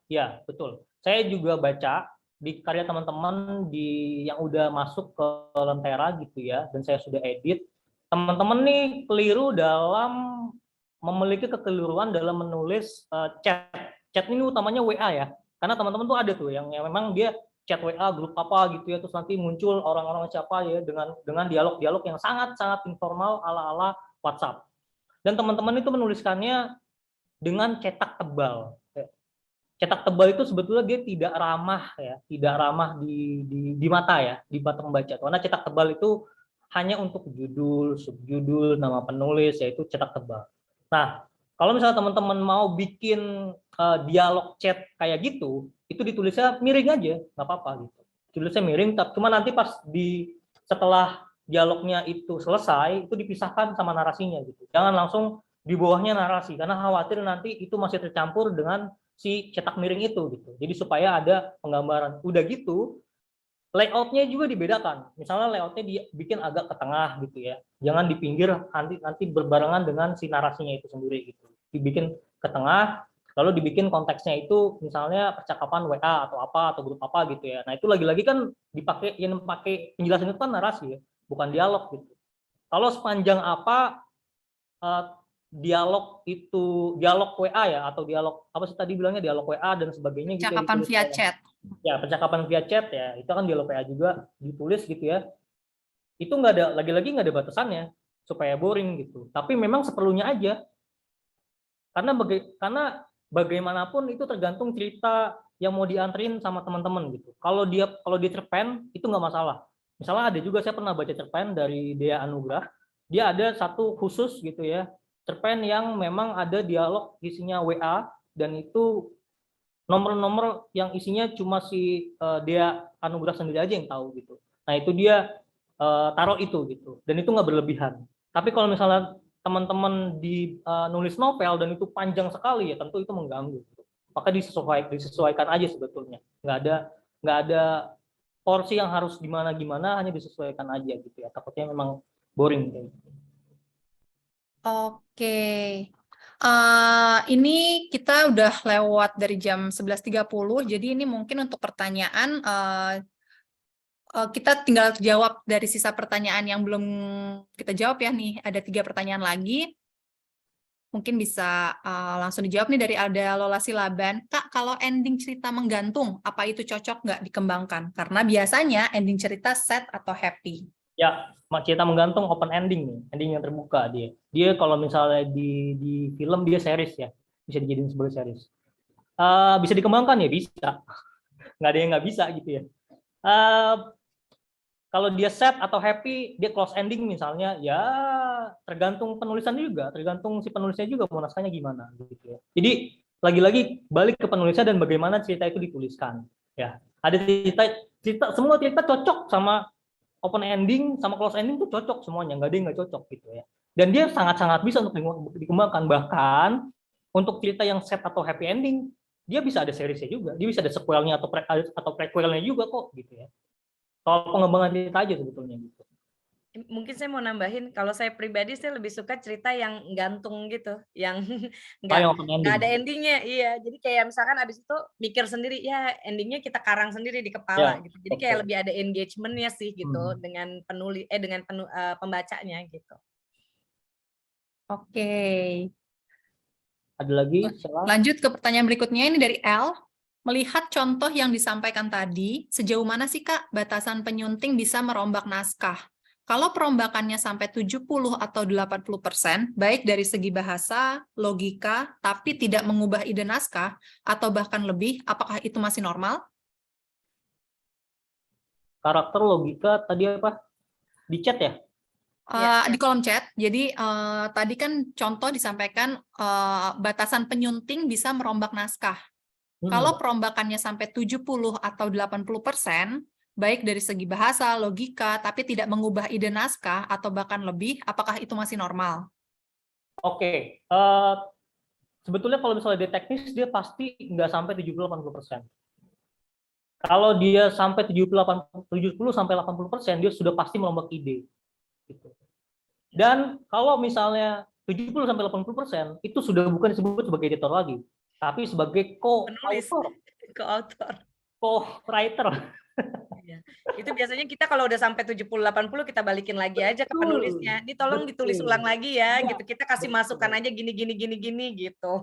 ya betul. Saya juga baca di karya teman-teman yang udah masuk ke Lentera gitu ya, dan saya sudah edit. Teman-teman nih keliru dalam memiliki kekeliruan dalam menulis chat. Chat ini utamanya WA ya, karena teman-teman tuh ada tuh yang memang dia chat WA grup apa gitu ya, terus nanti muncul orang-orang siapa ya dengan dialog-dialog yang sangat-sangat informal ala-ala WhatsApp. Dan teman-teman itu menuliskannya dengan cetak tebal. Cetak tebal itu sebetulnya dia tidak ramah ya, tidak ramah di mata ya, di mata pembaca. Karena cetak tebal itu hanya untuk judul, subjudul, nama penulis, yaitu cetak tebal. Nah, kalau misalnya teman-teman mau bikin dialog chat kayak gitu, itu ditulisnya miring aja, nggak apa-apa gitu. Tulisnya miring, cuma nanti pas setelah dialognya itu selesai, itu dipisahkan sama narasinya gitu. Jangan langsung di bawahnya narasi, karena khawatir nanti itu masih tercampur dengan si cetak miring itu gitu. Jadi supaya ada penggambaran. Udah gitu, layoutnya juga dibedakan. Misalnya layoutnya dibikin agak ke tengah gitu ya. Jangan di pinggir, nanti berbarengan dengan si narasinya itu sendiri gitu. Dibikin ke tengah, lalu dibikin konteksnya itu misalnya percakapan WA atau apa atau grup apa gitu ya. Nah itu lagi-lagi kan yang pakai penjelasan itu kan narasi ya, bukan dialog gitu. Kalau sepanjang apa dialog WA ya, atau dialog apa sih tadi bilangnya, dialog WA dan sebagainya gitu. Percakapan via chat. Ya, percakapan via chat ya, itu kan dialog WA juga ditulis gitu ya. Itu nggak ada, lagi-lagi nggak ada batasannya supaya boring gitu. Tapi memang seperlunya aja. Karena bagaimanapun itu tergantung cerita yang mau dianterin sama teman-teman gitu. Kalau dia cerpen itu nggak masalah. Misalnya ada juga, saya pernah baca cerpen dari Dea Anugrah. Dia ada satu khusus gitu ya, cerpen yang memang ada dialog isinya WA, dan itu nomor-nomor yang isinya cuma si Dea Anugrah sendiri aja yang tahu gitu. Nah itu dia taruh itu gitu, dan itu nggak berlebihan. Tapi kalau misalnya teman-teman nulis novel dan itu panjang sekali ya, tentu itu mengganggu gitu. Maka disesuaikan aja sebetulnya. Nggak ada porsi yang harus gimana, hanya disesuaikan aja gitu ya. Takutnya memang boring gitu. Oke. Ini kita udah lewat dari jam 11.30, jadi ini mungkin untuk pertanyaan kita tinggal jawab dari sisa pertanyaan yang belum kita jawab ya nih. Ada 3 pertanyaan lagi. Mungkin bisa langsung dijawab nih dari Alda Lola Silaban. Kak, kalau ending cerita menggantung, apa itu cocok nggak dikembangkan? Karena biasanya ending cerita sad atau happy. Ya, cerita menggantung open ending nih, ending yang terbuka dia. Dia kalau misalnya di film dia series ya, bisa dijadiin sebagai series. Bisa dikembangkan ya, bisa. Nggak ada yang nggak bisa gitu ya. Kalau dia sad atau happy, dia close ending misalnya, ya tergantung penulisan juga, tergantung si penulisnya juga mau naskahnya gimana gitu ya. Jadi lagi-lagi balik ke penulisnya dan bagaimana cerita itu dituliskan. Ya, ada cerita semua cerita cocok sama open ending sama close ending tuh cocok semuanya, nggak ada yang nggak cocok gitu ya. Dan dia sangat-sangat bisa untuk dikembangkan, bahkan untuk cerita yang set atau happy ending, dia bisa ada seriesnya juga, dia bisa ada sequelnya atau prequelnya juga kok gitu ya. Soal pengembangan cerita aja sebetulnya gitu. Mungkin saya mau nambahin, kalau saya pribadi saya lebih suka cerita yang gantung gitu, yang Yang open nggak ada ending. endingnya, iya. Jadi kayak misalkan abis itu mikir sendiri, ya endingnya kita karang sendiri di Ya, kepala gitu. Jadi kayak oke. lebih ada engagement-nya sih gitu dengan pembacanya gitu. Oke. Ada lagi, Sheila? Lanjut ke pertanyaan berikutnya, ini dari L. Melihat contoh yang disampaikan tadi, sejauh mana sih Kak batasan penyunting bisa merombak naskah? Kalau perombakannya sampai 70 atau 80%, baik dari segi bahasa, logika, tapi tidak mengubah ide naskah, atau bahkan lebih, apakah itu masih normal? Karakter, logika, tadi apa? Di chat ya? Iya. Di kolom chat, jadi tadi kan contoh disampaikan batasan penyunting bisa merombak naskah. Kalau perombakannya sampai 70 atau 80%, baik dari segi bahasa, logika, tapi tidak mengubah ide naskah atau bahkan lebih, apakah itu masih normal? Oke. Sebetulnya kalau misalnya dia teknis, dia pasti nggak sampai 70-80%. Kalau dia sampai 70 sampai 80%, dia sudah pasti merombak ide. Gitu. Dan kalau misalnya 70 sampai 80%, itu sudah bukan disebut sebagai editor lagi, tapi sebagai Penulis, co-author. co-writer. Iya. Itu biasanya kita kalau udah sampai 70-80 kita balikin lagi aja ke penulisnya. Ini tolong ditulis ulang lagi ya, gitu. Kita kasih masukan aja gini gitu.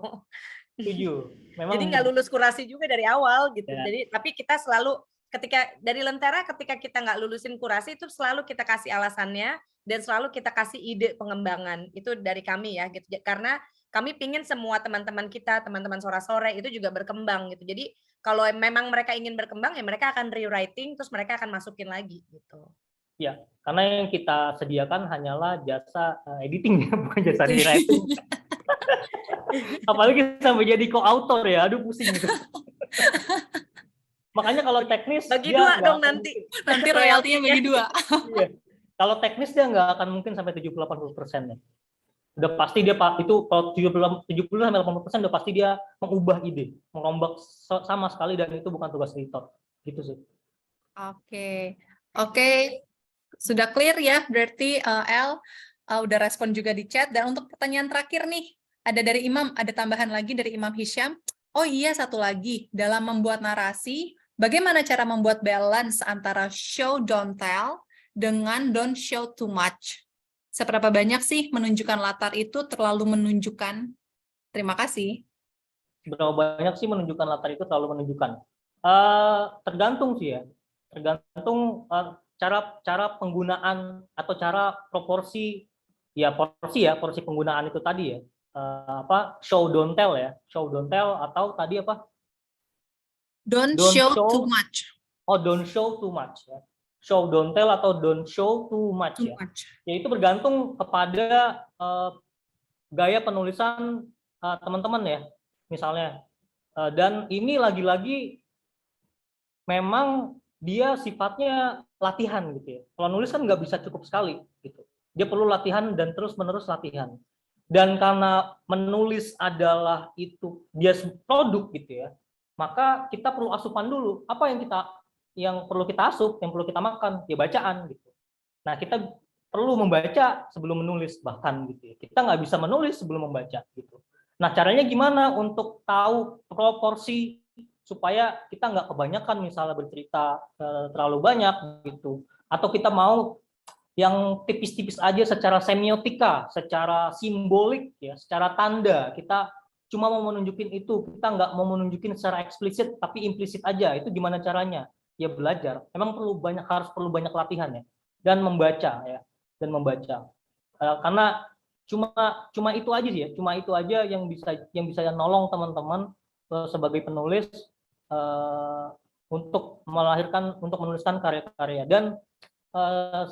Setuju. Memang Jadi nggak lulus kurasi juga dari awal gitu. Ya. Jadi tapi kita selalu ketika dari Lentera ketika kita nggak lulusin kurasi itu selalu kita kasih alasannya dan selalu kita kasih ide pengembangan. Itu dari kami ya gitu. Karena kami pingin semua teman-teman kita, teman-teman sore-sore itu juga berkembang gitu. Jadi kalau memang mereka ingin berkembang ya mereka akan rewriting terus mereka akan masukin lagi gitu. Ya, karena yang kita sediakan hanyalah jasa editing ya, bukan jasa rewriting. Apalagi sampai jadi co-author ya, aduh pusing gitu. Makanya kalau teknis bagi dia dua dong akan nanti. Nanti royaltinya bagi dua. Iya. Kalau teknis dia nggak akan mungkin sampai 70-80% ya. Udah pasti dia itu kalau 70 sampai 80% udah pasti dia mengubah ide, merombak sama sekali, dan itu bukan tugas editor. Gitu sih. Oke. Sudah clear ya, berarti L udah respon juga di chat. Dan untuk pertanyaan terakhir nih, ada dari Imam, ada tambahan lagi dari Imam Hisham. Oh iya, satu lagi, dalam membuat narasi, bagaimana cara membuat balance antara show don't tell dengan don't show too much? Seberapa banyak sih menunjukkan latar itu terlalu menunjukkan? Terima kasih. Berapa banyak sih menunjukkan latar itu terlalu menunjukkan? Tergantung sih ya. Tergantung cara penggunaan atau cara porsi penggunaan itu tadi ya. Show don't tell ya. Show don't tell atau tadi apa? Don't show too much. Oh, don't show too much ya. Show don't tell atau don't show too much ya. Ya itu bergantung kepada gaya penulisan teman-teman ya, misalnya. Dan ini lagi-lagi memang dia sifatnya latihan gitu ya. Kalau nulis kan nggak bisa cukup sekali gitu. Dia perlu latihan dan terus-menerus latihan. Dan karena menulis adalah itu dia produk gitu ya, maka kita perlu asupan dulu. Apa yang perlu kita asup, yang perlu kita makan, ya bacaan gitu. Nah, kita perlu membaca sebelum menulis bahkan gitu ya. Kita nggak bisa menulis sebelum membaca gitu. Nah, caranya gimana untuk tahu proporsi supaya kita nggak kebanyakan misalnya bercerita terlalu banyak gitu. Atau kita mau yang tipis-tipis aja secara semiotika, secara simbolik ya, secara tanda. Kita cuma mau menunjukin itu, kita nggak mau menunjukin secara eksplisit tapi implisit aja. Itu gimana caranya? Ya belajar. Emang harus perlu banyak latihan ya, dan membaca ya, dan membaca. Karena cuma itu aja sih ya, cuma itu aja yang bisa nolong teman-teman sebagai penulis untuk menuliskan karya-karya. Dan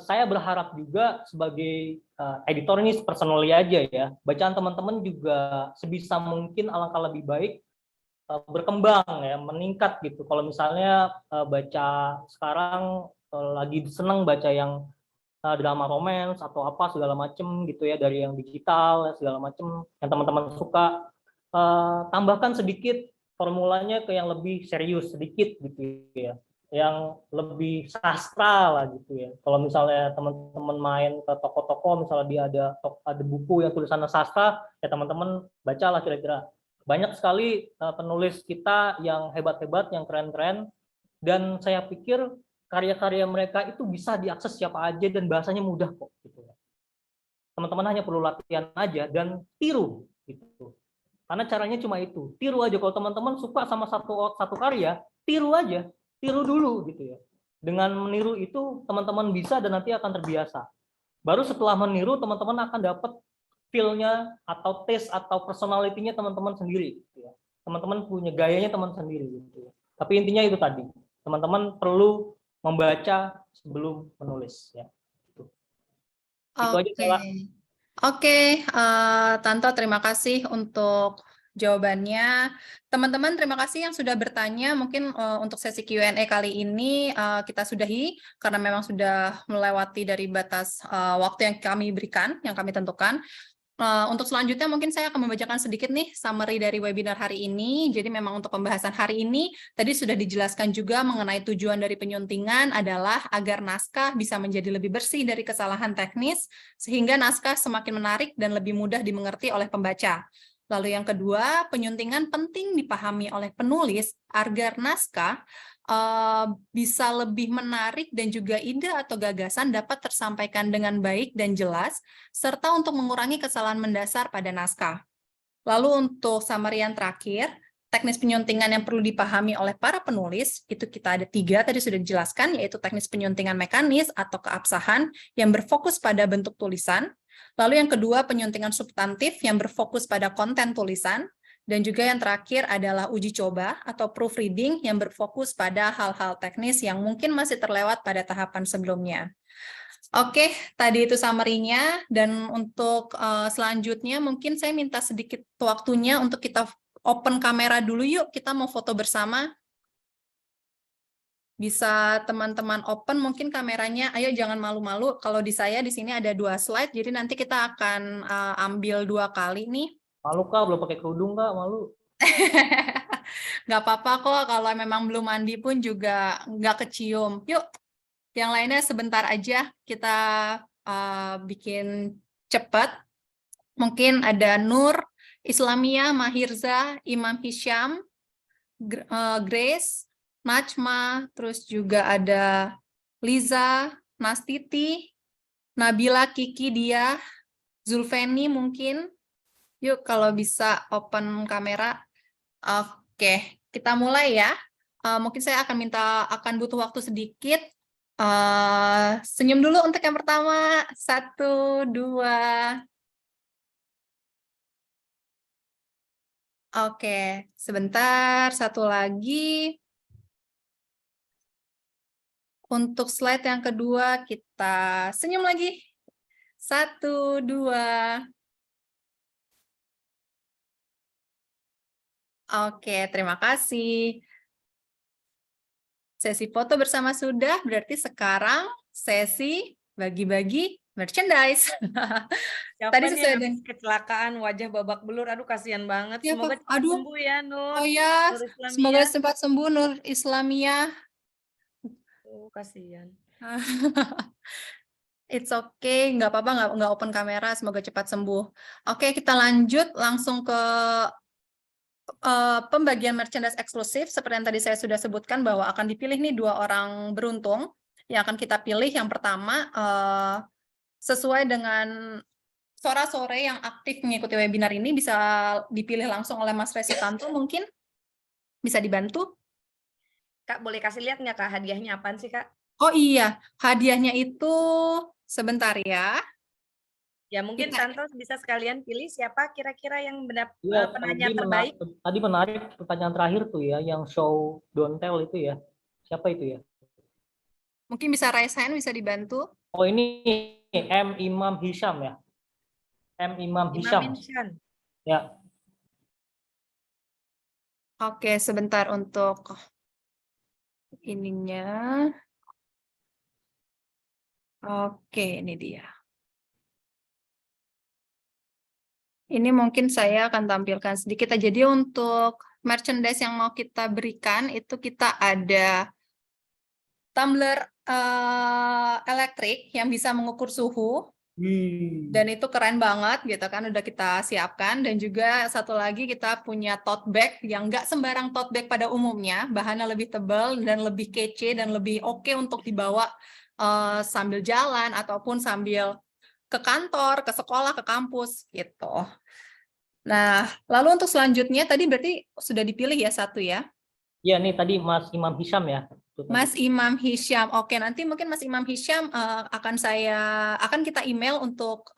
saya berharap juga sebagai editor ini personally aja ya, bacaan teman-teman juga sebisa mungkin alangkah lebih baik berkembang ya, meningkat gitu. Kalau misalnya baca sekarang lagi seneng baca yang drama romance atau apa segala macem gitu ya, dari yang digital segala macem yang teman-teman suka, tambahkan sedikit formulanya ke yang lebih serius sedikit gitu ya, yang lebih sastra lah gitu ya. Kalau misalnya teman-teman main ke toko-toko, misalnya dia ada buku yang tulisannya sastra, ya teman-teman bacalah kira-kira. Banyak sekali penulis kita yang hebat-hebat, yang keren-keren, dan saya pikir karya-karya mereka itu bisa diakses siapa aja dan bahasanya mudah kok gitu ya. Teman-teman hanya perlu latihan aja dan tiru gitu. Karena caranya cuma itu, tiru aja. Kalau teman-teman suka sama satu karya, tiru aja, tiru dulu gitu ya. Dengan meniru itu teman-teman bisa dan nanti akan terbiasa. Baru setelah meniru teman-teman akan dapat feel-nya atau taste atau personality-nya teman-teman sendiri gitu ya. Teman-teman punya gayanya teman sendiri gitu ya. Tapi intinya itu tadi, teman-teman perlu membaca sebelum menulis ya. Itu aja Stella. Oke, Tanto terima kasih untuk jawabannya. Teman-teman terima kasih yang sudah bertanya. Mungkin untuk sesi Q&A kali ini kita sudahi karena memang sudah melewati dari batas waktu yang kami berikan, yang kami tentukan. Untuk selanjutnya mungkin saya akan membacakan sedikit nih summary dari webinar hari ini. Jadi memang untuk pembahasan hari ini tadi sudah dijelaskan juga mengenai tujuan dari penyuntingan adalah agar naskah bisa menjadi lebih bersih dari kesalahan teknis sehingga naskah semakin menarik dan lebih mudah dimengerti oleh pembaca. Lalu yang kedua, penyuntingan penting dipahami oleh penulis agar naskah bisa lebih menarik dan juga ide atau gagasan dapat tersampaikan dengan baik dan jelas, serta untuk mengurangi kesalahan mendasar pada naskah. Lalu untuk summary yang terakhir, teknis penyuntingan yang perlu dipahami oleh para penulis, itu kita ada 3, tadi sudah dijelaskan, yaitu teknis penyuntingan mekanis atau keabsahan yang berfokus pada bentuk tulisan. Lalu yang kedua, penyuntingan substantif yang berfokus pada konten tulisan. Dan juga yang terakhir adalah uji coba atau proofreading yang berfokus pada hal-hal teknis yang mungkin masih terlewat pada tahapan sebelumnya. Oke, tadi itu summary-nya, dan untuk selanjutnya mungkin saya minta sedikit waktunya untuk kita open kamera dulu yuk, kita mau foto bersama. Bisa teman-teman open mungkin kameranya, ayo jangan malu-malu, kalau di saya di sini ada 2 slide, jadi nanti kita akan ambil 2 kali nih. Malu Kak, belum pakai kerudung Kak, malu. Nggak apa-apa kok, kalau memang belum mandi pun juga nggak kecium. Yuk, yang lainnya sebentar aja kita bikin cepat. Mungkin ada Nur, Islamia, Mahirza, Imam Hisham, Grace, Najma, terus juga ada Liza, Nastiti, Nabila, Kiki, Dia, Zulfeni mungkin. Yuk kalau bisa open kamera. Oke, kita mulai ya. Mungkin saya akan butuh waktu sedikit. Senyum dulu untuk yang pertama. 1, 2. Oke, sebentar. 1 lagi. Untuk slide yang kedua, kita senyum lagi. 1, 2. Oke, terima kasih. Sesi foto bersama sudah, berarti sekarang sesi bagi-bagi merchandise. Siapa Tadi nih sesuai yang dengan kecelakaan wajah babak belur, aduh kasihan banget. ya, Semoga Pak. cepat Aduh, sembuh ya Nur. oh ya, Nur Islamia. semoga cepat sembuh Nur Islamia. Oh, kasihan. It's okay, nggak apa-apa, nggak open kamera, semoga cepat sembuh. Oke, kita lanjut langsung ke pembagian merchandise eksklusif. Seperti yang tadi saya sudah sebutkan bahwa akan dipilih nih 2 orang beruntung yang akan kita pilih. Yang pertama, sesuai dengan sore yang aktif mengikuti webinar ini, bisa dipilih langsung oleh Mas Resitanto, mungkin bisa dibantu. Kak, boleh kasih lihat nggak Kak hadiahnya apaan sih Kak? Oh iya, hadiahnya itu sebentar ya. Ya mungkin Tanto bisa sekalian pilih siapa kira-kira yang Iya, penanya terbaik. tadi menarik pertanyaan terakhir tuh ya, yang show don't tell itu ya. Siapa itu ya? Mungkin bisa raise hand, bisa dibantu. Oh ini M. Imam Hisham ya. M. Imam Hisham. Ya. Oke, sebentar untuk ininya. Oke, ini dia. Ini mungkin saya akan tampilkan sedikit aja. Jadi untuk merchandise yang mau kita berikan itu kita ada tumbler elektrik yang bisa mengukur suhu. Dan itu keren banget gitu kan, udah kita siapkan. Dan juga satu lagi kita punya tote bag yang nggak sembarang tote bag pada umumnya, bahannya lebih tebal dan lebih kece dan lebih oke untuk dibawa sambil jalan ataupun sambil ke kantor, ke sekolah, ke kampus gitu. Nah, lalu untuk selanjutnya tadi berarti sudah dipilih ya satu ya? Ya, nih tadi Mas Imam Hisham ya. Itu tadi. Mas Imam Hisham. Oke, nanti mungkin Mas Imam Hisham akan kita email untuk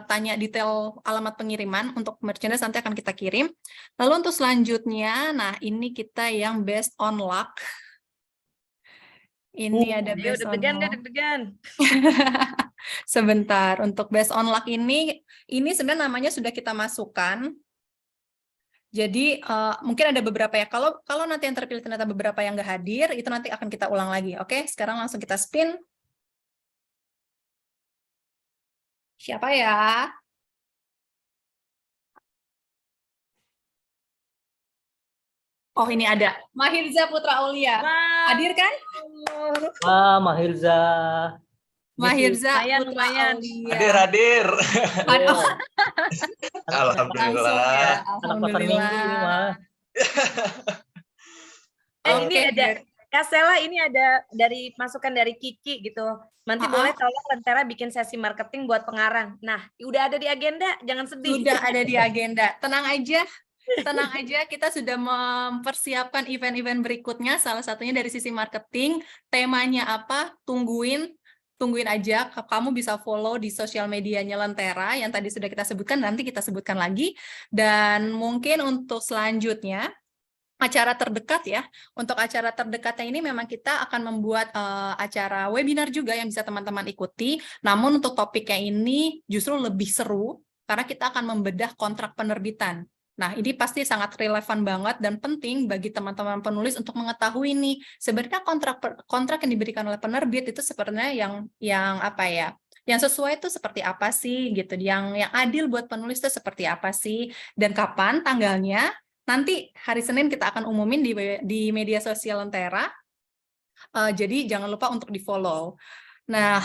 tanya detail alamat pengiriman untuk merchandise, nanti akan kita kirim. Lalu untuk selanjutnya, nah ini kita yang based on luck. Ini ada Ayo based on deg-degan deh, luck. deg-degan. Sebentar, untuk based on luck ini sebenarnya namanya sudah kita masukkan. Jadi mungkin ada beberapa ya. Kalau nanti yang terpilih ternyata beberapa yang nggak hadir, itu nanti akan kita ulang lagi. Oke, sekarang langsung kita spin. Siapa ya? Oh, ini ada. Mahirza Putra Aulia. Hadir kan? Wah, Mahirza. Mahirza Lumayan, Putra lumayan. Aulia. Hadir. Aduh, Alhamdulillah. langsung ya. Anak pasar minggu ini mah. Ini Oke, ada Kak Sela, ini ada dari masukan dari Kiki gitu. Nanti boleh tolong Lentera bikin sesi marketing buat pengarang. Nah, udah ada di agenda, jangan sedih. sudah ada di agenda. Tenang aja. Tenang aja, kita sudah mempersiapkan event-event berikutnya. Salah satunya dari sisi marketing. Temanya apa? Tungguin aja. Kamu bisa follow di sosial medianya Lentera yang tadi sudah kita sebutkan, nanti kita sebutkan lagi. Dan mungkin untuk selanjutnya, acara terdekat ya. Untuk acara terdekatnya ini memang kita akan membuat acara webinar juga yang bisa teman-teman ikuti. Namun untuk topiknya ini justru lebih seru karena kita akan membedah kontrak penerbitan. Nah, ini pasti sangat relevan banget dan penting bagi teman-teman penulis untuk mengetahui nih, sebenarnya kontrak yang diberikan oleh penerbit itu sebenarnya yang apa ya? Yang sesuai itu seperti apa sih gitu. Yang adil buat penulis itu seperti apa sih dan kapan tanggalnya? Nanti hari Senin kita akan umumin di media sosial Lentera. Jadi jangan lupa untuk di-follow. Nah,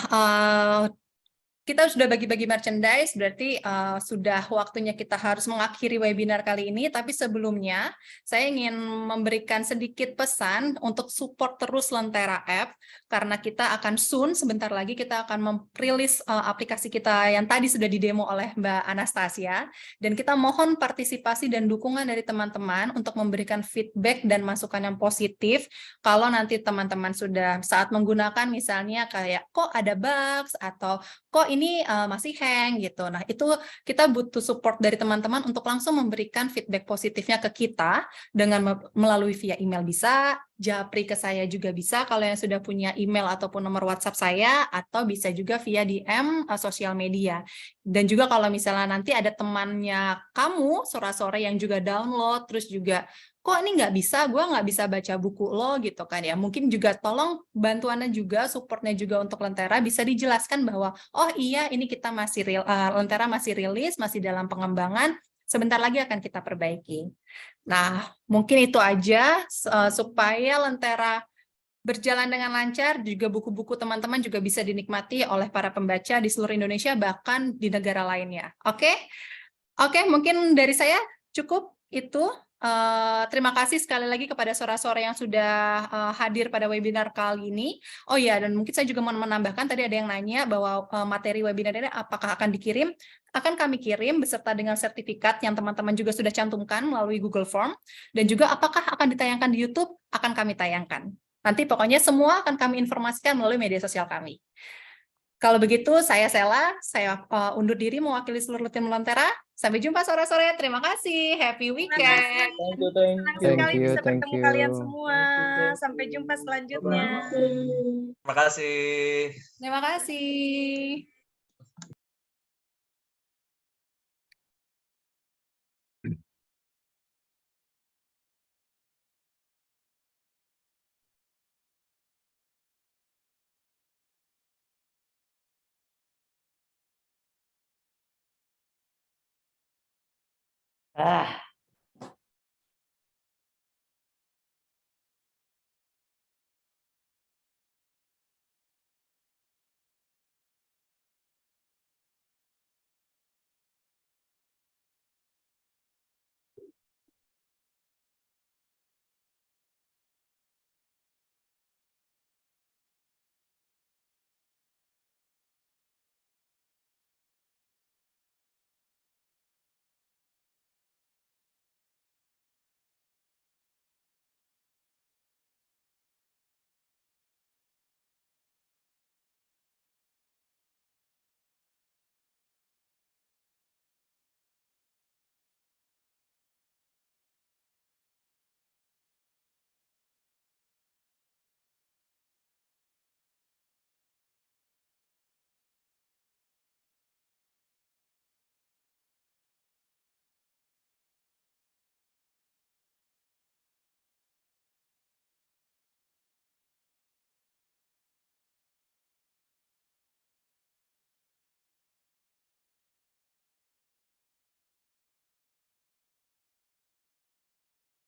kita sudah bagi-bagi merchandise, berarti sudah waktunya kita harus mengakhiri webinar kali ini. Tapi sebelumnya, saya ingin memberikan sedikit pesan untuk support terus Lentera App, karena kita akan sebentar lagi kita akan merilis aplikasi kita yang tadi sudah didemo oleh Mbak Anastasia, dan kita mohon partisipasi dan dukungan dari teman-teman untuk memberikan feedback dan masukan yang positif. Kalau nanti teman-teman sudah saat menggunakan misalnya kayak kok ada bugs atau kok ini masih hang gitu. Nah, itu kita butuh support dari teman-teman untuk langsung memberikan feedback positifnya ke kita dengan melalui via email bisa, japri ke saya juga bisa kalau yang sudah punya email ataupun nomor WhatsApp saya, atau bisa juga via DM sosial media. Dan juga kalau misalnya nanti ada temannya kamu sore-sore yang juga download terus juga kok ini nggak bisa, gue nggak bisa baca buku lo gitu kan ya. Mungkin juga tolong bantuannya juga, supportnya juga untuk Lentera bisa dijelaskan bahwa, oh iya ini kita masih Lentera masih rilis, masih dalam pengembangan, sebentar lagi akan kita perbaiki. Nah, mungkin itu aja supaya Lentera berjalan dengan lancar, juga buku-buku teman-teman juga bisa dinikmati oleh para pembaca di seluruh Indonesia, bahkan di negara lainnya. Oke? Oke, mungkin dari saya cukup itu. Terima kasih sekali lagi kepada sore-sore yang sudah hadir pada webinar kali ini. Oh ya, dan mungkin saya juga mau menambahkan, tadi ada yang nanya bahwa materi webinar ini apakah akan dikirim? Akan kami kirim beserta dengan sertifikat yang teman-teman juga sudah cantumkan melalui Google Form. Dan juga apakah akan ditayangkan di YouTube? Akan kami tayangkan. Nanti pokoknya semua akan kami informasikan melalui media sosial kami. Kalau begitu, saya Sela, saya undur diri mewakili seluruh tim Lentera. Sampai jumpa sore-sore. Terima kasih. Happy weekend. Senang sekali bisa thank bertemu you. kalian semua. Sampai jumpa selanjutnya. Terima kasih. Terima kasih. Ah,